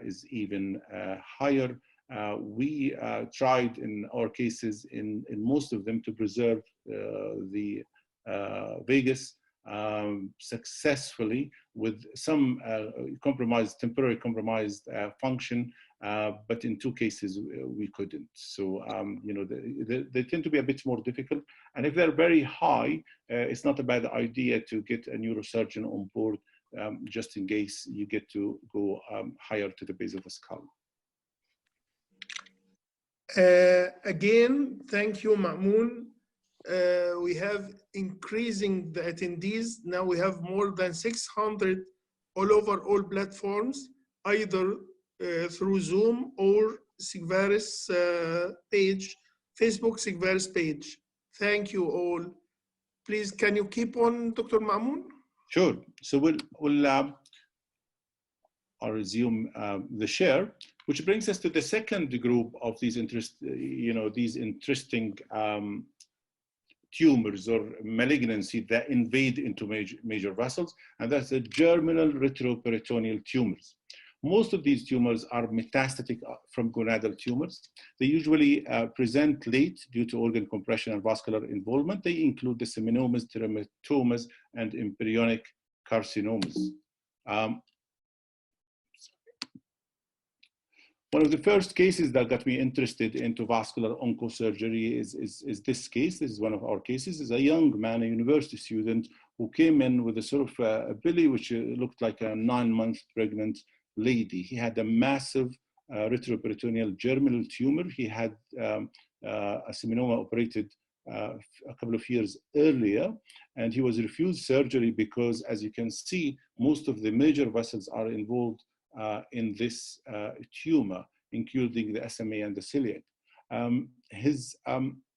is even higher. We tried in our cases, in most of them, to preserve the vagus successfully, with some temporary compromised function, but in 2 cases we couldn't. So they tend to be a bit more difficult, and if they're very high, it's not a bad idea to get a neurosurgeon on board, just in case you get to go higher to the base of the skull. Again, thank you, Ma'moon. We have increasing the attendees. Now we have more than 600 all over all platforms, either through Zoom or SIGVARIS page, Facebook SIGVARIS page. Thank you all. Please, can you keep on, Dr. Ma'moon? Sure. So I'll resume the share, which brings us to the second group of these interesting tumors or malignancy that invade into major vessels, and that's the germinal retroperitoneal tumors. Most of these tumors are metastatic from gonadal tumors. They usually present late due to organ compression and vascular involvement. They include the seminomas, teratoma, and embryonic carcinomas. One of the first cases that got me interested into vascular oncosurgery is this case. This is one of our cases. It's a young man, a university student, who came in with a sort of a belly which looked like a 9-month pregnant lady. He had a massive retroperitoneal germinal tumor. He had a seminoma operated a couple of years earlier, and he was refused surgery because, as you can see, most of the major vessels are involved in this tumor, including the SMA and the celiac. His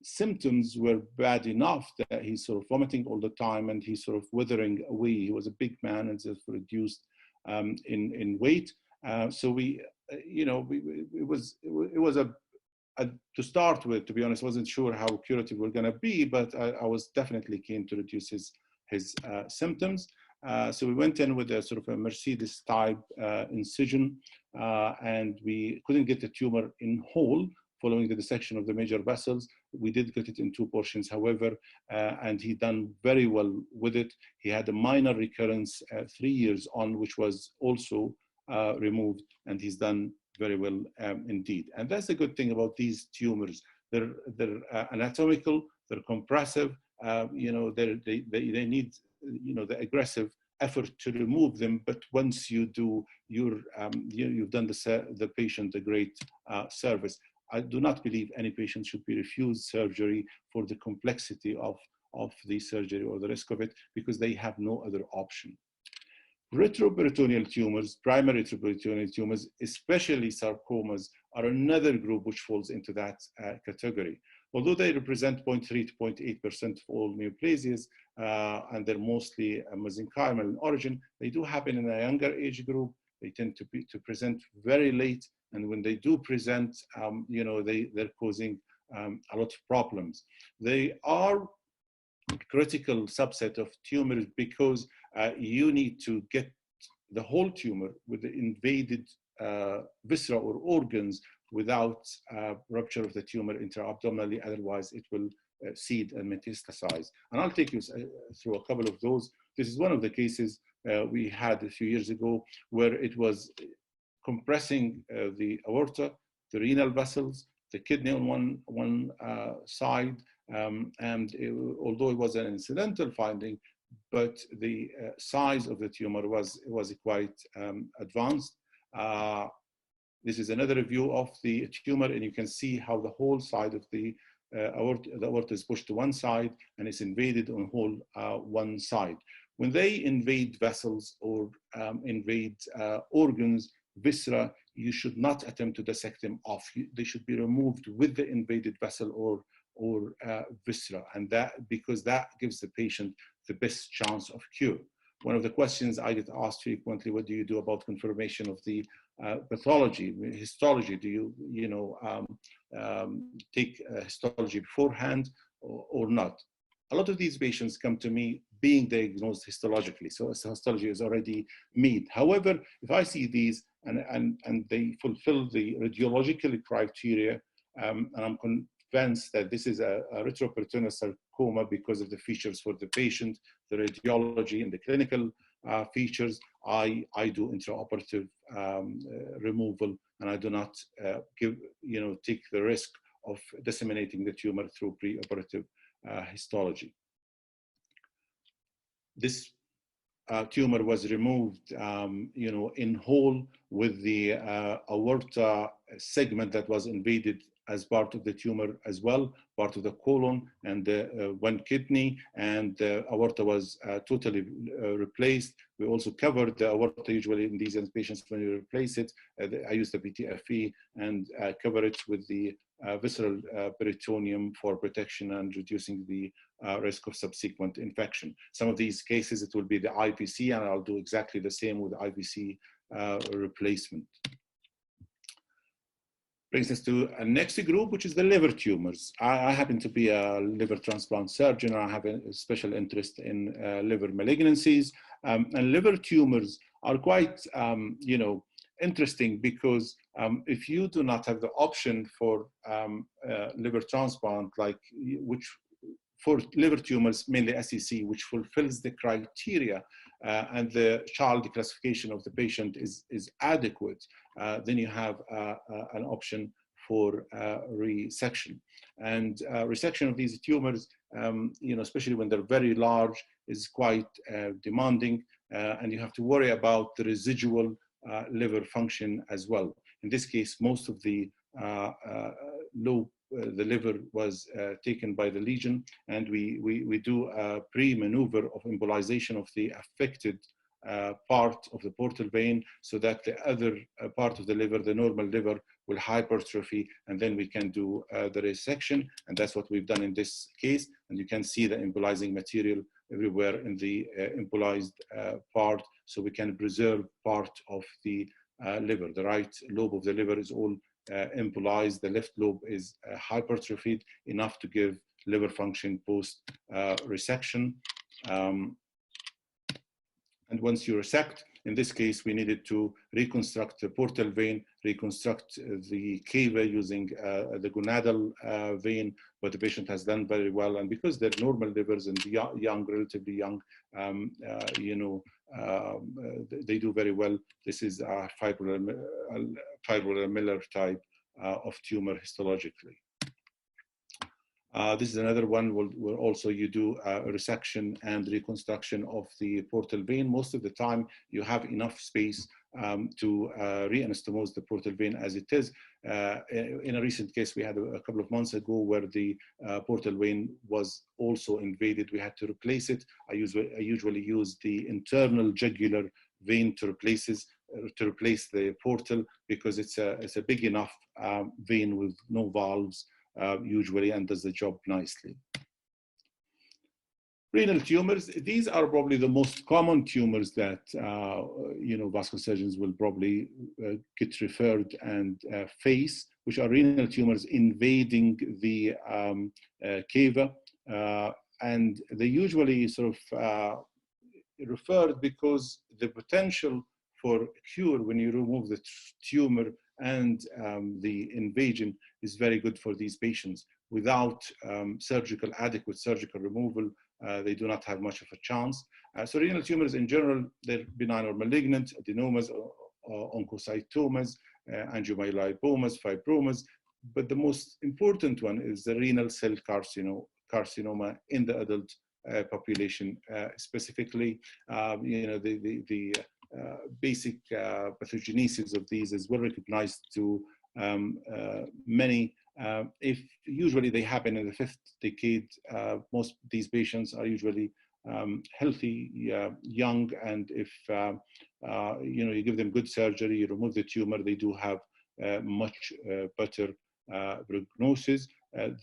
symptoms were bad enough that he's sort of vomiting all the time, and he's sort of withering away. He was a big man and just reduced in weight. So it was to start with, to be honest, wasn't sure how curative we're going to be, but I was definitely keen to reduce his symptoms. So we went in with a sort of a Mercedes type incision, and we couldn't get the tumor in whole following the dissection of the major vessels. We did get it in 2 portions, however, and he done very well with it. He had a minor recurrence 3 years on, which was also removed, and he's done very well indeed. And that's the good thing about these tumors. They're anatomical, they're compressive, they need the aggressive effort to remove them, but once you do, you've done the patient a great service. I do not believe any patient should be refused surgery for the complexity of the surgery or the risk of it, because they have no other option. Retroperitoneal tumors, primary retroperitoneal tumors, especially sarcomas, are another group which falls into that category. Although they represent 0.3 to 0.8% of all neoplasias, and they're mostly mesenchymal in origin, they do happen in a younger age group. They tend to present very late, and when they do present, you know, they're causing a lot of problems. They are a critical subset of tumors because you need to get the whole tumor with the invaded viscera or organs without rupture of the tumor intra-abdominally, otherwise it will seed and metastasize. And I'll take you through a couple of those. This is one of the cases we had a few years ago where it was compressing the aorta, the renal vessels, the kidney on one side, and although it was an incidental finding, but the size of the tumor was quite advanced. This is another view of the tumor, and you can see how the whole side of the aorta is pushed to one side and it's invaded on whole one side. When they invade vessels or invade organs, viscera, you should not attempt to dissect them off. They should be removed with the invaded vessel or viscera, and that because that gives the patient the best chance of cure. One of the questions I get asked frequently: what do you do about confirmation of the pathology, histology? Do you take histology beforehand or not? A lot of these patients come to me being diagnosed histologically, so histology is already made. However, if I see these and they fulfill the radiological criteria, and I'm convinced that this is a retroperitoneal sarcoma because of the features for the patient, the radiology and the clinical features, I do intraoperative removal, and I do not take the risk of disseminating the tumor through preoperative histology. This tumor was removed, in whole, with the aorta segment that was invaded as part of the tumor as well, part of the colon and one kidney, and the aorta was totally replaced. We also covered the aorta. Usually in these patients, when you replace it, I use the PTFE and cover it with the visceral peritoneum for protection and reducing the risk of subsequent infection. Some of these cases, it will be the IVC, and I'll do exactly the same with IVC replacement. Brings us to a next group, which is the liver tumors. I happen to be a liver transplant surgeon. I have a special interest in liver malignancies, and liver tumors are quite, interesting because if you do not have the option for liver transplant, which for liver tumors, mainly SEC, which fulfills the criteria and the child classification of the patient is adequate, then you have an option for resection. And resection of these tumors, especially when they're very large, is quite demanding, and you have to worry about the residual liver function as well. In this case, most of the the liver was taken by the lesion, and we do a pre-maneuver of embolization of the affected part of the portal vein, so that the other part of the liver, the normal liver, will hypertrophy, and then we can do the resection, and that's what we've done in this case. And you can see the embolizing material everywhere in the embolized part, so we can preserve part of the liver. The right lobe of the liver is all embolized. The left lobe is hypertrophied enough to give liver function post resection. And once you resect, in this case, we needed to reconstruct the portal vein, reconstruct the cava using the gonadal vein, but the patient has done very well. And because they're normal livers and young, relatively young, they do very well. This is a fibrolamillar type of tumor histologically. This is another one where also you do a resection and reconstruction of the portal vein. Most of the time, you have enough space to re-anastomose the portal vein as it is. In a recent case we had a couple of months ago where the portal vein was also invaded. We had to replace it. I usually use the internal jugular vein to replace the portal because it's a big enough vein with no valves usually, and does the job nicely. Renal tumors, these are probably the most common tumors that vascular surgeons will probably get referred and face, which are renal tumors invading the cava, and they usually sort of referred because the potential for cure when you remove the tumor and the invasion is very good for these patients. Without adequate surgical removal, they do not have much of a chance. So renal tumors in general, they're benign or malignant, adenomas, oncocytomas, angiomyolipomas, fibromas, but the most important one is the renal cell carcinoma in the adult population. Specifically, the basic pathogenesis of these is well recognized to many. If usually they happen in the 5th decade, most of these patients are usually healthy, young, and if you give them good surgery, you remove the tumor, they do have much better prognosis.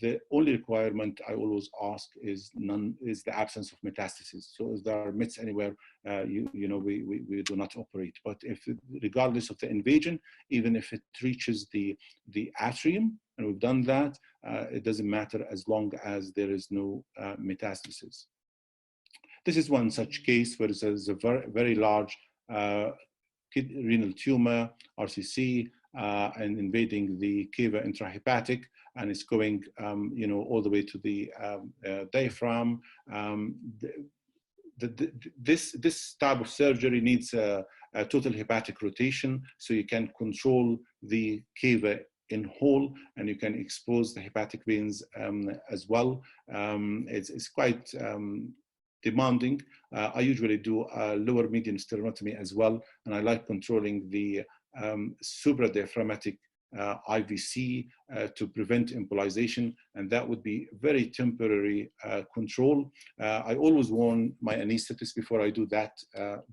The only requirement I always ask is the absence of metastasis. So if there are mets anywhere, we do not operate. But if, regardless of the invasion, even if it reaches the atrium, and we've done that, it doesn't matter as long as there is no metastasis. This is one such case where there's a very large renal tumor, RCC, and invading the cava intrahepatic, and it's going, all the way to the diaphragm. This type of surgery needs a total hepatic rotation, so you can control the cava in whole, and you can expose the hepatic veins as well. It's quite demanding. I usually do a lower median sternotomy as well, and I like controlling the supradiaphragmatic IVC to prevent embolization, and that would be very temporary control. I always warn my anesthetist before I do that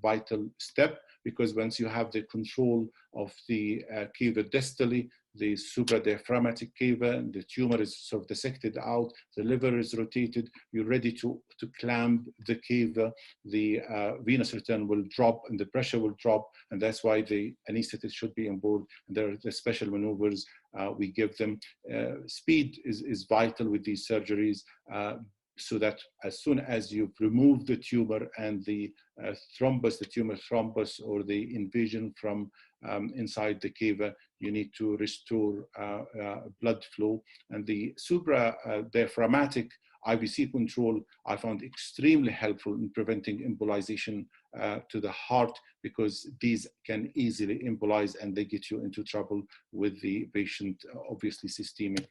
vital step, because once you have the control of the cava distally, the supradiaphragmatic cava, the tumor is sort of dissected out, the liver is rotated, you're ready to clamp the cava, the venous return will drop and the pressure will drop, and that's why the anesthetist should be on board. And there are the special maneuvers we give them. Speed is vital with these surgeries, so that as soon as you've removed the tumor and the thrombus, the tumor thrombus or the invasion from inside the cava, you need to restore blood flow. And the supradiaphragmatic IVC control I found extremely helpful in preventing embolization to the heart, because these can easily embolize and they get you into trouble with the patient, obviously systemic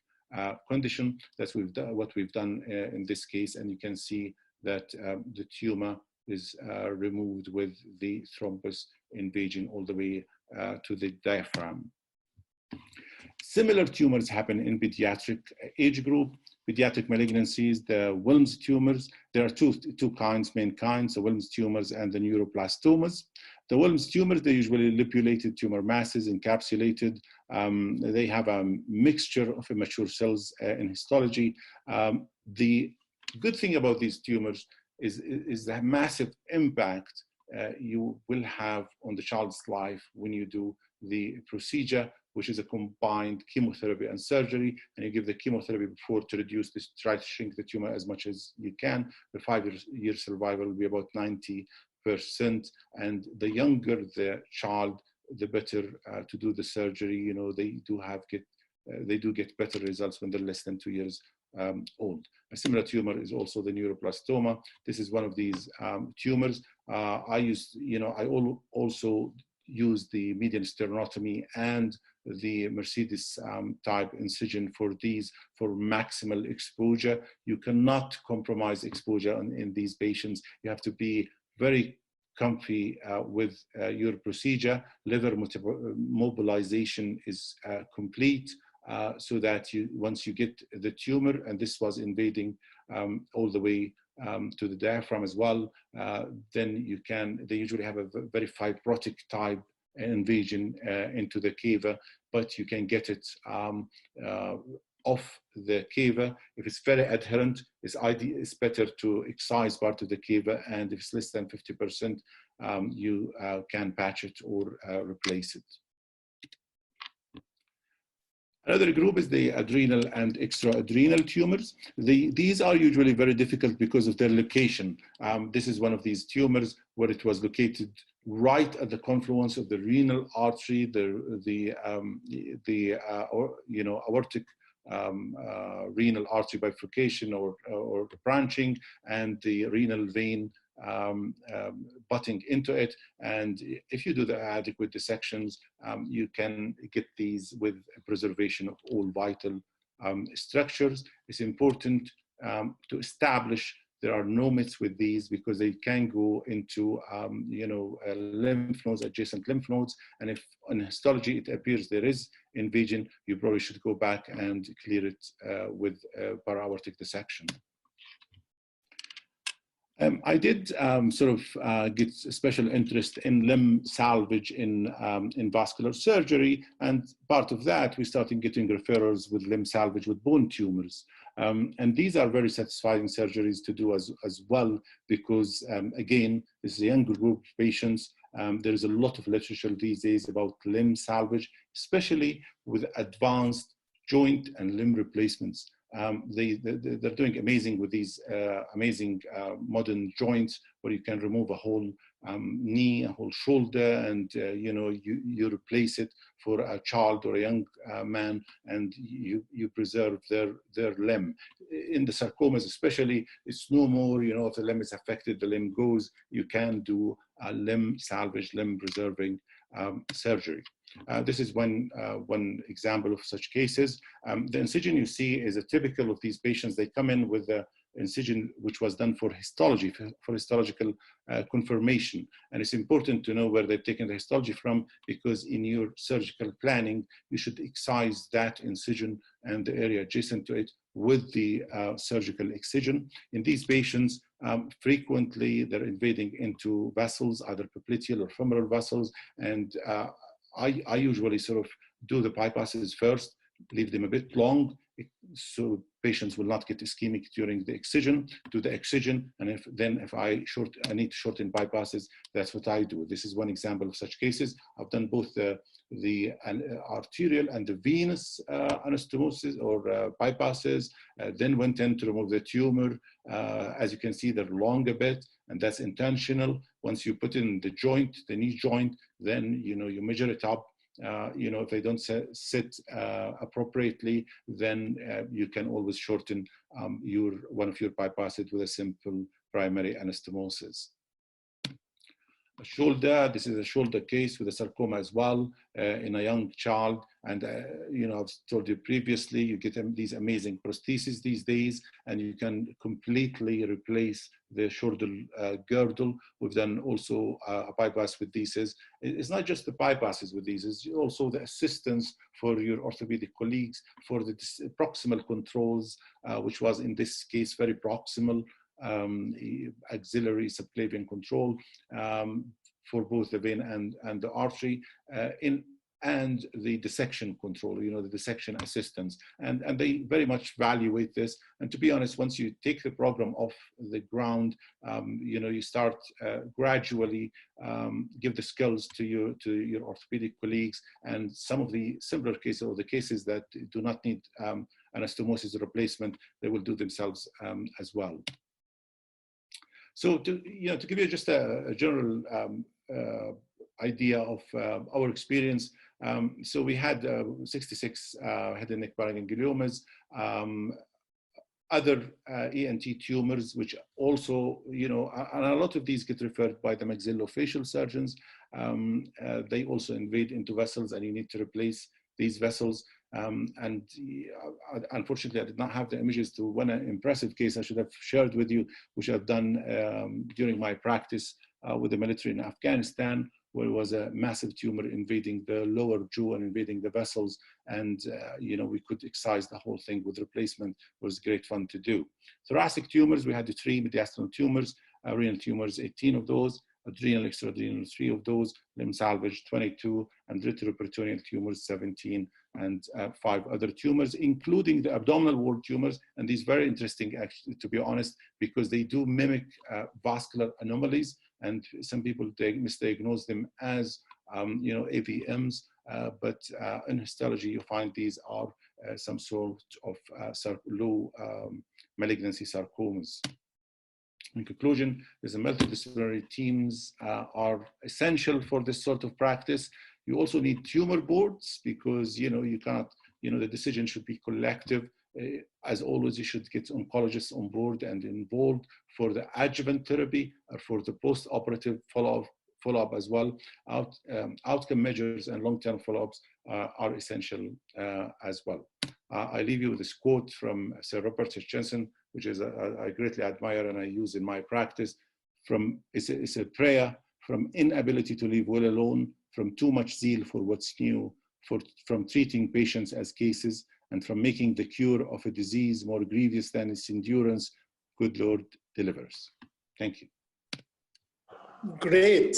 condition. That's what we've done in this case, and you can see that the tumor is removed with the thrombus invading all the way to the diaphragm. Similar tumors happen in pediatric age group. Pediatric malignancies, the Wilms tumors, there are two main kinds, the Wilms tumors and the neuroblastomas. The Wilms tumors, they're usually lipulated tumor masses, encapsulated. They have a mixture of immature cells in histology. The good thing about these tumors is the massive impact you will have on the child's life when you do the procedure, which is a combined chemotherapy and surgery, and you give the chemotherapy before to reduce this, try to shrink the tumor as much as you can. The 5-year survival will be about 90%, and the younger the child, the better to do the surgery. They do get better results when they're less than 2 years old. A similar tumor is also the neuroblastoma. This is one of these tumors. I also use the median sternotomy and the Mercedes type incision for these for maximal exposure. You cannot compromise exposure in these patients. You have to be very comfy with your procedure. Liver mobilization is complete. So that once you get the tumor, and this was invading all the way to the diaphragm as well, then they usually have a very fibrotic type invasion into the cava, but you can get it off the cava. If it's very adherent, it's better to excise part of the cava, and if it's less than 50%, you can patch it or replace it. Another group is the adrenal and extra-adrenal tumors. These are usually very difficult because of their location. This is one of these tumors where it was located right at the confluence of the renal artery, the aortic renal artery bifurcation or branching, and the renal vein butting into it. And if you do the adequate dissections, you can get these with preservation of all vital structures. It's important to establish there are no myths with these, because they can go into lymph nodes, adjacent lymph nodes, and if on histology it appears there is invasion, you probably should go back and clear it with para-aortic dissection. I did get special interest in limb salvage in vascular surgery, and part of that we started getting referrals with limb salvage with bone tumors. And these are very satisfying surgeries to do as well, because again, this is a younger group of patients. There is a lot of literature these days about limb salvage, especially with advanced joint and limb replacements. They're doing amazing with these amazing modern joints, where you can remove a whole knee, a whole shoulder, and you replace it for a child or a young man, and you preserve their limb. In the sarcomas especially, it's no more, if the limb is affected, the limb goes. You can do a limb salvage, limb preserving surgery. This is one example of such cases. The incision you see is a typical of these patients. They come in with the incision which was done for histology, for histological confirmation. And it's important to know where they've taken the histology from, because in your surgical planning, you should excise that incision and the area adjacent to it with the surgical excision. In these patients, frequently they're invading into vessels, either popliteal or femoral vessels, and I usually sort of do the bypasses first, leave them a bit long, so patients will not get ischemic during the excision, do the excision, and if I need to shorten bypasses, that's what I do. This is one example of such cases. I've done both the arterial and the venous anastomosis or bypasses, then went in to remove the tumor. As you can see, they're long a bit, and that's intentional. Once you put in the joint, the knee joint, then you measure it up. If they don't sit appropriately, then you can always shorten one of your bypasses with a simple primary anastomosis. A shoulder, this is a shoulder case with a sarcoma as well in a young child. And, I've told you previously, you get these amazing prostheses these days, and you can completely replace the shoulder girdle. We've done also a bypass with these. It's not just the bypasses with these, it's also the assistance for your orthopedic colleagues for the proximal controls, which was in this case very proximal, axillary subclavian control for both the vein and the artery, and the dissection control, the dissection assistance. And they very much evaluate this. And to be honest, once you take the program off the ground, you start gradually give the skills to your orthopedic colleagues, and some of the simpler cases or the cases that do not need anastomosis replacement, they will do themselves as well. So to give you just a general idea of our experience, so we had 66 head and neck paragangliomas, other ENT tumors, which also, and a lot of these get referred by the maxillofacial surgeons. They also invade into vessels, and you need to replace these vessels. Unfortunately, I did not have the images to one impressive case I should have shared with you, which I've done during my practice with the military in Afghanistan, where it was a massive tumor invading the lower jaw and invading the vessels. And, we could excise the whole thing with replacement. It was great fun to do. Thoracic tumors, we had 3 mediastinal tumors, renal tumors, 18 of those, adrenal, extra-adrenal, 3 of those, limb salvage, 22, and retroperitoneal tumors, 17, and 5 other tumors, including the abdominal wall tumors. And these very interesting, actually, to be honest, because they do mimic vascular anomalies, and some people misdiagnose them as, AVMs, but in histology, you find these are some sort of low malignancy sarcomas. In conclusion, there's a multidisciplinary teams are essential for this sort of practice. You also need tumor boards because, you cannot, the decision should be collective. As always, you should get oncologists on board and involved for the adjuvant therapy or for the post-operative follow-up as well. Outcome measures and long-term follow-ups are essential as well. I leave you with this quote from Sir Robert Hutchinson, which is I greatly admire and I use in my practice. It's a prayer: from inability to leave well alone, from too much zeal for what's new, from treating patients as cases, and from making the cure of a disease more grievous than its endurance, good Lord delivers. Thank you. Great.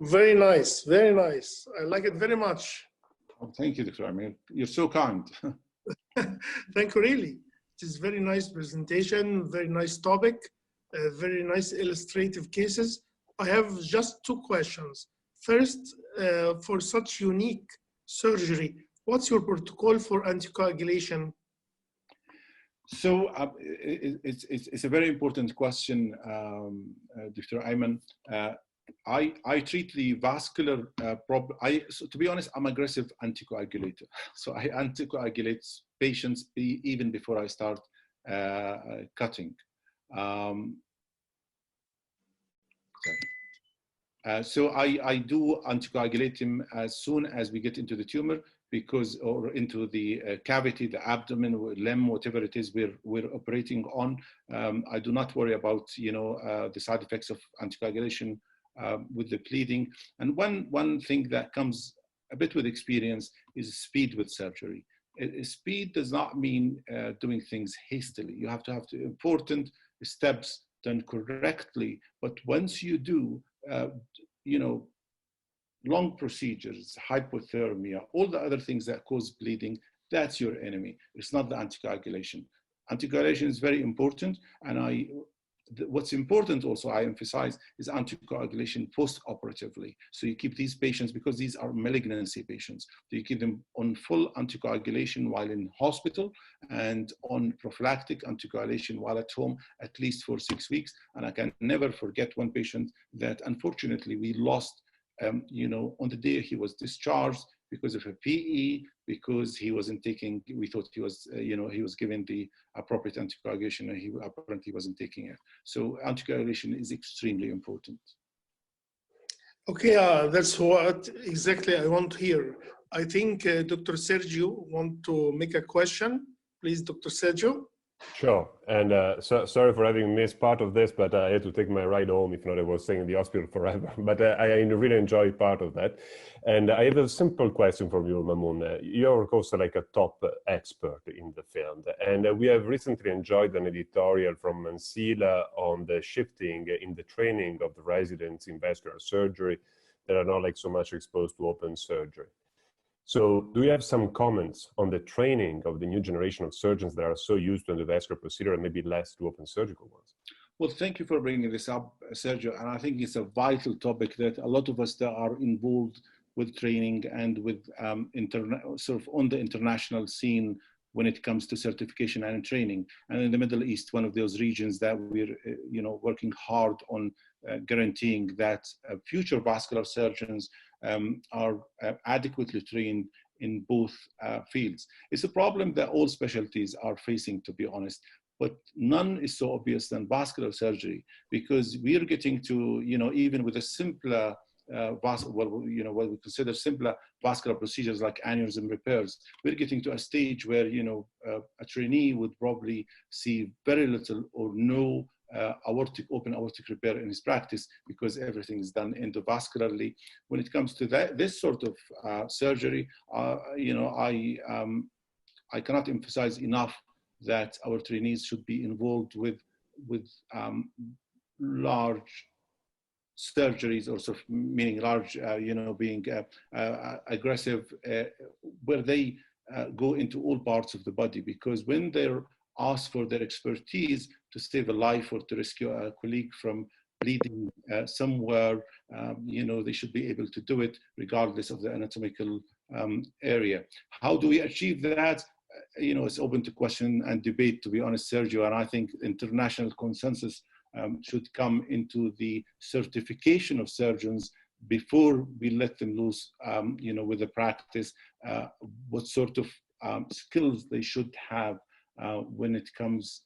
Very nice, very nice. I like it very much. Oh, thank you, Dr. Amir. You're so kind. Thank you, really. It is very nice presentation, very nice topic, very nice illustrative cases. I have just 2 questions. First, for such unique surgery, what's your protocol for anticoagulation? So it's a very important question, Dr. Ayman. I treat the vascular problem. So to be honest, I'm aggressive anticoagulator. So I anticoagulate patients even before I start cutting. So I do anticoagulate him as soon as we get into the tumor, or into the cavity, the abdomen, limb, whatever it is we're operating on. I do not worry about the side effects of anticoagulation with the bleeding. And one thing that comes a bit with experience is speed with surgery. Speed does not mean doing things hastily. You have to have the important steps done correctly. But once you do, long procedures, hypothermia, all the other things that cause bleeding, that's your enemy. It's not the anticoagulation. Anticoagulation is very important, and what's important also, I emphasize, is anticoagulation post-operatively. So you keep these patients, because these are malignancy patients, so you keep them on full anticoagulation while in hospital and on prophylactic anticoagulation while at home, at least for 6 weeks. And I can never forget one patient that unfortunately we lost on the day he was discharged because of a PE, because he wasn't taking, we thought he was, he was given the appropriate anticoagulation and he apparently wasn't taking it. So anticoagulation is extremely important. Okay, that's what exactly I want to hear. I think Dr. Sergio want to make a question. Please, Dr. Sergio. Sure, and sorry for having missed part of this, but I had to take my ride home. If not, I was staying in the hospital forever. But I really enjoyed part of that. And I have a simple question for you, Mamoun. You're, of course, like a top expert in the field. And we have recently enjoyed an editorial from Mansila on the shifting in the training of the residents in vascular surgery that are not like so much exposed to open surgery. So do you have some comments on the training of the new generation of surgeons that are so used to endovascular procedure and maybe less to open surgical ones? Well, thank you for bringing this up, Sergio. And I think it's a vital topic that a lot of us that are involved with training and with sort of on the international scene when it comes to certification and training. And in the Middle East, one of those regions that we're working hard on guaranteeing that future vascular surgeons are adequately trained in both fields. It's a problem that all specialties are facing, to be honest, but none is so obvious than vascular surgery, because we're getting to, even with a simpler what we consider simpler vascular procedures like aneurysm repairs. We're getting to a stage where, a trainee would probably see very little or no open aortic repair in his practice because everything is done endovascularly. When it comes to this sort of surgery, I cannot emphasize enough that our trainees should be involved with large surgeries, or sort of meaning large, being aggressive, where they go into all parts of the body, because when they're asked for their expertise to save a life or to rescue a colleague from bleeding somewhere, they should be able to do it regardless of the anatomical area. How do we achieve that? It's open to question and debate, to be honest, Sergio, and I think international consensus should come into the certification of surgeons before we let them loose, with the practice, what sort of skills they should have when it comes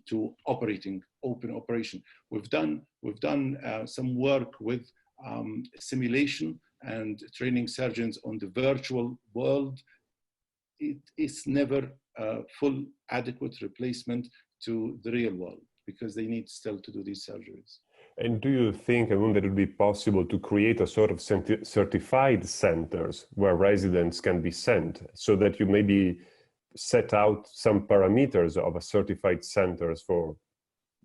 to operating open operation. We've done some work with simulation and training surgeons on the virtual world. It is never a full adequate replacement to the real world, because they need still to do these surgeries. And do you think, Arun, that it would be possible to create a sort of certified centers where residents can be sent, so that you maybe set out some parameters of a certified centers for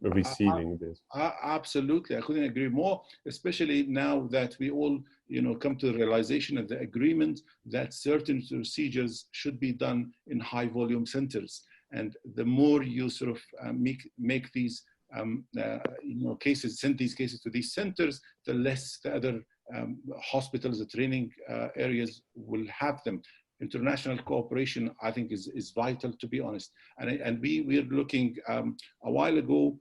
receiving this? Absolutely, I couldn't agree more, especially now that we all come to the realization of the agreement that certain procedures should be done in high volume centers. And the more you sort of make these cases, send these cases to these centers, the less the other hospitals, the training areas will have them. International cooperation, I think, is vital, to be honest. And we're looking a while ago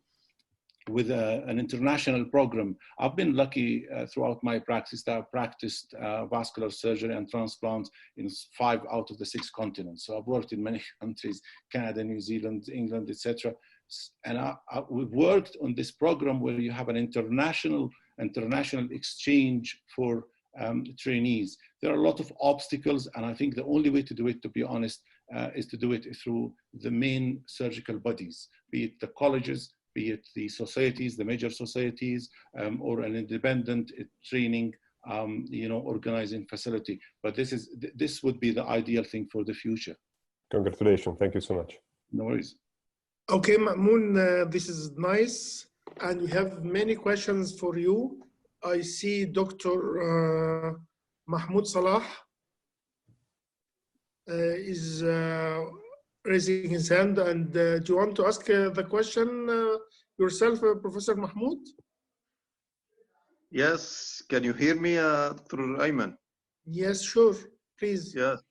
with an international program. I've been lucky throughout my practice that I've practiced vascular surgery and transplants in 5 out of the 6 continents. So I've worked in many countries, Canada, New Zealand, England, etc. And we've worked on this program where you have an international exchange for trainees. There are a lot of obstacles, and I think the only way to do it, to be honest, is to do it through the main surgical bodies, be it the colleges, be it the societies, the major societies, or an independent training, organizing facility. But this would be the ideal thing for the future. Congratulations, thank you so much. No worries. Okay, Ma'moon, this is nice, and we have many questions for you. I see Dr. Mahmoud Salah is raising his hand, and do you want to ask the question yourself, Professor Mahmoud? Yes, can you hear me, Dr. Ayman? Yes, sure, please. Yes.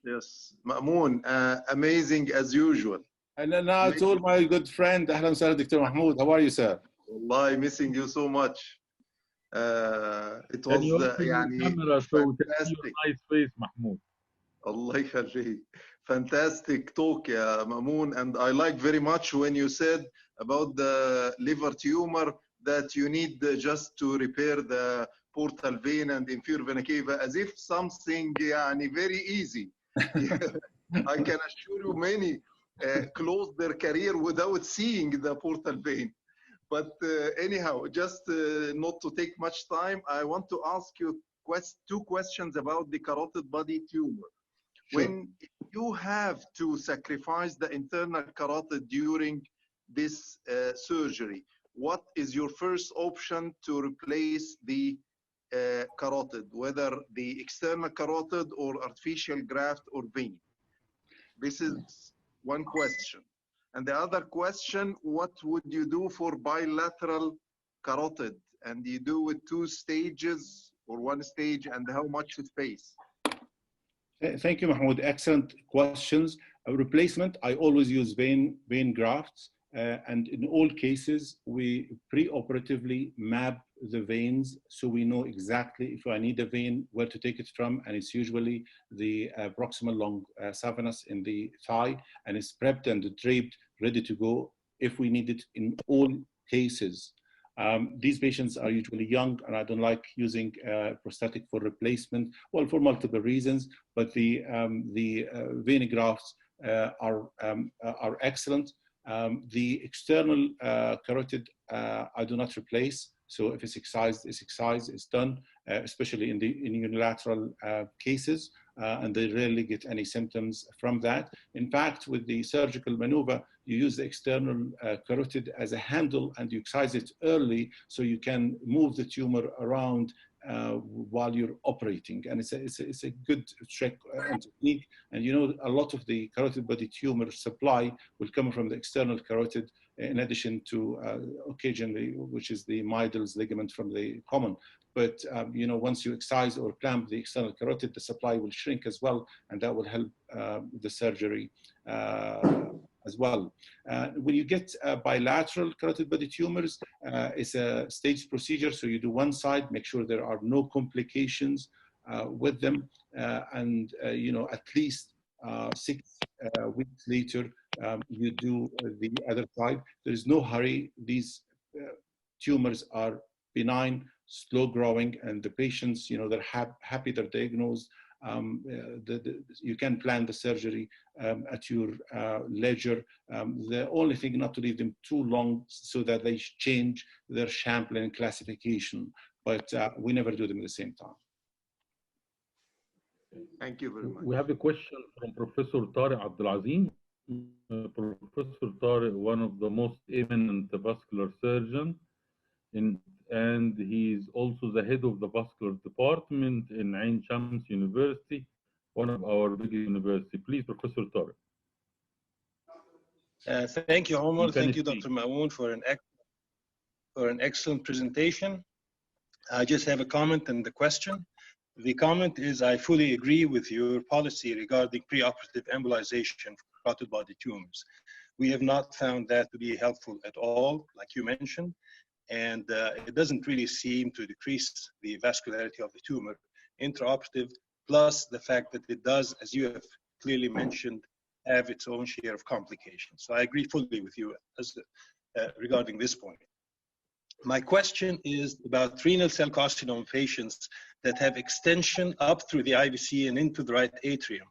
Ma'moon, amazing as usual. And then now to all my good friend, Ahlan Sahlan, Dr. Mahmoud. How are you, sir? Wallahi, missing you so much. It was camera so we can see your nice face, Mahmoud. Allah yakhalli. Fantastic talk, Ma'moon, and I like very much when you said about the liver tumor that you need just to repair the portal vein and inferior vena cava, as if something very easy. I can assure you many close their career without seeing the portal vein. But anyhow, just not to take much time, I want to ask you 2 questions about the carotid body tumor. Sure. When you have to sacrifice the internal carotid during this surgery, what is your first option to replace the carotid, whether the external carotid or artificial graft or vein? This is one question. And the other question, what would you do for bilateral carotid? And you do with 2 stages or 1 stage, and how much space? Thank you, Mahmoud. Excellent questions. A replacement, I always use vein grafts. And in all cases, we pre-operatively map the veins so we know exactly if I need a vein, where to take it from. And it's usually the proximal long savernus in the thigh, and it's prepped and draped, ready to go if we need it in all cases. These patients are usually young, and I don't like using prosthetic for replacement, well, for multiple reasons, but the vein grafts are excellent. The external carotid, I do not replace. So if it's excised, it's excised, it's done, especially in unilateral cases, and they rarely get any symptoms from that. In fact, with the surgical maneuver, you use the external carotid as a handle and you excise it early so you can move the tumor around while you're operating. And it's a good trick and technique. And you know, a lot of the carotid body tumor supply will come from the external carotid, in addition to occasionally, which is the Meidels ligament from the common. But you know, once you excise or clamp the external carotid, the supply will shrink as well, and that will help the surgery as well. When you get bilateral carotid body tumors, it's a staged procedure. So you do one side, make sure there are no complications with them, and you know, at least 6 weeks later, you do the other side. There is no hurry. These tumors are benign, slow growing, and the patients, you know, they're happy they're diagnosed. You can plan the surgery at your leisure. The only thing, not to leave them too long so that they change their Champlain classification, but we never do them at the same time. Thank you very much. We have a question from Professor Tariq Abdulazim. Professor Tariq, one of the most eminent vascular surgeons, and he is also the head of the vascular department in Ain Shams University, one of our biggest universities. Please, Professor Tariq. Thank you, Omar. Thank you, Dr. Mamoun, for an excellent presentation. I just have a comment and the question. The comment is, I fully agree with your policy regarding preoperative embolization for carotid body tumors. We have not found that to be helpful at all, like you mentioned, and it doesn't really seem to decrease the vascularity of the tumor intraoperative, plus the fact that it does, as you have clearly mentioned, have its own share of complications. So I agree fully with you regarding this point. My question is about renal cell carcinoma patients that have extension up through the IVC and into the right atrium.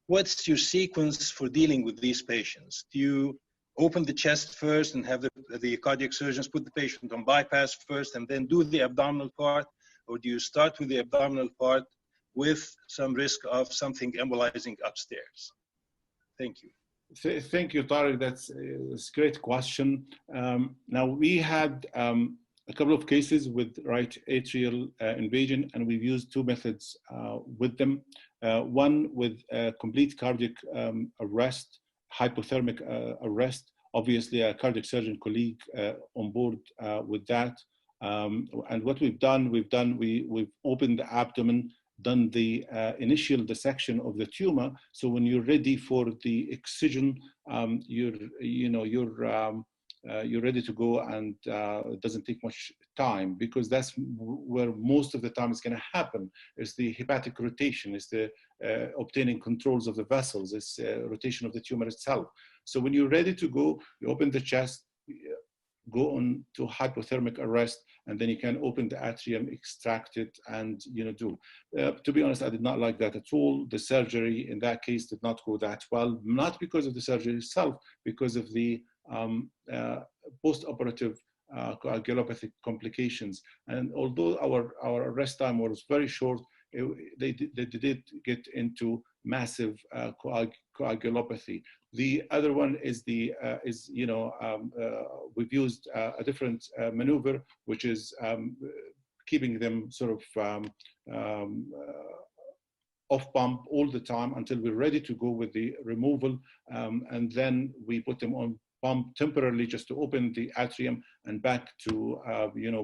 What's your sequence for dealing with these patients? Do you open the chest first and have the cardiac surgeons put the patient on bypass first and then do the abdominal part? Or do you start with the abdominal part with some risk of something embolizing upstairs? Thank you. Thank you, Tariq. That's a great question. Now, we had a couple of cases with right atrial invasion, and we've used 2 methods with them. One with complete cardiac arrest, hypothermic arrest. Obviously, a cardiac surgeon colleague on board with that. And what we've done, we've opened the abdomen, done the initial dissection of the tumor. So when you're ready for the excision, you're ready to go, and it doesn't take much time, because that's where most of the time it's going to happen. Is the hepatic rotation, is the obtaining controls of the vessels, is rotation of the tumor itself. So when you're ready to go, you open the chest, go on to hypothermic arrest, and then you can open the atrium, extract it, and do. To be honest, I did not like that at all. The surgery in that case did not go that well, not because of the surgery itself, because of the post-operative coagulopathic complications. And although our arrest time was very short, they did get into massive coagulopathy. The other one is we've used a different maneuver, which is keeping them sort of off pump all the time until we're ready to go with the removal, and then we put them on pump temporarily just to open the atrium and back to,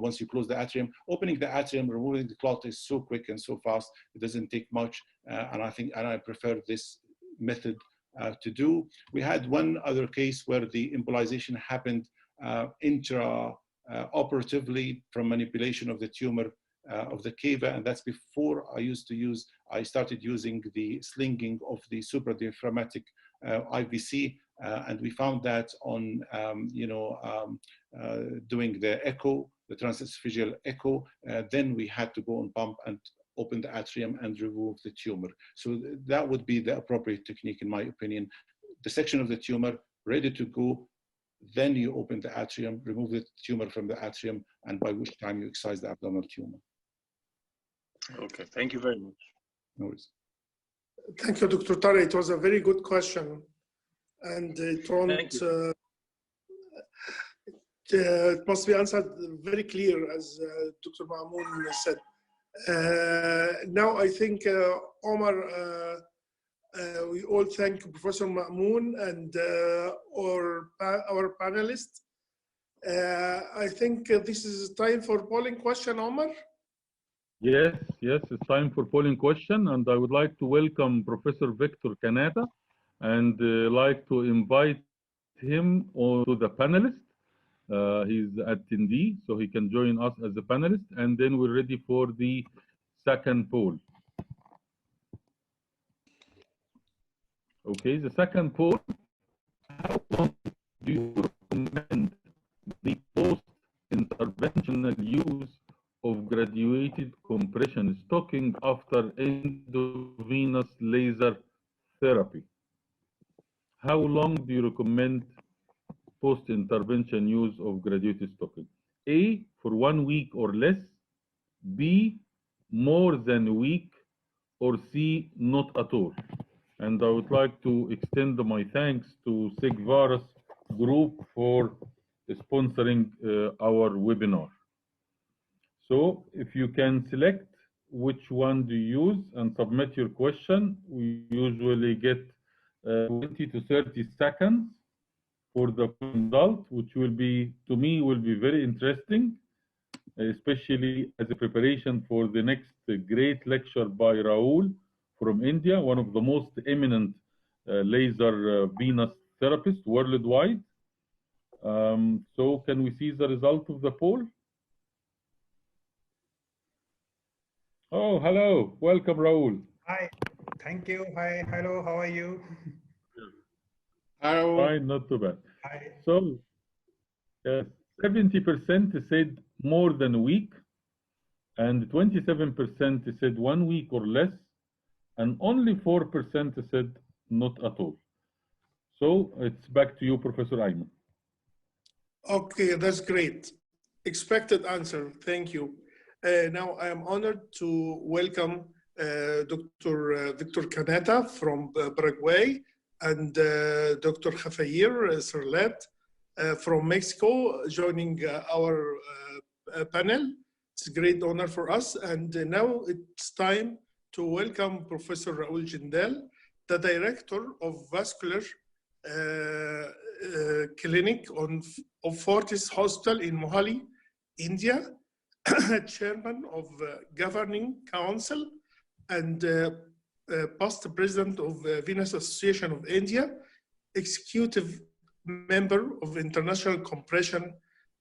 once you close the atrium, opening the atrium, removing the clot is so quick and so fast, it doesn't take much. And I prefer this method to do. We had one other case where the embolization happened intra-operatively from manipulation of the tumor of the cava, and that's before I started using the slinging of the supradiaphragmatic IVC, And we found that on, doing the echo, the transesophageal echo, then we had to go and pump and open the atrium and remove the tumor. So that would be the appropriate technique, in my opinion. Dissection of the tumor, ready to go, then you open the atrium, remove the tumor from the atrium, and by which time you excise the abdominal tumor. Okay, thank you very much. No worries. Thank you, Dr. Tare. It was a very good question. And it must be answered very clear, as Dr. Mamoun said. Now I think, Omar, we all thank Professor Mamoun and our panelists. I think this is time for polling question, Omar. Yes, it's time for polling question, and I would like to welcome Professor Victor Canata and like to invite him to the panelist. He's attendee, so he can join us as a panelist, and then we're ready for the second poll. Okay, the second poll: how long do you recommend the post-interventional use of graduated compression stocking after endovenous laser therapy? How long do you recommend post-intervention use of graduated stocking? A, for 1 week or less, B, more than a week, or C, not at all. And I would like to extend my thanks to SIGVARIS group for sponsoring our webinar. So if you can select which one do you use and submit your question, we usually get 20 to 30 seconds for the result, which will be, to me, will be very interesting, especially as a preparation for the next great lecture by Rahul from India, one of the most eminent laser venous therapists worldwide. So can we see the result of the poll? Oh, hello. Welcome, Rahul. Hi. Thank you. Hi. Hello. How are you? Hello. Fine, not too bad. Hi. So, 70% said more than a week, and 27% said 1 week or less, and only 4% said not at all. So it's back to you, Professor Ayman. Okay, that's great. Expected answer. Thank you. Now I am honored to welcome Dr. Victor Canata from Paraguay and Dr. Javier Serlet from Mexico joining our panel. It's a great honor for us. And now it's time to welcome Professor Raul Jindal, the Director of Vascular Clinic of Fortis Hospital in Mohali, India, Chairman of Governing Council and past President of Venous Association of India, Executive Member of International Compression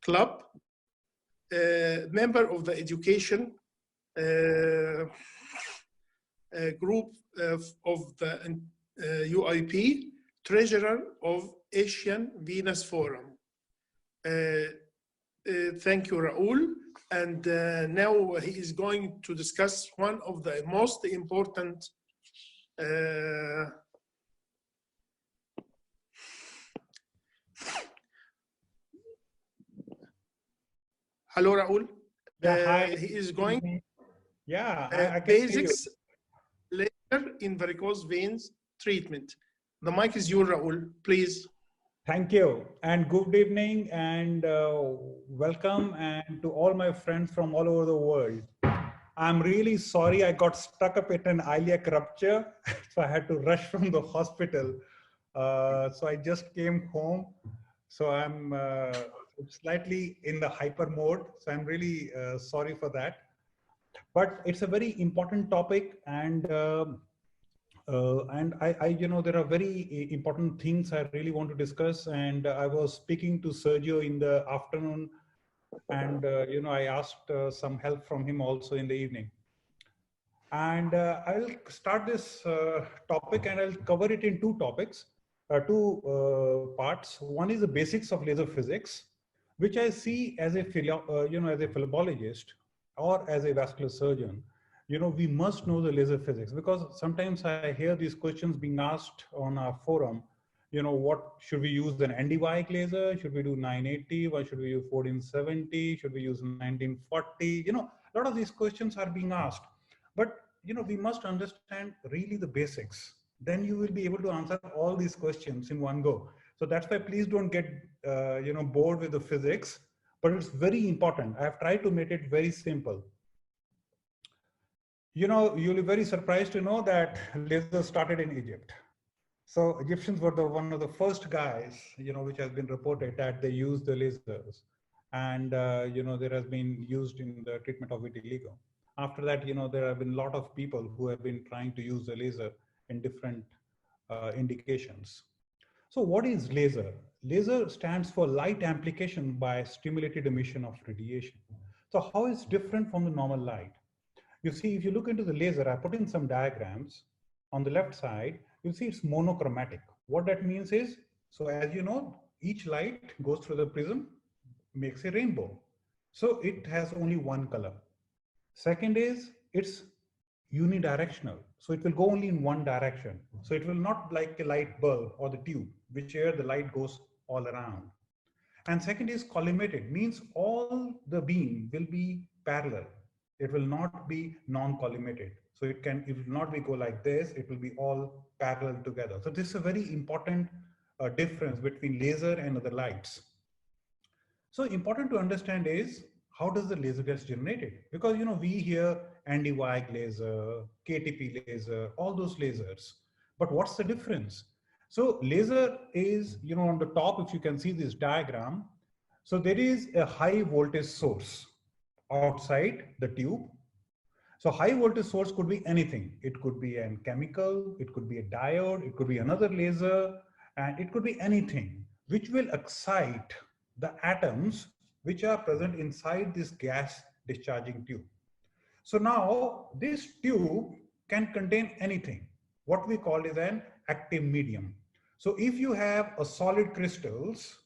Club, member of the Education Group of the UIP, Treasurer of Asian Venous Forum. Thank you, Raul. And now he is going to discuss one of the most important hello, Raul. Hi. He is going I can basics later in varicose veins treatment. The mic is yours, Raul, please. Thank you, and good evening, and welcome, and to all my friends from all over the world. I'm really sorry I got stuck up at an iliac rupture, so I had to rush from the hospital. So I just came home, so I'm slightly in the hyper mode, so I'm really sorry for that. But it's a very important topic, and you know, there are very important things I really want to discuss. And I was speaking to Sergio in the afternoon, and you know, I asked some help from him also in the evening. And I'll start this topic, and I'll cover it in two topics. two parts. One is the basics of laser physics, which I see as a as a phlebologist or as a vascular surgeon. We must know the laser physics, because sometimes I hear these questions being asked on our forum. What should we use, an ND-Wig laser? Should we do 980? Why should we use 1470? Should we use 1940? A lot of these questions are being asked. But, we must understand really the basics. Then you will be able to answer all these questions in one go. So that's why please don't get, bored with the physics, but it's very important. I have tried to make it very simple. You'll be very surprised to know that laser started in Egypt. So Egyptians were one of the first guys, which has been reported that they used the lasers, and there has been used in the treatment of vitiligo. After that, there have been a lot of people who have been trying to use the laser in different indications. So what is laser? Laser stands for light amplification by stimulated emission of radiation. So how is it different from the normal light? You see, if you look into the laser, I put in some diagrams. On the left side, you'll see it's monochromatic. What that means is, so as you know, each light goes through the prism, makes a rainbow. So it has only one color. Second is, it's unidirectional. So it will go only in one direction. So it will not like a light bulb or the tube, which here the light goes all around. And second is collimated, means all the beam will be parallel. It will not be non-collimated. So it will not be go like this, it will be all parallel together. So this is a very important difference between laser and other lights. So important to understand is, how does the laser get generated? Because we hear ND-Wig laser, KTP laser, all those lasers. But what's the difference? So laser is, on the top, if you can see this diagram, so there is a high voltage source outside the tube. So high voltage source could be anything. It could be a chemical, it could be a diode, it could be another laser, and it could be anything which will excite the atoms which are present inside this gas discharging tube. So now this tube can contain anything. What we call is an active medium. So if you have a solid crystals,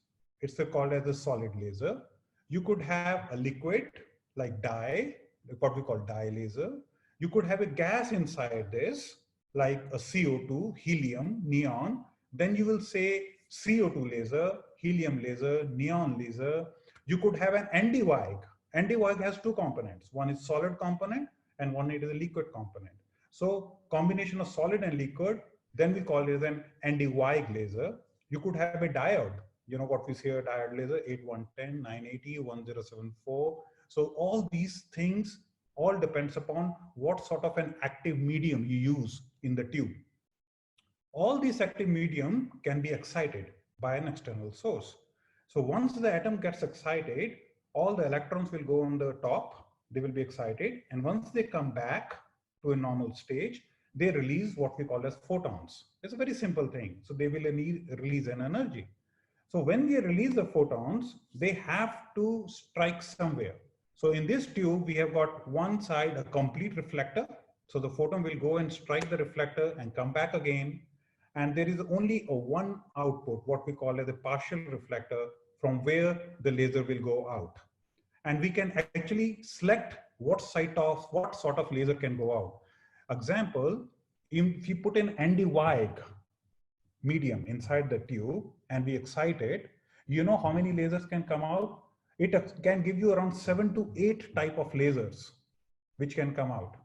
it's called as a solid laser. You could have a liquid like dye, what we call dye laser. You could have a gas inside this, like a CO2, helium, neon. Then you will say CO2 laser, helium laser, neon laser. You could have an ND-Wig. ND-Wig has two components. One is solid component and one is a liquid component. So combination of solid and liquid, then we call it an ND-Wig laser. You could have a diode. What we see, a diode laser, 8110, 980, 1074. So all these things all depends upon what sort of an active medium you use in the tube. All these active medium can be excited by an external source. So once the atom gets excited, all the electrons will go on the top, they will be excited. And once they come back to a normal stage, they release what we call as photons. It's a very simple thing. So they will release an energy. So when they release the photons, they have to strike somewhere. So in this tube, we have got one side, a complete reflector. So the photon will go and strike the reflector and come back again. And there is only a one output, what we call as a partial reflector, from where the laser will go out. And we can actually select what sort of laser can go out. Example, if you put an ND-Wig medium inside the tube and we excite it, you know how many lasers can come out? It can give you around 7 to 8 type of lasers which can come out.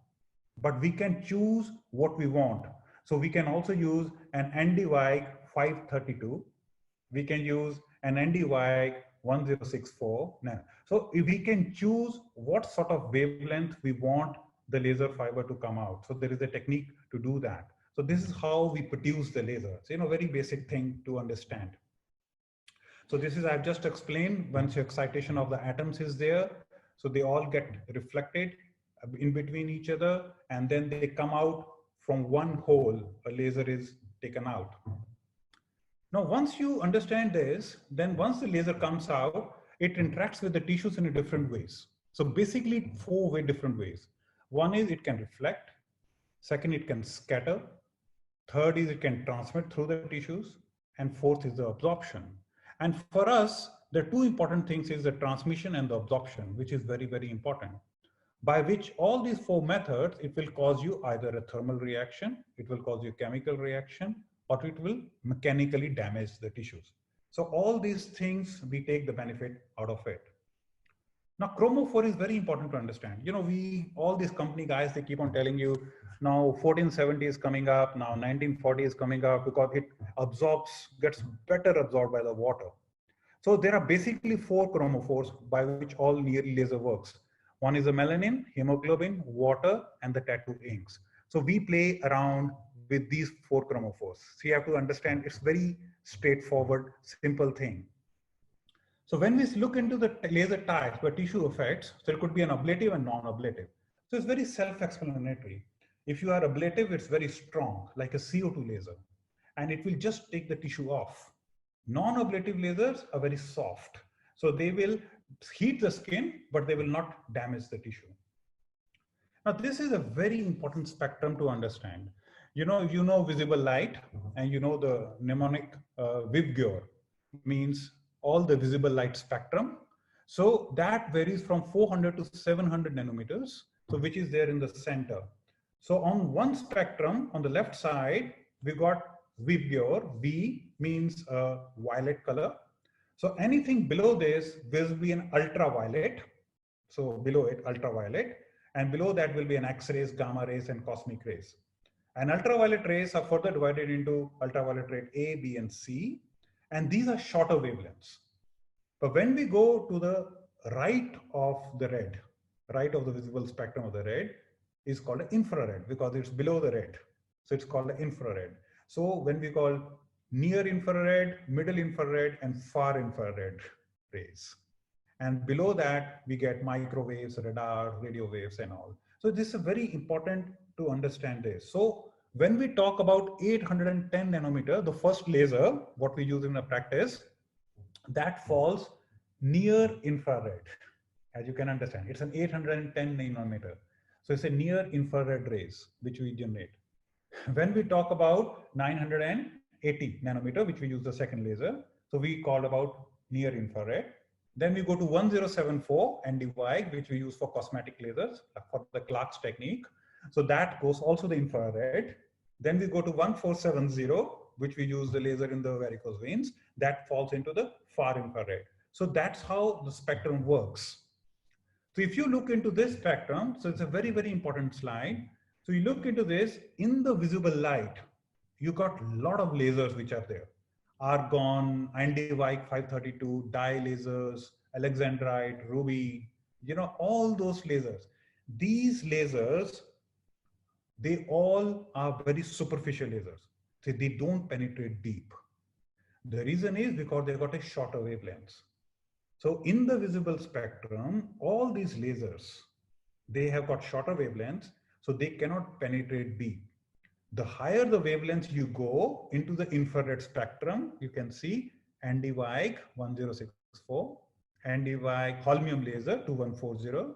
But we can choose what we want. So we can also use an ND-Wig 532. We can use an ND-Wig 1064. So if we can choose what sort of wavelength we want the laser fiber to come out. So there is a technique to do that. So this is how we produce the laser. So, very basic thing to understand. So this is, I've just explained, once your excitation of the atoms is there, so they all get reflected in between each other, and then they come out from one hole, a laser is taken out. Now, once you understand this, then once the laser comes out, it interacts with the tissues in different ways. So basically 4 different ways. One is it can reflect. Second, it can scatter. Third is it can transmit through the tissues. and fourth is the absorption. And for us, the two important things is the transmission and the absorption, which is very, very important. By which all these four methods, it will cause you either a thermal reaction, it will cause you a chemical reaction, or it will mechanically damage the tissues. So all these things, we take the benefit out of it. Now, chromophore is very important to understand. You know, all these company guys, they keep on telling you, now 1470 is coming up, now 1940 is coming up, because it gets better absorbed by the water. So there are basically four chromophores by which all near laser works. One is the melanin, hemoglobin, water, and the tattoo inks. So we play around with these four chromophores. So you have to understand, it's very straightforward, simple thing. So when we look into the laser types where tissue affects, so it could be an ablative and non-ablative. So it's very self-explanatory. If you are ablative, it's very strong, like a CO2 laser, and it will just take the tissue off. Non-ablative lasers are very soft. So they will heat the skin, but they will not damage the tissue. Now, this is a very important spectrum to understand. You know visible light, and you know the mnemonic VIBGYOR means all the visible light spectrum. So that varies from 400 to 700 nanometers, so which is there in the center. So on one spectrum, on the left side, we got VIBGYOR. V means violet color. So anything below this will be an ultraviolet. So below it, ultraviolet. And below that will be an X-rays, gamma rays, and cosmic rays. And ultraviolet rays are further divided into ultraviolet ray A, B, and C. And these are shorter wavelengths. But when we go to the right of the red, right of the visible spectrum of the red, is called an infrared because it's below the red. So it's called an infrared. So when we call near infrared, middle infrared, and far infrared rays. And below that, we get microwaves, radar, radio waves, and all. So this is very important to understand this. So when we talk about 810 nanometer, the first laser, what we use in the practice, that falls near infrared. As you can understand, it's an 810 nanometer. So it's a near infrared rays, which we generate. When we talk about 980 nanometer, which we use the second laser, so we call about near infrared. Then we go to 1074 NDY, which we use for cosmetic lasers, for the Clark's technique. So that goes also the infrared. Then we go to 1470, which we use the laser in the varicose veins. That falls into the far infrared. So that's how the spectrum works. So if you look into this spectrum, so it's a very, very important slide. So you look into this, in the visible light, you got a lot of lasers which are there. Argon, Andewijk 532, dye lasers, alexandrite, ruby, all those lasers. These lasers, they all are very superficial lasers. So they don't penetrate deep. The reason is because they got a shorter wavelengths. So in the visible spectrum, all these lasers, they have got shorter wavelengths, so they cannot penetrate deep. The higher the wavelengths you go into the infrared spectrum, you can see Andewijk 1064, Andewijk holmium laser 2140,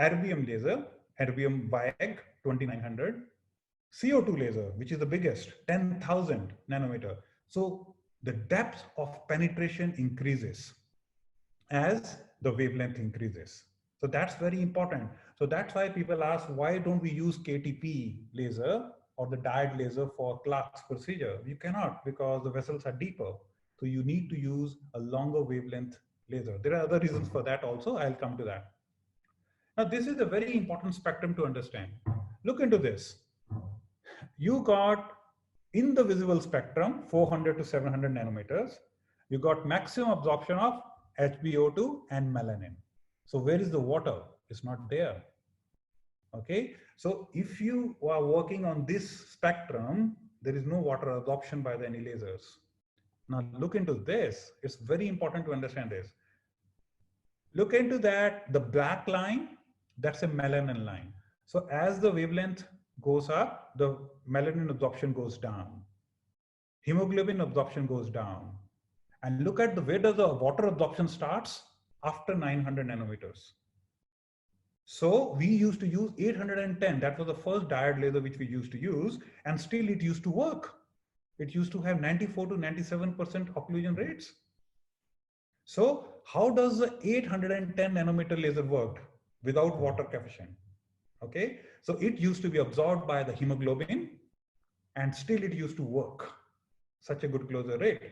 erbium laser, erbium WAG 2900, CO2 laser, which is the biggest, 10,000 nanometer. So the depth of penetration increases as the wavelength increases. So that's very important. So that's why people ask, why don't we use KTP laser or the dyed laser for Clark's procedure? You cannot, because the vessels are deeper. So you need to use a longer wavelength laser. There are other reasons for that also. I'll come to that. Now, this is a very important spectrum to understand. Look into this. You got in the visible spectrum, 400 to 700 nanometers, you got maximum absorption of HBO2 and melanin. So where is the water? It's not there. Okay. So if you are working on this spectrum, there is no water absorption by any lasers. Now look into this. It's very important to understand this. Look into that, the black line, that's a melanin line. So as the wavelength goes up, the melanin absorption goes down. Hemoglobin absorption goes down. And look at where does the water absorption starts? After 900 nanometers. So we used to use 810. That was the first dyed laser which we used to use, and still it used to work. it used to have 94 to 97% occlusion rates. So how does the 810 nanometer laser work without water coefficient? Okay, so it used to be absorbed by the hemoglobin and still it used to work such a good closure rate.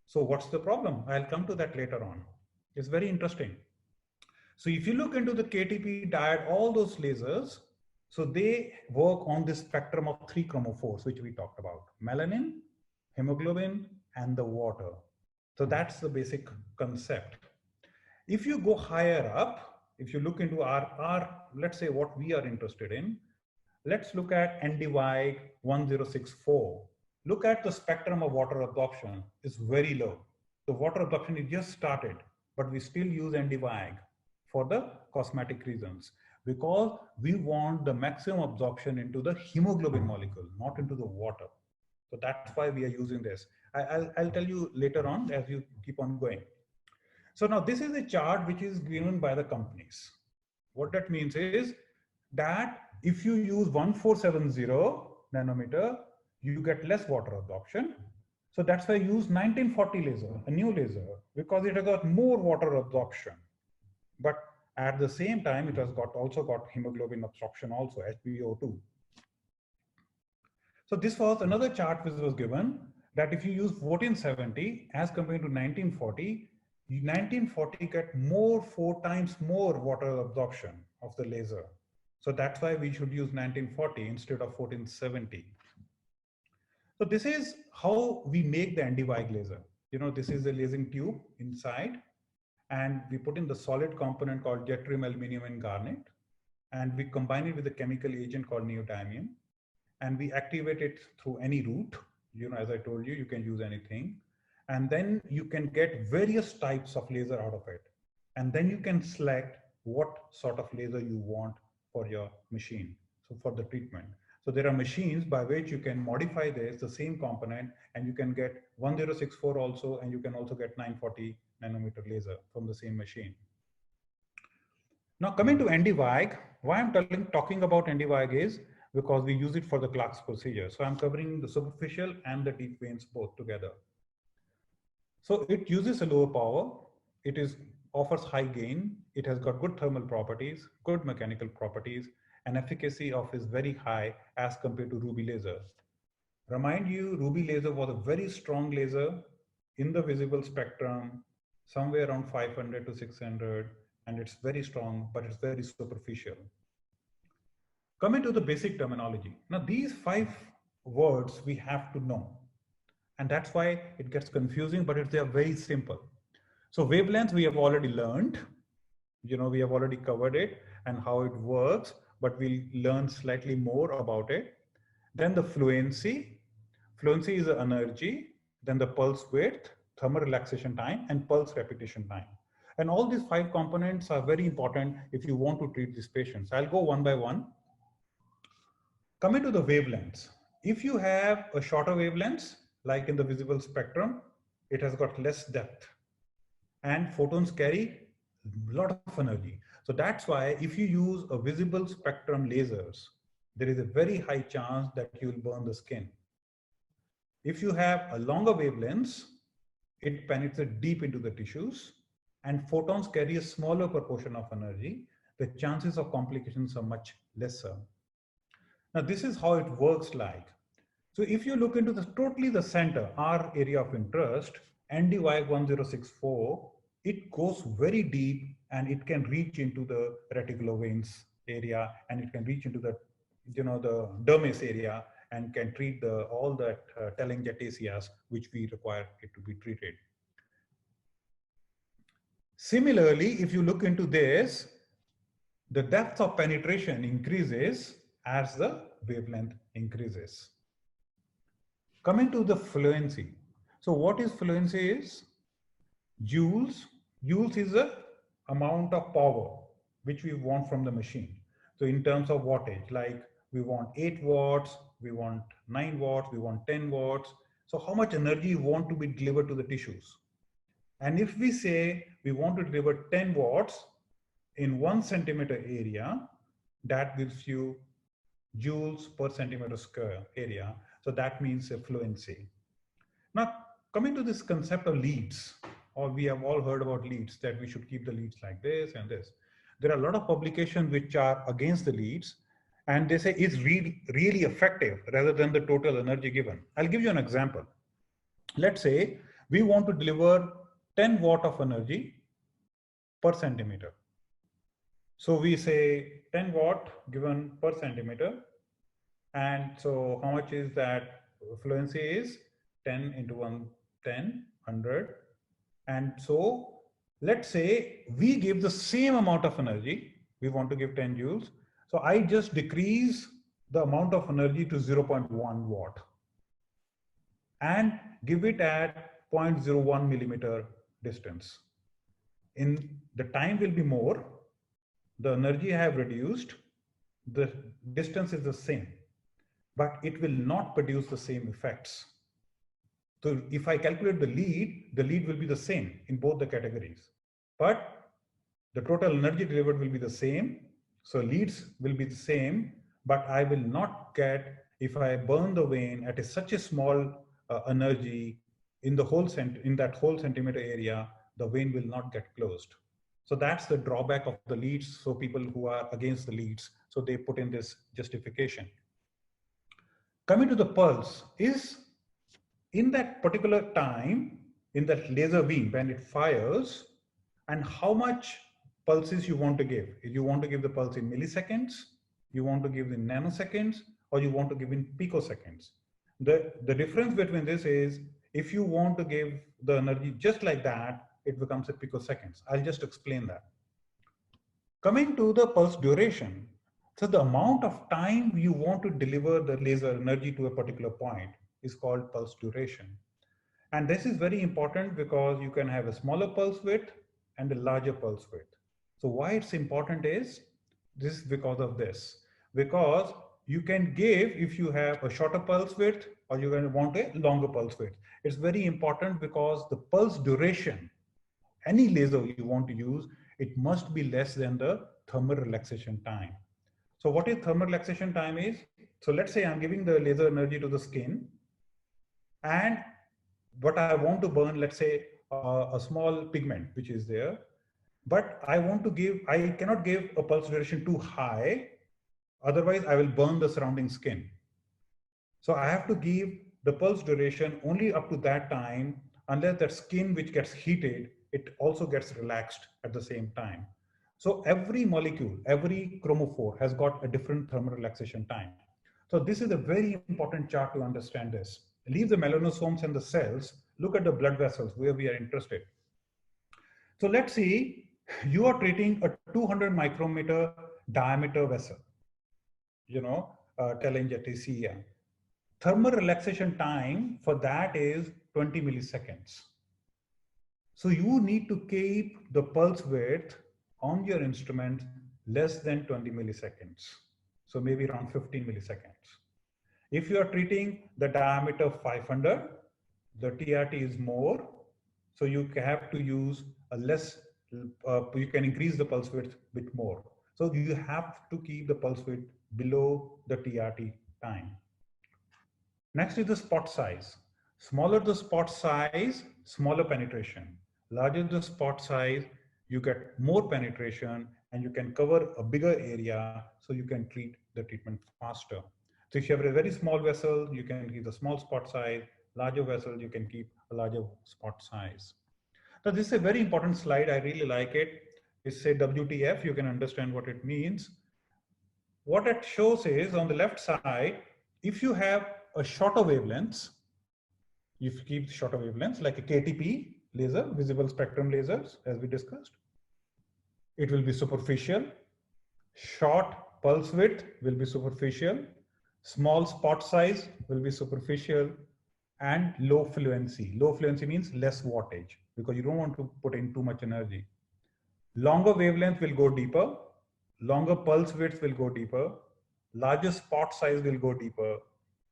So what's the problem? I'll come to that later on. It's very interesting. So if you look into the KTP diode, all those lasers, so they work on this spectrum of 3 chromophores, which we talked about: melanin, hemoglobin, and the water. So that's the basic concept. If you go higher up, if you look into our let's say what we are interested in, let's look at NDY 1064. Look at the spectrum of water absorption. It's very low. The water absorption is just started, but we still use NDY for the cosmetic reasons, because we want the maximum absorption into the hemoglobin molecule, not into the water. So that's why we are using this. I'll tell you later on as you keep on going. So now this is a chart which is given by the companies. What that means is that if you use 1470 nanometer, you get less water absorption. So that's why I use 1940 laser, a new laser, because it has got more water absorption. But at the same time, it has also got hemoglobin absorption also, HbO2. So this was another chart which was given that if you use 1470 as compared to 1940, 1940 get 4 times more water absorption of the laser. So that's why we should use 1940 instead of 1470. So this is how we make the NDY laser. You know, this is a lasing tube inside, and we put in the solid component called yttrium, aluminum, and garnet, and we combine it with a chemical agent called neodymium, and we activate it through any route. You know, as I told you, you can use anything, and then you can get various types of laser out of it, and then you can select what sort of laser you want for your machine, so for the treatment. So there are machines by which you can modify this, the same component, and you can get 1064 also, and you can also get 940 nanometer laser from the same machine. Now coming to NDY, why I'm talking about NDY is because we use it for the Clark's procedure. So I'm covering the superficial and the deep veins both together. So it uses a lower power, offers high gain, it has got good thermal properties, good mechanical properties, and efficacy of is very high as compared to ruby laser. Remind you, ruby laser was a very strong laser in the visible spectrum, somewhere around 500 to 600, and it's very strong, but it's very superficial. Coming to the basic terminology. Now these 5 words we have to know, and that's why it gets confusing, but they are very simple. So wavelengths we have already learned, you know, we have already covered it and how it works, but we'll learn slightly more about it. Then the fluency is the energy, then the pulse width, thermal relaxation time, and pulse repetition time. And all these 5 components are very important if you want to treat these patients. I'll go one by one. Coming to the wavelengths, if you have a shorter wavelengths, like in the visible spectrum, it has got less depth, and photons carry a lot of energy. So that's why if you use a visible spectrum lasers, there is a very high chance that you will burn the skin. If you have a longer wavelengths, it penetrates deep into the tissues, and photons carry a smaller proportion of energy. The chances of complications are much lesser. Now this is how it works like. So if you look into totally the center, our area of interest, NDY 1064, it goes very deep and it can reach into the reticular veins area, and it can reach into the, you know, the dermis area, and can treat all that telangiectasias which we require it to be treated. Similarly, if you look into this, the depth of penetration increases as the wavelength increases. Coming to the fluency. So what is fluency is? Joules. Joules is the amount of power which we want from the machine. So in terms of wattage, like we want 8 watts, we want 9 watts, we want 10 watts. So how much energy you want to be delivered to the tissues? And if we say we want to deliver 10 watts in 1 centimeter area, that gives you joules per centimeter square area. So that means a fluency. Now, coming to this concept of leads, or we have all heard about leads, that we should keep the leads like this and this. There are a lot of publications which are against the leads, and they say it's really effective rather than the total energy given. I'll give you an example. Let's say we want to deliver 10 watt of energy per centimeter. So we say 10 watt given per centimeter. And so how much is that? Fluency is 10 into 1, 10, 100. And so let's say we give the same amount of energy. We want to give 10 joules. So I just decrease the amount of energy to 0.1 watt and give it at 0.01 millimeter distance. In the time will be more, the energy I have reduced, the distance is the same, but it will not produce the same effects. So if I calculate the lead will be the same in both the categories, but the total energy delivered will be the same. So leads will be the same, but I will not get, if I burn the vein at such a small energy in the whole in that whole centimeter area, the vein will not get closed. So that's the drawback of the leads. So people who are against the leads, so they put in this justification. Coming to the pulse, is in that particular time, in that laser beam, when it fires, and how much pulses you want to give. If you want to give the pulse in milliseconds, you want to give in nanoseconds, or you want to give in picoseconds. The difference between this is, if you want to give the energy just like that, it becomes a picoseconds. I'll just explain that. Coming to the pulse duration, so the amount of time you want to deliver the laser energy to a particular point is called pulse duration. And this is very important because you can have a smaller pulse width and a larger pulse width. So why it's important is, this is because of this. Because you can give, if you have a shorter pulse width or you want a longer pulse width. It's very important because the pulse duration, any laser you want to use, it must be less than the thermal relaxation time. So what is thermal relaxation time is? So let's say I'm giving the laser energy to the skin, and what I want to burn, let's say a small pigment which is there, but I want to give, I cannot give a pulse duration too high, otherwise I will burn the surrounding skin. So I have to give the pulse duration only up to that time, unless that skin which gets heated, it also gets relaxed at the same time. So every molecule, every chromophore has got a different thermal relaxation time. So this is a very important chart to understand this. Leave the melanosomes and the cells, look at the blood vessels where we are interested. So let's see, you are treating a 200 micrometer diameter vessel, telangiectasia. Thermal relaxation time for that is 20 milliseconds. So you need to keep the pulse width on your instrument less than 20 milliseconds. So maybe around 15 milliseconds. If you are treating the diameter 500, the TRT is more. So you have to use a less, you can increase the pulse width a bit more. So you have to keep the pulse width below the TRT time. Next is the spot size. Smaller the spot size, smaller penetration. Larger the spot size, you get more penetration and you can cover a bigger area, so you can treat the treatment faster. So if you have a very small vessel, you can keep the small spot size. Larger vessel, you can keep a larger spot size. Now this is a very important slide. I really like it. It's a WTF. You can understand what it means. What it shows is, on the left side, if you have a shorter wavelengths, if you keep shorter wavelengths like a KTP laser, visible spectrum lasers, as we discussed, it will be superficial. Short pulse width will be superficial. Small spot size will be superficial, and low fluency. Low fluency means less wattage, because you don't want to put in too much energy. Longer wavelength will go deeper. Longer pulse width will go deeper. Larger spot size will go deeper,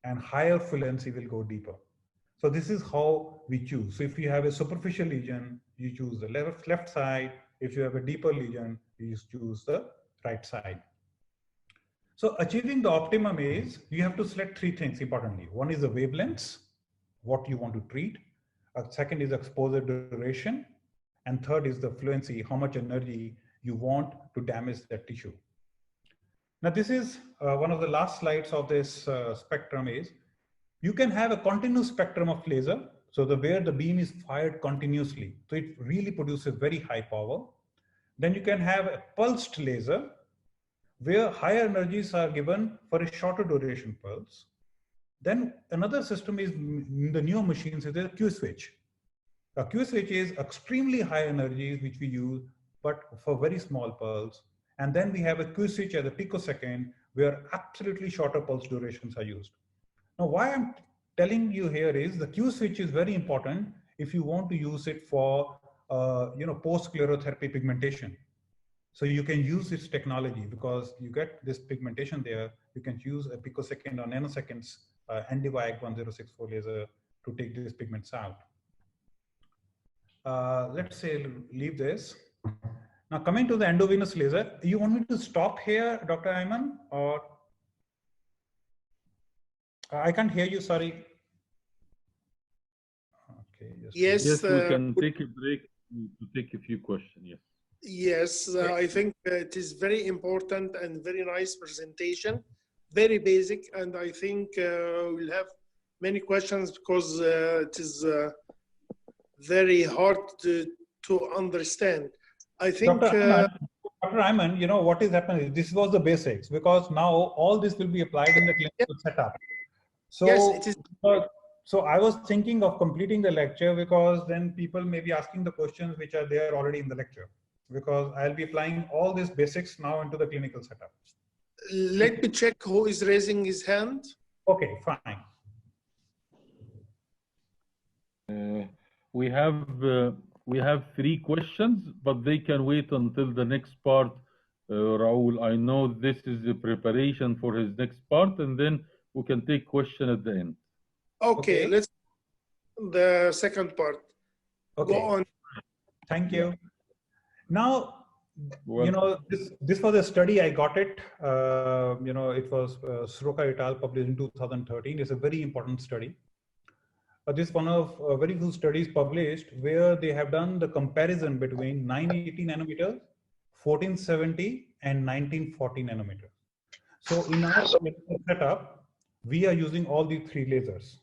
and higher fluency will go deeper. So this is how we choose. So if you have a superficial lesion, you choose the left side. If you have a deeper lesion, you choose the right side. So achieving the optimum is, you have to select three things importantly. One is the wavelengths, what you want to treat. Second is exposure duration. And third is the fluency, how much energy you want to damage that tissue. Now, this is one of the last slides of this spectrum is, you can have a continuous spectrum of laser. So where the beam is fired continuously. So it really produces very high power. Then you can have a pulsed laser where higher energies are given for a shorter duration pulse. Then another system is in the newer machines is a Q switch. A Q switch is extremely high energies which we use, but for very small pulse. And then we have a Q switch at the picosecond where absolutely shorter pulse durations are used. Now, why I'm telling you here is the Q switch is very important if you want to use it for post-sclerotherapy pigmentation. So you can use this technology because you get this pigmentation there. You can use a picosecond or nanoseconds NDVAG 1064 laser to take these pigments out. Let's say leave this. Now coming to the endovenous laser, you want me to stop here, Dr. Ayman, or I can't hear you, sorry. Okay, yes, we can take a break to take a few questions, yes. Yes, I think it is very important and very nice presentation, very basic, and I think we'll have many questions because it is very hard to understand. I think Dr. Ayman, you know what is happening? This was the basics because now all this will be applied in the clinical setup. So, yes, it is. So I was thinking of completing the lecture because then people may be asking the questions which are there already in the lecture, because I'll be applying all these basics now into the clinical setup. Let me check who is raising his hand. Okay, fine. We have 3 questions, but they can wait until the next part. Raul, I know this is the preparation for his next part, and then we can take question at the end. Okay, let's the second part. Okay. Go on. Thank you. Now, you know, this was a study, I got it. You know, it was Shroka et al. Published in 2013. It's a very important study. This is one of very few studies published where they have done the comparison between 980 nanometers, 1470, and 1940 nanometers. So in our setup, we are using all these 3 lasers.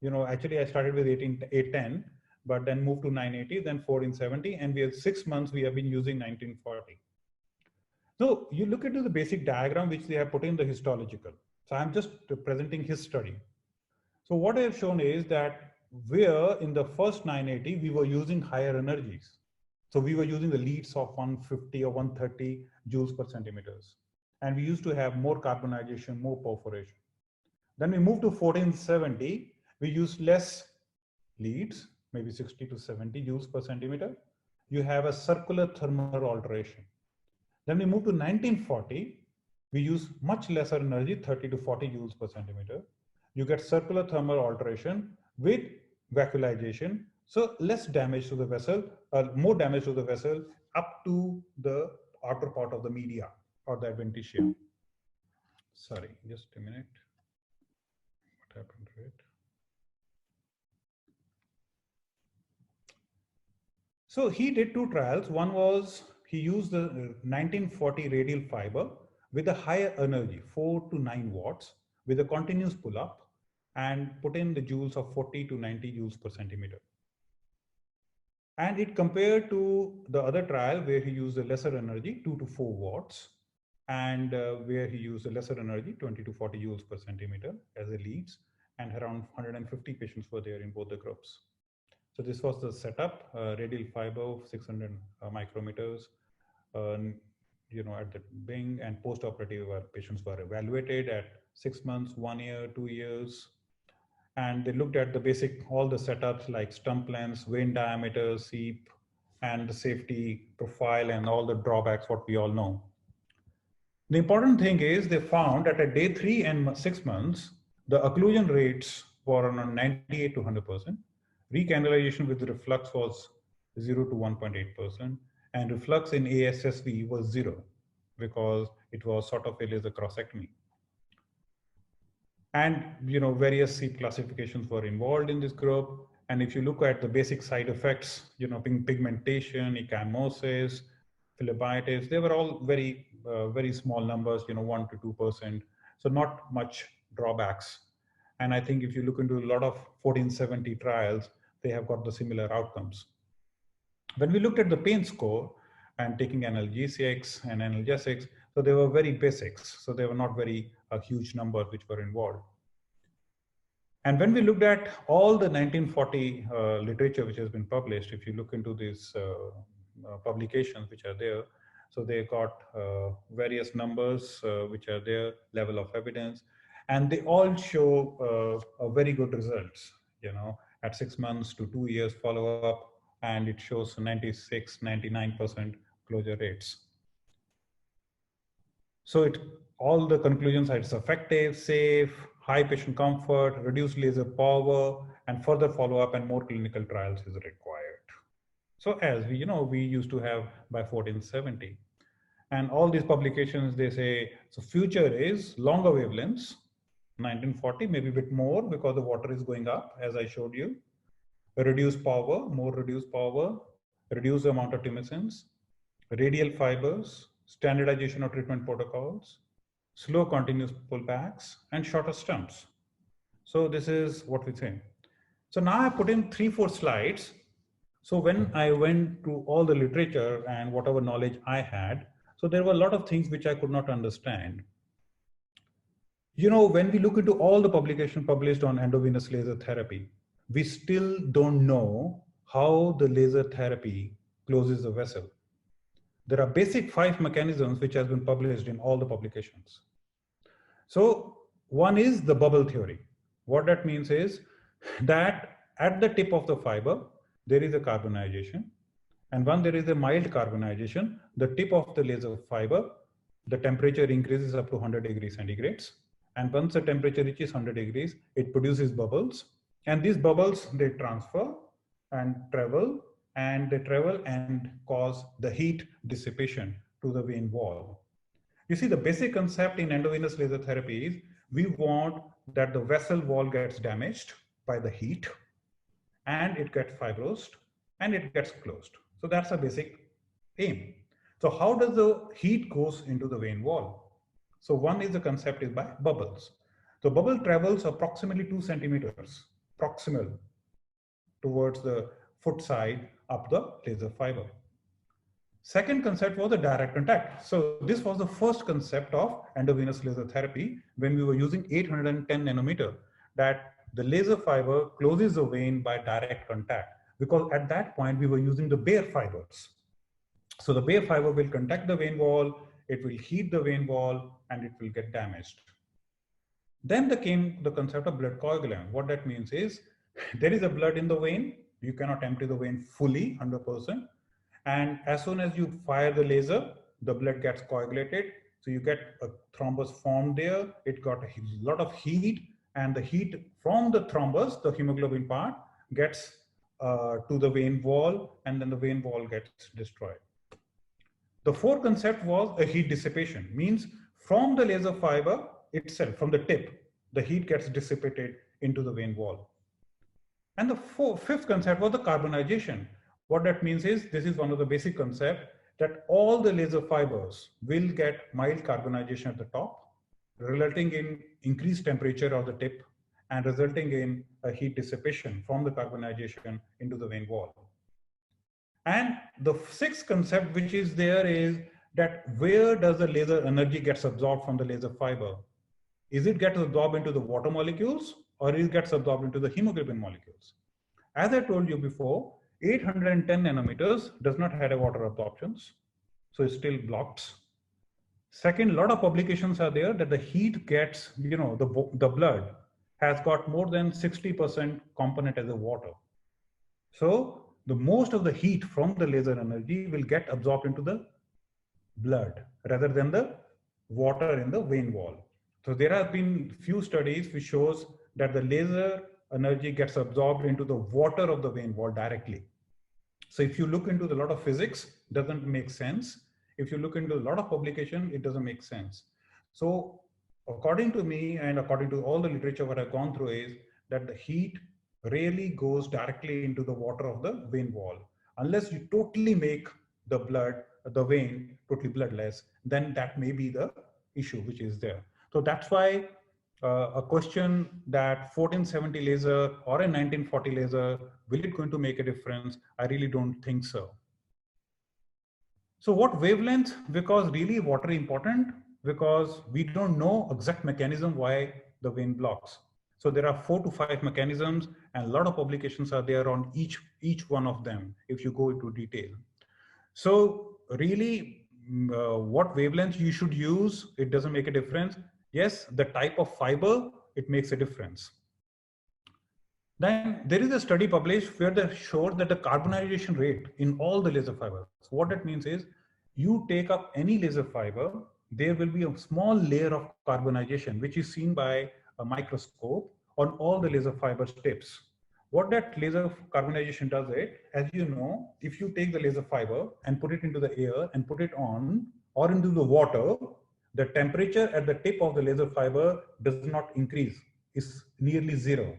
You know, actually I started with 810, but then moved to 980, then 1470, and we have 6 months we have been using 1940. So you look into the basic diagram which they have put in the histological. So I'm just presenting his study. So what I have shown is that where in the first 980 we were using higher energies. So we were using the leads of 150 or 130 joules per centimeters. And we used to have more carbonization, more perforation. Then we moved to 1470, we use less leads, maybe 60 to 70 joules per centimeter. You have a circular thermal alteration. Then we move to 1940, we use much lesser energy, 30 to 40 joules per centimeter. You get circular thermal alteration with vacuolization. So less damage to the vessel, more damage to the vessel up to the outer part of the media or the adventitia. Sorry, just a minute. What happened to it? So he did 2 trials. One was he used the 1940 radial fiber with a higher energy, 4 to 9 watts, with a continuous pull-up, and put in the joules of 40 to 90 joules per centimeter. And it compared to the other trial where he used a lesser energy, 2 to 4 watts, and where he used a lesser energy, 20 to 40 joules per centimeter as a leads, and around 150 patients were there in both the groups. So this was the setup, radial fiber of 600 micrometers, you know, at the Bing, and post-operative patients were evaluated at 6 months, 1 year, 2 years. And they looked at the basic, all the setups like stump lengths, vein diameter, seep, and the safety profile and all the drawbacks, what we all know. The important thing is they found that at day 3 and 6 months, the occlusion rates were around 98 to 100%. Recanalization with reflux was 0 to 1.8%, and reflux in ASSV was 0 because it was sort of a laser crossectomy. And various seep classifications were involved in this group. And if you look at the basic side effects, pigmentation, ecchymosis, phlebitis, they were all very, very small numbers, 1 to 2%. So not much drawbacks. And I think if you look into a lot of 1470 trials, they have got the similar outcomes. When we looked at the pain score and taking analgesics and analgesics, so they were very basics. So they were not very huge numbers which were involved. And when we looked at all the 1940 literature which has been published, if you look into these publications which are there, so they got various numbers which are there, level of evidence, and they all show very good results, at 6 months to 2 years follow-up, and it shows 96, 99% closure rates. So all the conclusions are it's effective, safe, high patient comfort, reduced laser power, and further follow-up and more clinical trials is required. So as we used to have by 1470. And all these publications, they say, so future is longer wavelengths, 1940, maybe a bit more because the water is going up, as I showed you. Reduced power, more reduced power, reduce the amount of tumescence, radial fibers, standardization of treatment protocols, slow continuous pullbacks, and shorter stumps. So this is what we think. So now I put in 3-4 slides. So when I went to all the literature and whatever knowledge I had, so there were a lot of things which I could not understand. When we look into all the publications published on endovenous laser therapy, we still don't know how the laser therapy closes the vessel. There are basic 5 mechanisms which has been published in all the publications. So one is the bubble theory. What that means is that at the tip of the fiber, there is a carbonization. And when there is a mild carbonization, the tip of the laser fiber, the temperature increases up to 100 degrees centigrades. And once the temperature reaches 100 degrees, it produces bubbles. And these bubbles, they transfer and travel and cause the heat dissipation to the vein wall. You see, the basic concept in endovenous laser therapy is we want that the vessel wall gets damaged by the heat and it gets fibrosed and it gets closed. So that's a basic aim. So how does the heat goes into the vein wall? So one is the concept is by bubbles. So bubble travels approximately 2 centimeters proximal towards the foot side up the laser fiber. Second concept was the direct contact. So this was the first concept of endovenous laser therapy when we were using 810 nanometer, that the laser fiber closes the vein by direct contact, because at that point we were using the bare fibers. So the bare fiber will contact the vein wall, it will heat the vein wall, and it will get damaged. Then came the concept of blood coagulant. What that means is there is a blood in the vein, you cannot empty the vein fully 100%. And as soon as you fire the laser, the blood gets coagulated. So you get a thrombus formed there. It got a lot of heat, and the heat from the thrombus, the hemoglobin part, gets to the vein wall, and then the vein wall gets destroyed. The fourth concept was a heat dissipation, means from the laser fiber itself, from the tip, the heat gets dissipated into the vein wall. And the fifth concept was the carbonization. What that means is, this is one of the basic concepts, that all the laser fibers will get mild carbonization at the top, resulting in increased temperature of the tip and resulting in a heat dissipation from the carbonization into the vein wall. And the sixth concept which is there is that where does the laser energy gets absorbed from the laser fiber? Is it gets absorbed into the water molecules, or it gets absorbed into the hemoglobin molecules? As I told you before, 810 nanometers does not have a water absorptions, so it still blocks. Second, a lot of publications are there that the heat gets, the blood has got more than 60% component as a water. So the most of the heat from the laser energy will get absorbed into the blood rather than the water in the vein wall. So there have been few studies which shows that the laser energy gets absorbed into the water of the vein wall directly. So if you look into a lot of physics, it doesn't make sense. If you look into a lot of publication, it doesn't make sense. So according to me and according to all the literature what I've gone through is that the heat rarely goes directly into the water of the vein wall. Unless you totally make the vein totally bloodless, then that may be the issue which is there. So that's why a question that 1470 laser or a 1940 laser, will it going to make a difference? I really don't think so. So what wavelength? Because really water is important, because we don't know exact mechanism why the vein blocks. So there are 4 to 5 mechanisms, and a lot of publications are there on each one of them if you go into detail. So really, what wavelength you should use, it doesn't make a difference. Yes, the type of fiber, it makes a difference. Then there is a study published where they showed that the carbonization rate in all the laser fibers. So what that means is, you take up any laser fiber, there will be a small layer of carbonization, which is seen by a microscope on all the laser fiber tips. What that laser carbonization does it, as you know, if you take the laser fiber and put it into the air and put it on or into the water, the temperature at the tip of the laser fiber does not increase, it's nearly 0.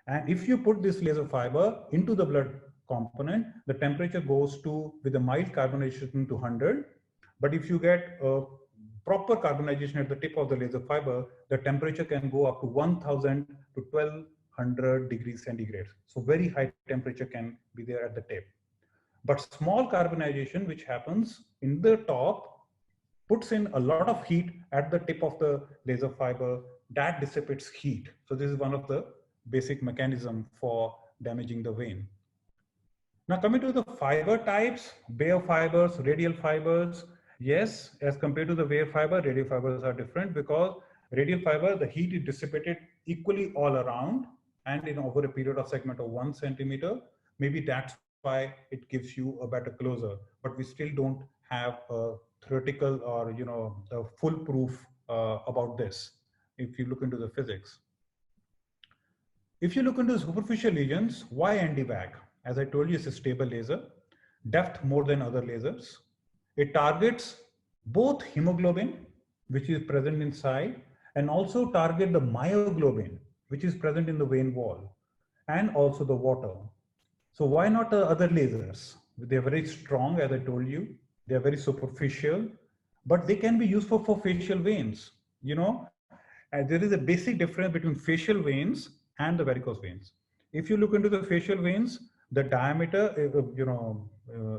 And if you put this laser fiber into the blood component, the temperature goes to, with a mild carbonization, to 100. But if you get a proper carbonization at the tip of the laser fiber, the temperature can go up to 1000 to 1200 degrees centigrade. So very high temperature can be there at the tip. But small carbonization, which happens in the top, puts in a lot of heat at the tip of the laser fiber, that dissipates heat. So this is one of the basic mechanism for damaging the vein. Now coming to the fiber types, bare fibers, radial fibers. Yes, as compared to the bare fiber, radial fibers are different, because radial fiber, the heat is dissipated equally all around and in over a period of segment of 1 centimeter. Maybe that's why it gives you a better closure, but we still don't have a theoretical or the full proof about this if you look into the physics. If you look into the superficial lesions, why Nd:VAC? As I told you, it's a stable laser, depth more than other lasers. It targets both hemoglobin, which is present inside, and also target the myoglobin, which is present in the vein wall, and also the water. So why not the other lasers? They're very strong, as I told you. They're very superficial, but they can be used for facial veins. There is a basic difference between facial veins and the varicose veins. If you look into the facial veins, the diameter,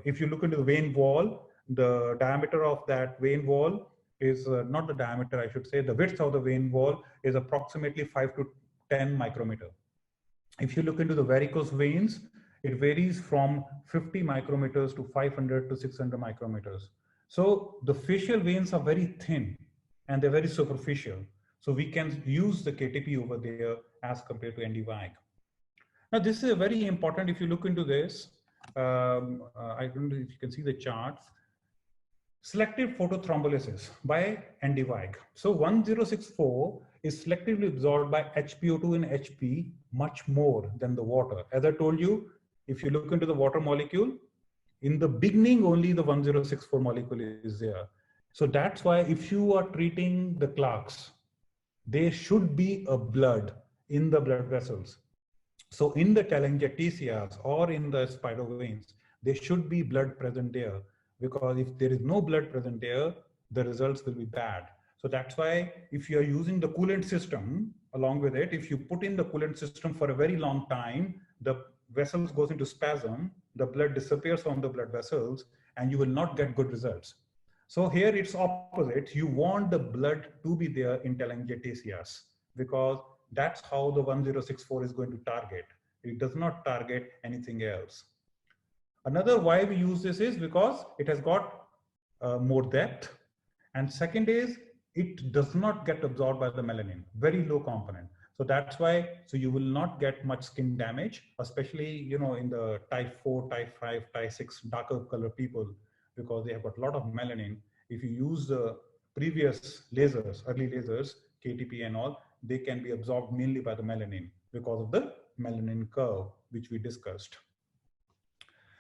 if you look into the vein wall, the diameter of that vein wall is not the diameter, I should say, the width of the vein wall is approximately 5 to 10 micrometer. If you look into the varicose veins, it varies from 50 micrometers to 500 to 600 micrometers. So the facial veins are very thin and they're very superficial. So we can use the KTP over there as compared to Nd:VAC. Now this is very important. If you look into this, I don't know if you can see the chart. Selective photothrombolysis by Nd:VAC. So 1064 is selectively absorbed by HPO2 and HP much more than the water. As I told you, if you look into the water molecule, in the beginning only the 1064 molecule is there. So that's why if you are treating the plaques, there should be a blood in the blood vessels. So in the telangiectasias or in the spider veins, there should be blood present there, because if there is no blood present there, the results will be bad. So that's why if you are using the coolant system along with it, if you put in the coolant system for a very long time, the vessels goes into spasm, the blood disappears from the blood vessels, and you will not get good results. So here it's opposite. You want the blood to be there in telangiectasias, because that's how the 1064 is going to target. It does not target anything else. Another why we use this is because it has got more depth. And second is it does not get absorbed by the melanin, very low component. So that's why, so you will not get much skin damage, especially, in the type 4, type 5, type 6 darker color people, because they have got a lot of melanin. If you use the previous lasers, early lasers, KTP and all, they can be absorbed mainly by the melanin because of the melanin curve, which we discussed.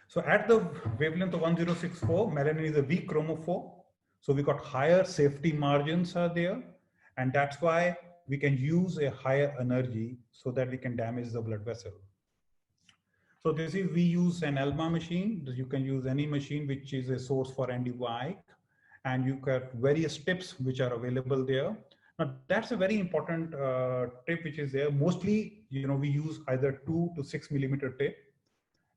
So at the wavelength of 1064, melanin is a weak chromophore. So we got higher safety margins are there. And that's why we can use a higher energy so that we can damage the blood vessel. So this is, we use an ELMA machine. You can use any machine which is a source for NDY, and you got various tips which are available there. Now that's a very important tip which is there. Mostly, we use either 2 to 6 millimeter tip.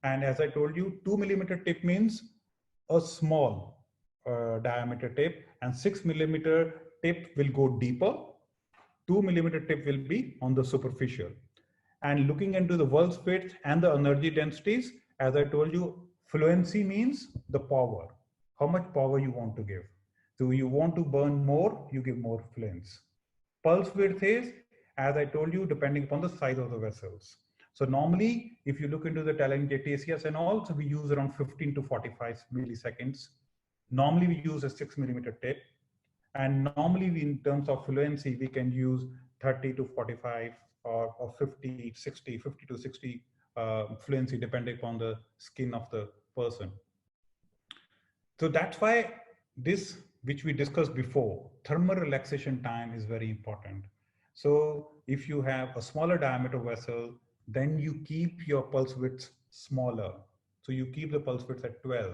And as I told you, 2 millimeter tip means a small diameter tip, and 6 millimeter tip will go deeper. 2 millimeter tip will be on the superficial. And looking into the pulse width and the energy densities, as I told you, fluency means the power, how much power you want to give. So you want to burn more, you give more fluence. Pulse width is, as I told you, depending upon the size of the vessels. So normally, if you look into the telangiectasias and all, so we use around 15 to 45 milliseconds. Normally we use a 6 millimeter tip. And normally in terms of fluency, we can use 30 to 45 or 50 to 60 fluency, depending upon the skin of the person. So that's why this, which we discussed before, thermal relaxation time is very important. So if you have a smaller diameter vessel, then you keep your pulse width smaller. So you keep the pulse width at 12,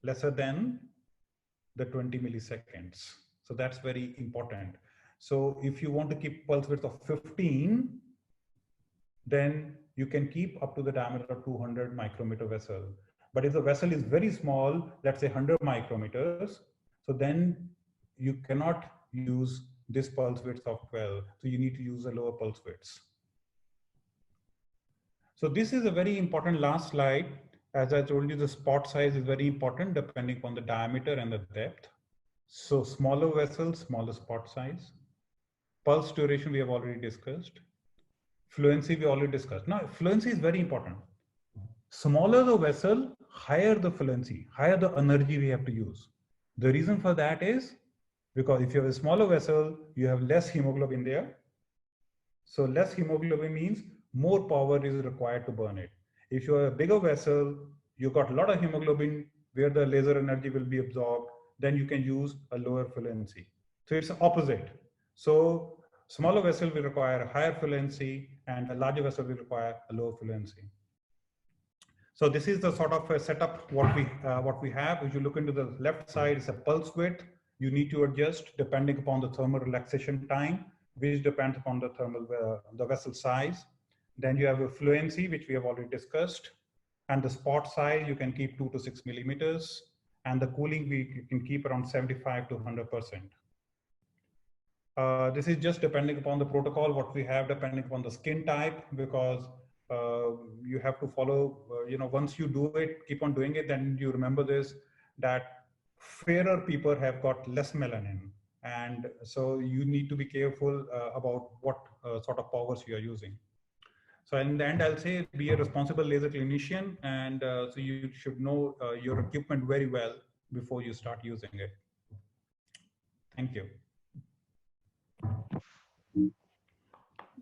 lesser than the 20 milliseconds. So that's very important. So if you want to keep pulse width of 15, then you can keep up to the diameter of 200 micrometer vessel. But if the vessel is very small, let's say 100 micrometers, so then you cannot use this pulse width of 12. So you need to use a lower pulse width. So this is a very important last slide. As I told you, the spot size is very important depending on the diameter and the depth. So smaller vessels, smaller spot size. Pulse duration we have already discussed. Fluency we already discussed. Now fluency is very important. Smaller the vessel, higher the fluency, higher the energy we have to use. The reason for that is because if you have a smaller vessel, you have less hemoglobin there. So less hemoglobin means more power is required to burn it. If you have a bigger vessel, you got a lot of hemoglobin where the laser energy will be absorbed, then you can use a lower fluency. So it's opposite. So smaller vessel will require a higher fluency and a larger vessel will require a lower fluency. So this is the sort of a setup what we have. If you look into the left side, it's a pulse width. You need to adjust depending upon the thermal relaxation time, which depends upon the the vessel size. Then you have a fluency, which we have already discussed, and the spot size you can keep 2 to 6 millimeters, and the cooling you can keep around 75 to 100%. This is just depending upon the protocol, what we have, depending upon the skin type, because you have to follow, once you do it, keep on doing it, then you remember this, that fairer people have got less melanin. And so you need to be careful about what sort of powers you are using. So in the end, I'll say be a responsible laser clinician, and so you should know your equipment very well before you start using it. Thank you.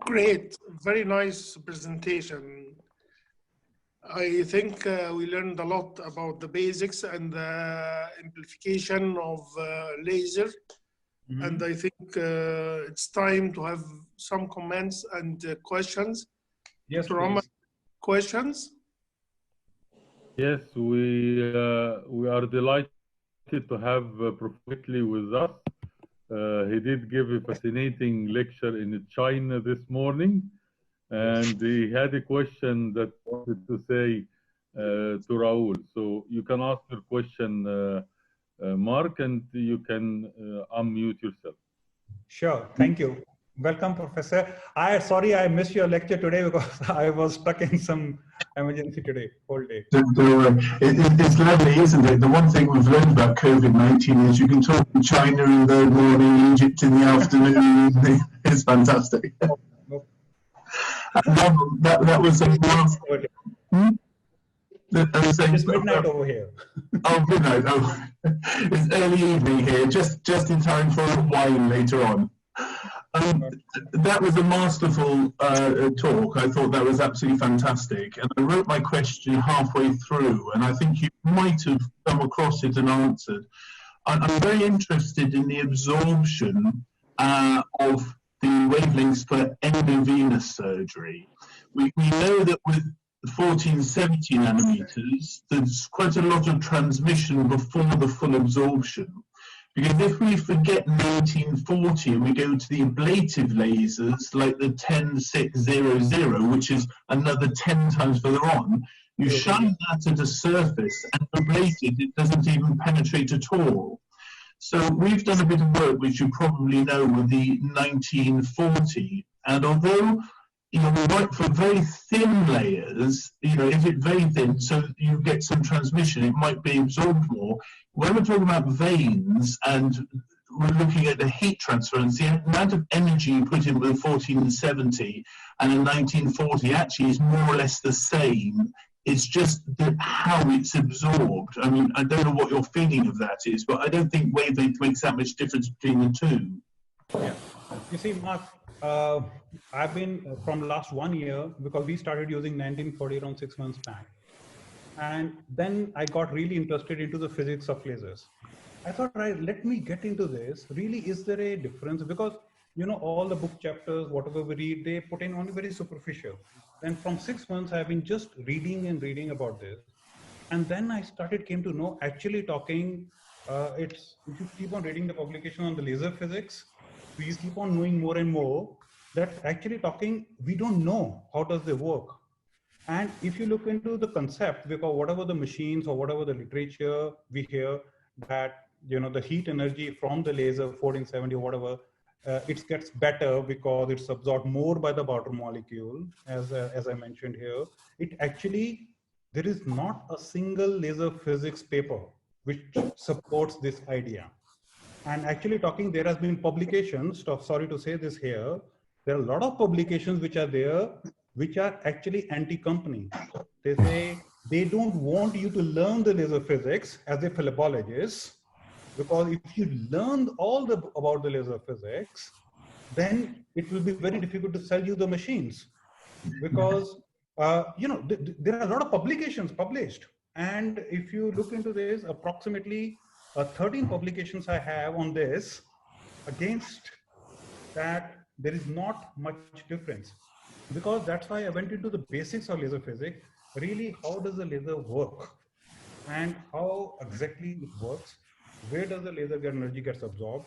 Great, very nice presentation. I think we learned a lot about the basics and the amplification of laser. Mm-hmm. And I think it's time to have some comments and questions. Yes, questions? Yes, we are delighted to have Professor Whitley with us. He did give a fascinating lecture in China this morning, and he had a question that he wanted to say to Raul. So you can ask your question, Mark, and you can unmute yourself. Sure, thank you. Welcome, Professor. Sorry I missed your lecture today because I was stuck in some emergency today, whole day. It's lovely, isn't it? The one thing we've learned about COVID-19 is you can talk in China in the morning, Egypt in the afternoon. It's fantastic. That was a It's midnight over here. Oh, midnight. Oh, it's early evening here, just in time for wine later on. That was a masterful talk. I thought that was absolutely fantastic. And I wrote my question halfway through, and I think you might have come across it and answered. I'm very interested in the absorption of the wavelengths for endovenous surgery. We know that with 1470 nanometers, there's quite a lot of transmission before the full absorption. Because if we forget 1940 and we go to the ablative lasers, like the 10600, which is another 10 times further on, you shine that at a surface and ablated, it doesn't even penetrate at all. So we've done a bit of work, which you probably know, with the 1940. And although, you know, we work for very thin layers, you know, if it's very thin, so you get some transmission, it might be absorbed more. When we're talking about veins and we're looking at the heat transference, the amount of energy you put in with 1470 and in 1940 actually is more or less the same. It's just that how it's absorbed. I mean, I don't know what your feeling of that is, but I don't think wavelength makes that much difference between the two. Yeah. You see, Mark, I've been from last 1 year, because we started using 1940 around 6 months back. And then I got really interested into the physics of lasers. I thought, right, let me get into this. Really, is there a difference? Because, you know, all the book chapters, whatever we read, they put in only very superficial. And from 6 months, I've been just reading and reading about this. And then I came to know, actually talking, if you keep on reading the publication on the laser physics, you keep on knowing more and more that actually talking, we don't know how does they work. And if you look into the concept, because whatever the machines or whatever the literature we hear, that, you know, the heat energy from the laser 1470 or whatever, it gets better because it's absorbed more by the outer molecule, as I mentioned here. It actually, there is not a single laser physics paper which supports this idea. And actually talking, there has been publications, sorry to say this here, there are a lot of publications which are there, which are actually anti-company. They say they don't want you to learn the laser physics as a philologist, because if you learn all about the laser physics, then it will be very difficult to sell you the machines. Because, you know, there are a lot of publications published. And if you look into this, approximately 13 publications I have on this, against that, there is not much difference. Because that's why I went into the basics of laser physics. Really, how does the laser work? And how exactly it works? Where does the laser energy gets absorbed?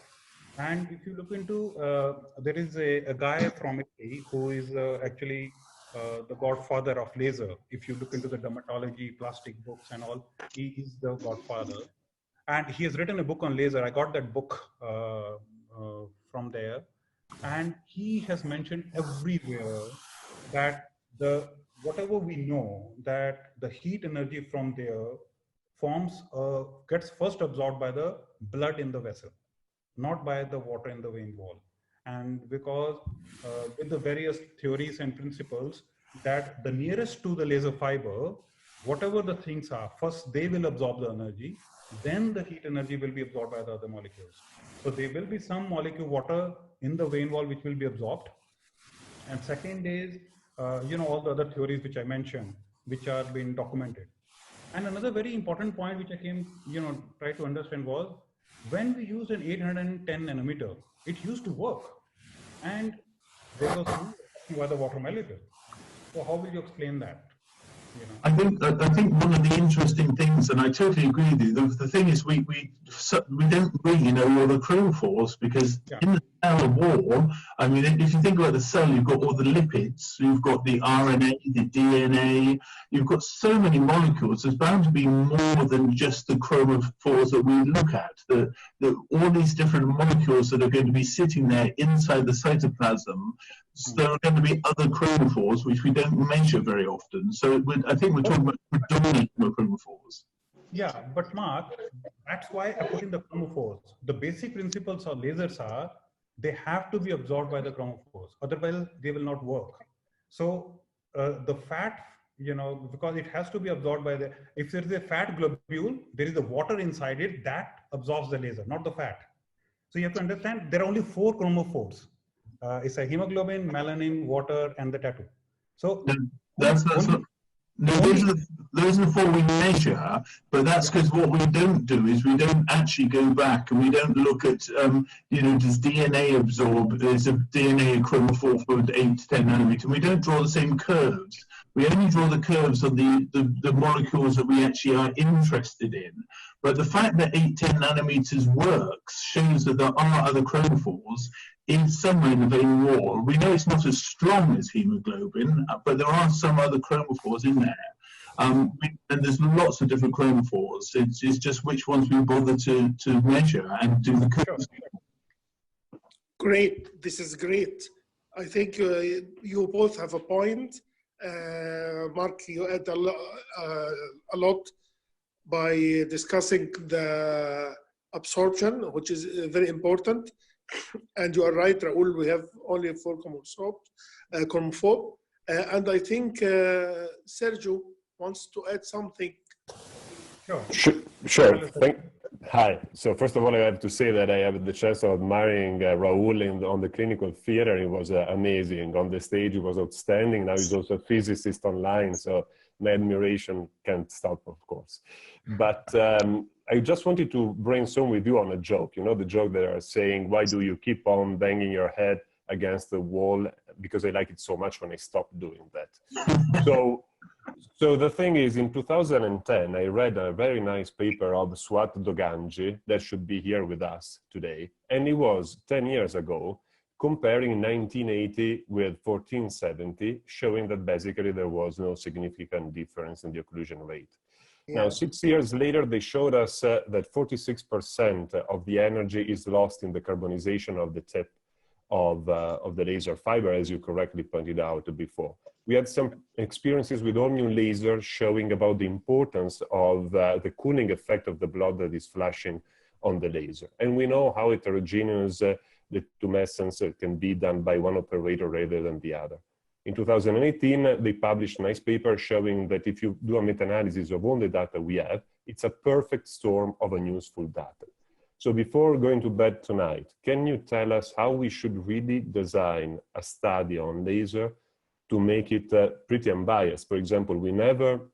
And if you look into, there is a guy from Italy who is actually the godfather of laser. If you look into the dermatology, plastic books and all, he is the godfather. And he has written a book on laser. I got that book from there. And he has mentioned everywhere that whatever we know, that the heat energy from there gets first absorbed by the blood in the vessel, not by the water in the vein wall. And because with the various theories and principles, that the nearest to the laser fiber, whatever the things are, first they will absorb the energy, then the heat energy will be absorbed by the other molecules. So there will be some molecule water in the vein wall which will be absorbed. And second is, you know, all the other theories which I mentioned, which are being documented. And another very important point which I came, you know, try to understand was, when we used an 810 nanometer, it used to work. And there was no the water molecule. So how will you explain that? You know? I think one of the interesting things, and I totally agree with you, the thing is we don't really know all the chromophores, because in the cell of war, I mean, if you think about the cell, you've got all the lipids, you've got the RNA, the DNA, you've got so many molecules. There's bound to be more than just the chromophores that we look at. All these different molecules that are going to be sitting there inside the cytoplasm. So there are going to be other chromophores which we don't measure very often. So I think we're talking about predominant chromophores. Yeah, but Mark, that's why I put in the chromophores. The basic principles of lasers are, they have to be absorbed by the chromophores, otherwise they will not work. So the fat, you know, because it has to be absorbed by if there is a fat globule, there is a water inside it that absorbs the laser, not the fat. So you have to understand, there are only 4 chromophores. It's a hemoglobin, melanin, water, and the tattoo. So No, those are the four we measure, but that's because what we don't do is we don't actually go back and we don't look at, you know, does DNA absorb, is a DNA chromophore for 8 to 10 nanometer? We don't draw the same curves. We only draw the curves of the molecules that we actually are interested in. But the fact that 8, 10 nanometers works shows that there are other chromophores in somewhere in the vein wall. We know it's not as strong as hemoglobin, but there are some other chromophores in there. And there's lots of different chromophores. It's just which ones we bother to measure and do the curves. Great, this is great. I think you both have a point. Mark, you add a lot by discussing the absorption, which is very important. And you are right, Raul, we have only 4 chromophore. And I think Sergio wants to add something. Sure. Hi. So first of all, I have to say that I had the chance of admiring Raul on the clinical theater. It was amazing. On the stage, he was outstanding. Now he's also a physicist online, so my admiration can't stop, of course. But I just wanted to brainstorm with you on a joke. You know, the joke that are saying, why do you keep on banging your head against the wall? Because I like it so much when I stopped doing that. So the thing is, in 2010, I read a very nice paper of Swat Doganji that should be here with us today. And it was 10 years ago, comparing 1980 with 1470, showing that basically there was no significant difference in the occlusion rate. Yeah. Now, 6 years later, they showed us that 46% of the energy is lost in the carbonization of the tip of the laser fiber, as you correctly pointed out before. We had some experiences with all new lasers showing about the importance of the cooling effect of the blood that is flashing on the laser. And we know how heterogeneous the tumescence can be done by one operator rather than the other. In 2018, they published a nice paper showing that if you do a meta-analysis of all the data we have, it's a perfect storm of unuseful data. So before going to bed tonight, can you tell us how we should really design a study on laser to make it pretty unbiased? For example, we never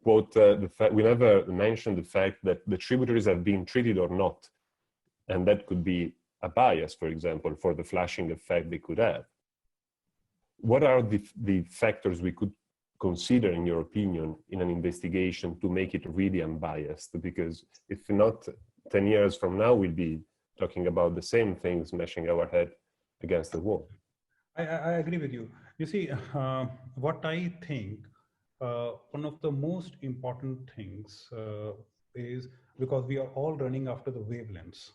quote we never mention the fact that the tributaries have been treated or not. And that could be a bias, for example, for the flashing effect they could have. What are the factors we could consider, in your opinion, in an investigation to make it really unbiased? Because if not, 10 years from now, we'll be talking about the same things, smashing our head against the wall. I agree with you. You see, what I think, one of the most important things is because we are all running after the wavelengths.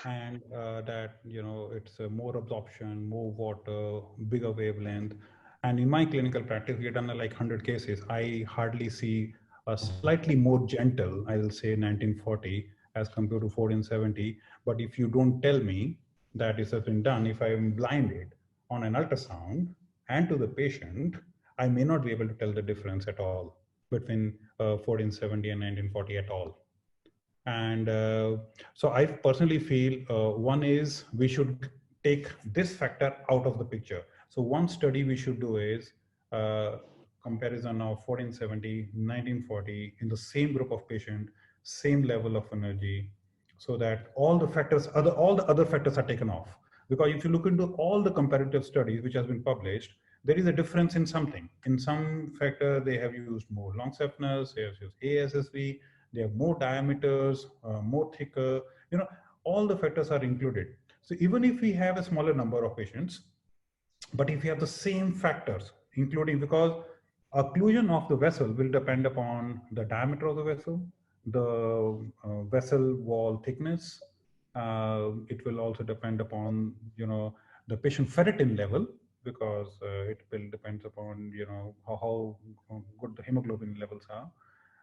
And that, you know, it's more absorption, more water, bigger wavelength. And in my clinical practice, we have done like 100 cases. I hardly see a slightly more gentle, I will say 1940 as compared to 1470. But if you don't tell me that this has been done, if I am blinded on an ultrasound and to the patient, I may not be able to tell the difference at all between 1470 and 1940 at all. And so I personally feel one is we should take this factor out of the picture. So one study we should do is comparison of 1470, 1940 in the same group of patients, same level of energy, so that all the factors, all the other factors are taken off. Because if you look into all the comparative studies which has been published, there is a difference in something. In some factor, they have used more long stiffness, they have used ASSV, they have more diameters, more thicker, you know, all the factors are included. So even if we have a smaller number of patients, but if we have the same factors, including, because occlusion of the vessel will depend upon the diameter of the vessel, the vessel wall thickness. It will also depend upon, you know, the patient ferritin level, because it will depend upon, you know, how good the hemoglobin levels are.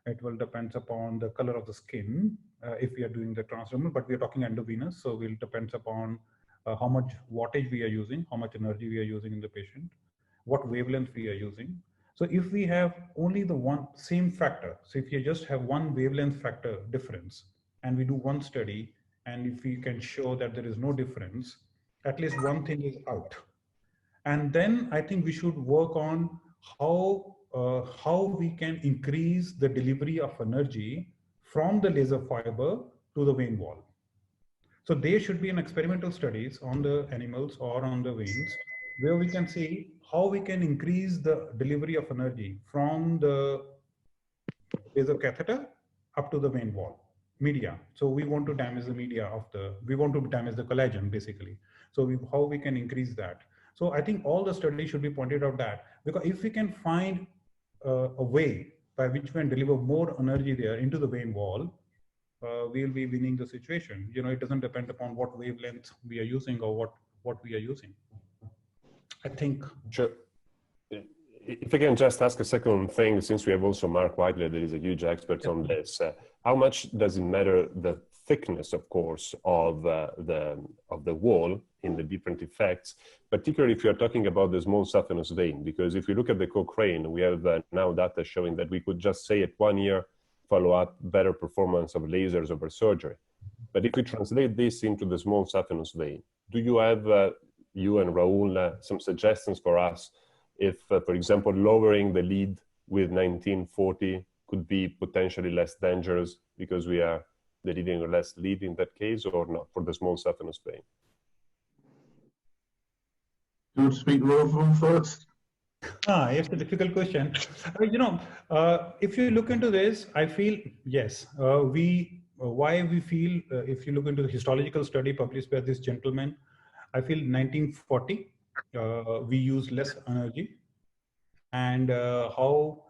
It will depend upon the color of the skin if we are doing the transdermal, but we are talking endovenous, so it depends upon how much wattage we are using, how much energy we are using in the patient, what wavelength we are using. So if we have only the same factor, so if you just have one wavelength factor difference, and we do one study, and if we can show that there is no difference, at least one thing is out. And then I think we should work on how we can increase the delivery of energy from the laser fiber to the vein wall. So there should be an experimental studies on the animals or on the veins where we can see how we can increase the delivery of energy from the laser catheter up to the vein wall media. So we want to damage the media of we want to damage the collagen basically. So how we can increase that. So I think all the studies should be pointed out that, because if we can find a way by which we can deliver more energy there into the vein wall, we'll be winning the situation. You know, it doesn't depend upon what wavelength we are using or what we are using. I think. Sure. If I can just ask a second thing, since we have also Mark Whiteley, that is a huge expert on this, how much does it matter the thickness, of course, of the wall in the different effects, particularly if you're talking about the small saphenous vein? Because if you look at the Cochrane, we have now data showing that we could just say at 1 year follow-up better performance of lasers over surgery. But if we translate this into the small saphenous vein, do you have, you and Raul, some suggestions for us if, for example, lowering the lead with 1940 could be potentially less dangerous because we are delivering less lead in that case, or not for the small saphenous vein? Do you want to speak, Raul, first? It's a difficult question. You know, if you look into this, I feel, yes, why we feel, if you look into the histological study published by this gentleman, I feel 1940, we use less energy. And how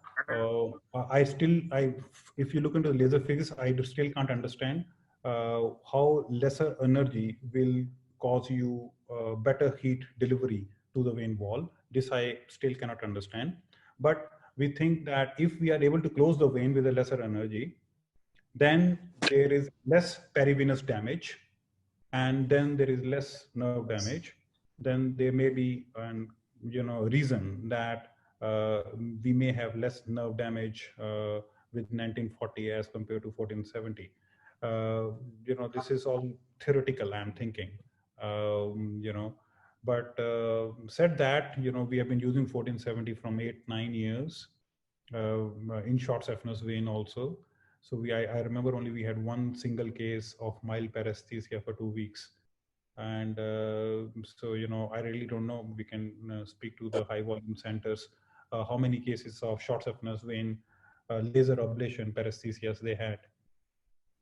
if you look into the laser physics, I still can't understand how lesser energy will cause you better heat delivery to the vein wall. This I still cannot understand. But we think that if we are able to close the vein with a lesser energy, then there is less perivenous damage, and then there is less nerve damage. Then there may be an reason that we may have less nerve damage with 1940 as compared to 1470. This is all theoretical, I'm thinking. But said that, we have been using 1470 from 8-9 years in short saphenous vein also. So I remember only we had one single case of mild paresthesia for 2 weeks. And so, I really don't know. We can speak to the high volume centers, how many cases of short saphenous vein laser ablation paresthesias they had.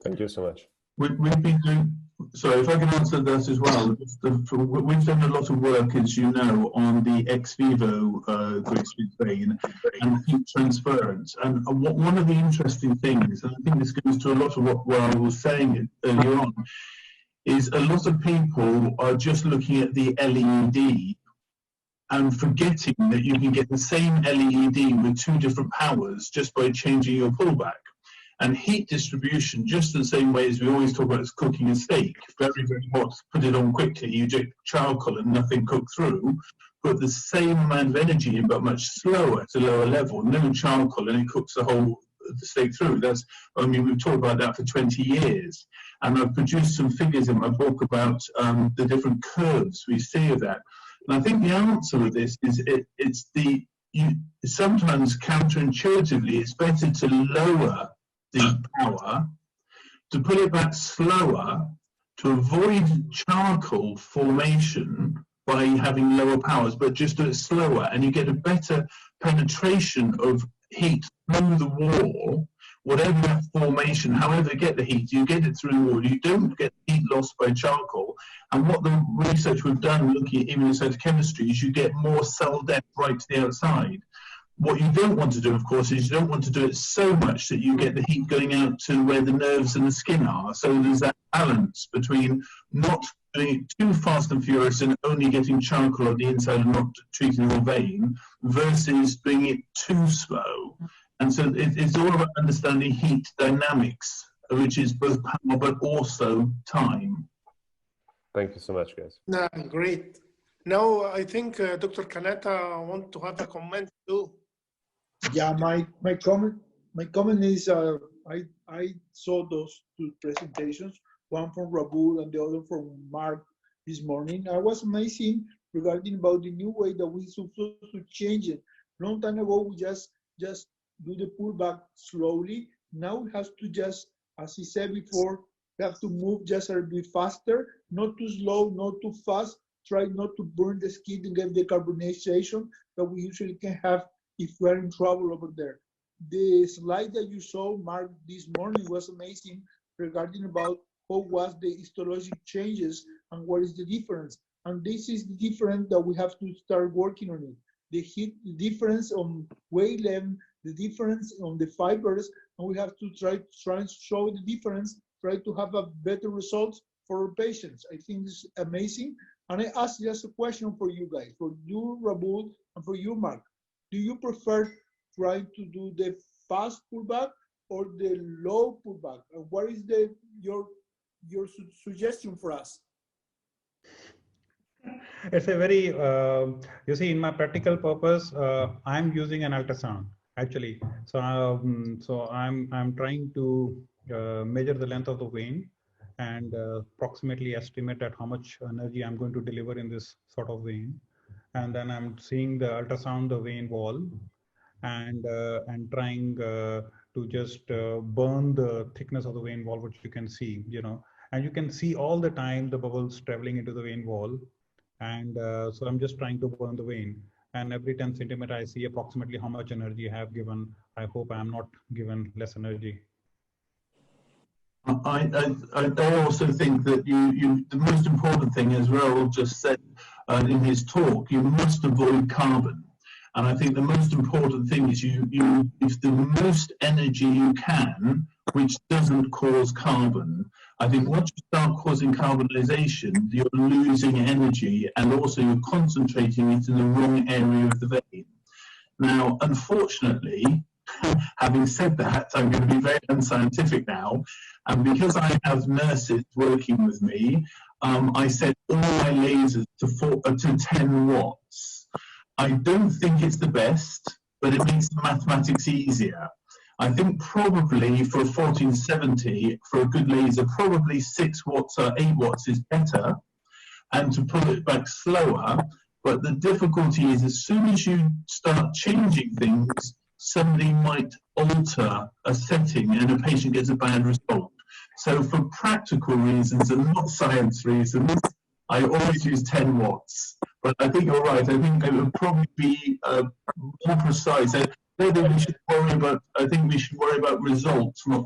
Thank you so much. We've been doing, sorry, if I can answer that as well. We've done a lot of work, as you know, on the ex vivo grease-fed vein and heat transference. And one of the interesting things, and I think this goes to a lot of what I was saying earlier on, is a lot of people are just looking at the LED and forgetting that you can get the same LED with 2 different powers just by changing your pullback. And heat distribution, just the same way as we always talk about as cooking a steak, very, very hot, put it on quickly, you inject charcoal and nothing cooked through, put the same amount of energy in but much slower at a lower level, no charcoal, and it cooks the whole steak through. We've talked about that for 20 years. And I've produced some figures in my book about the different curves we see of that. And I think the answer of this is sometimes counterintuitively, it's better to lower the power, to put it back slower, to avoid charcoal formation by having lower powers, but just do it slower, and you get a better penetration of heat through the wall. Whatever that formation, however you get the heat, you get it through the wall. You don't get heat lost by charcoal. And what the research we've done looking at immunocytochemistry is you get more cell death right to the outside. What you don't want to do, of course, is you don't want to do it so much that you get the heat going out to where the nerves and the skin are. So there's that balance between not doing it too fast and furious and only getting charcoal on the inside and not treating the vein, versus doing it too slow. And so it's all about understanding heat dynamics, which is both power but also time. Thank you so much, guys. Great. Now I think Dr. Kanata wants to have a comment too. Yeah, my comment is I saw those 2 presentations, one from Raul and the other from Mark this morning. I was amazing regarding about the new way that we're supposed to change it Long time ago, we just do the pullback slowly. Now we have to just, as he said before, we have to move just a bit faster, not too slow, not too fast. Try not to burn the skin and get the carbonization that we usually can have if we're in trouble over there. The slide that you saw, Mark, this morning was amazing regarding about how was the histologic changes and what is the difference. And this is the difference that we have to start working on it. The difference on wavelength, the difference on the fibers, and we have to try and show the difference, try to have a better results for our patients. I think this is amazing. And I ask just a question for you guys, for you, Rahul, and for you, Mark. Do you prefer trying to do the fast pullback or the low pullback? And what is your suggestion for us? It's a very, you see, in my practical purpose, I'm using an ultrasound actually. So, I'm trying to measure the length of the vein and approximately estimate at how much energy I'm going to deliver in this sort of vein. And then I'm seeing the ultrasound, the vein wall, and trying to just burn the thickness of the vein wall, which you can see, and you can see all the time the bubbles traveling into the vein wall. And so I'm just trying to burn the vein. And every 10 centimeter, I see approximately how much energy I have given. I hope I'm not given less energy. I also think that the most important thing, as Rahul just said in his talk, you must avoid carbon. And I think the most important thing is you give the most energy you can, which doesn't cause carbon. I think once you start causing carbonization, you're losing energy, and also you're concentrating it in the wrong area of the vein. Now, unfortunately, having said that, I'm going to be very unscientific now, and because I have nurses working with me, I set all my lasers to 10 watts. I don't think it's the best, but it makes the mathematics easier. I think probably for a 1470, for a good laser, probably 6 watts or 8 watts is better, and to pull it back slower. But the difficulty is as soon as you start changing things, somebody might alter a setting and a patient gets a bad result. So for practical reasons and not science reasons, I always use 10 watts. But I think you're right. I think it would probably be more precise. I think we should worry about results, not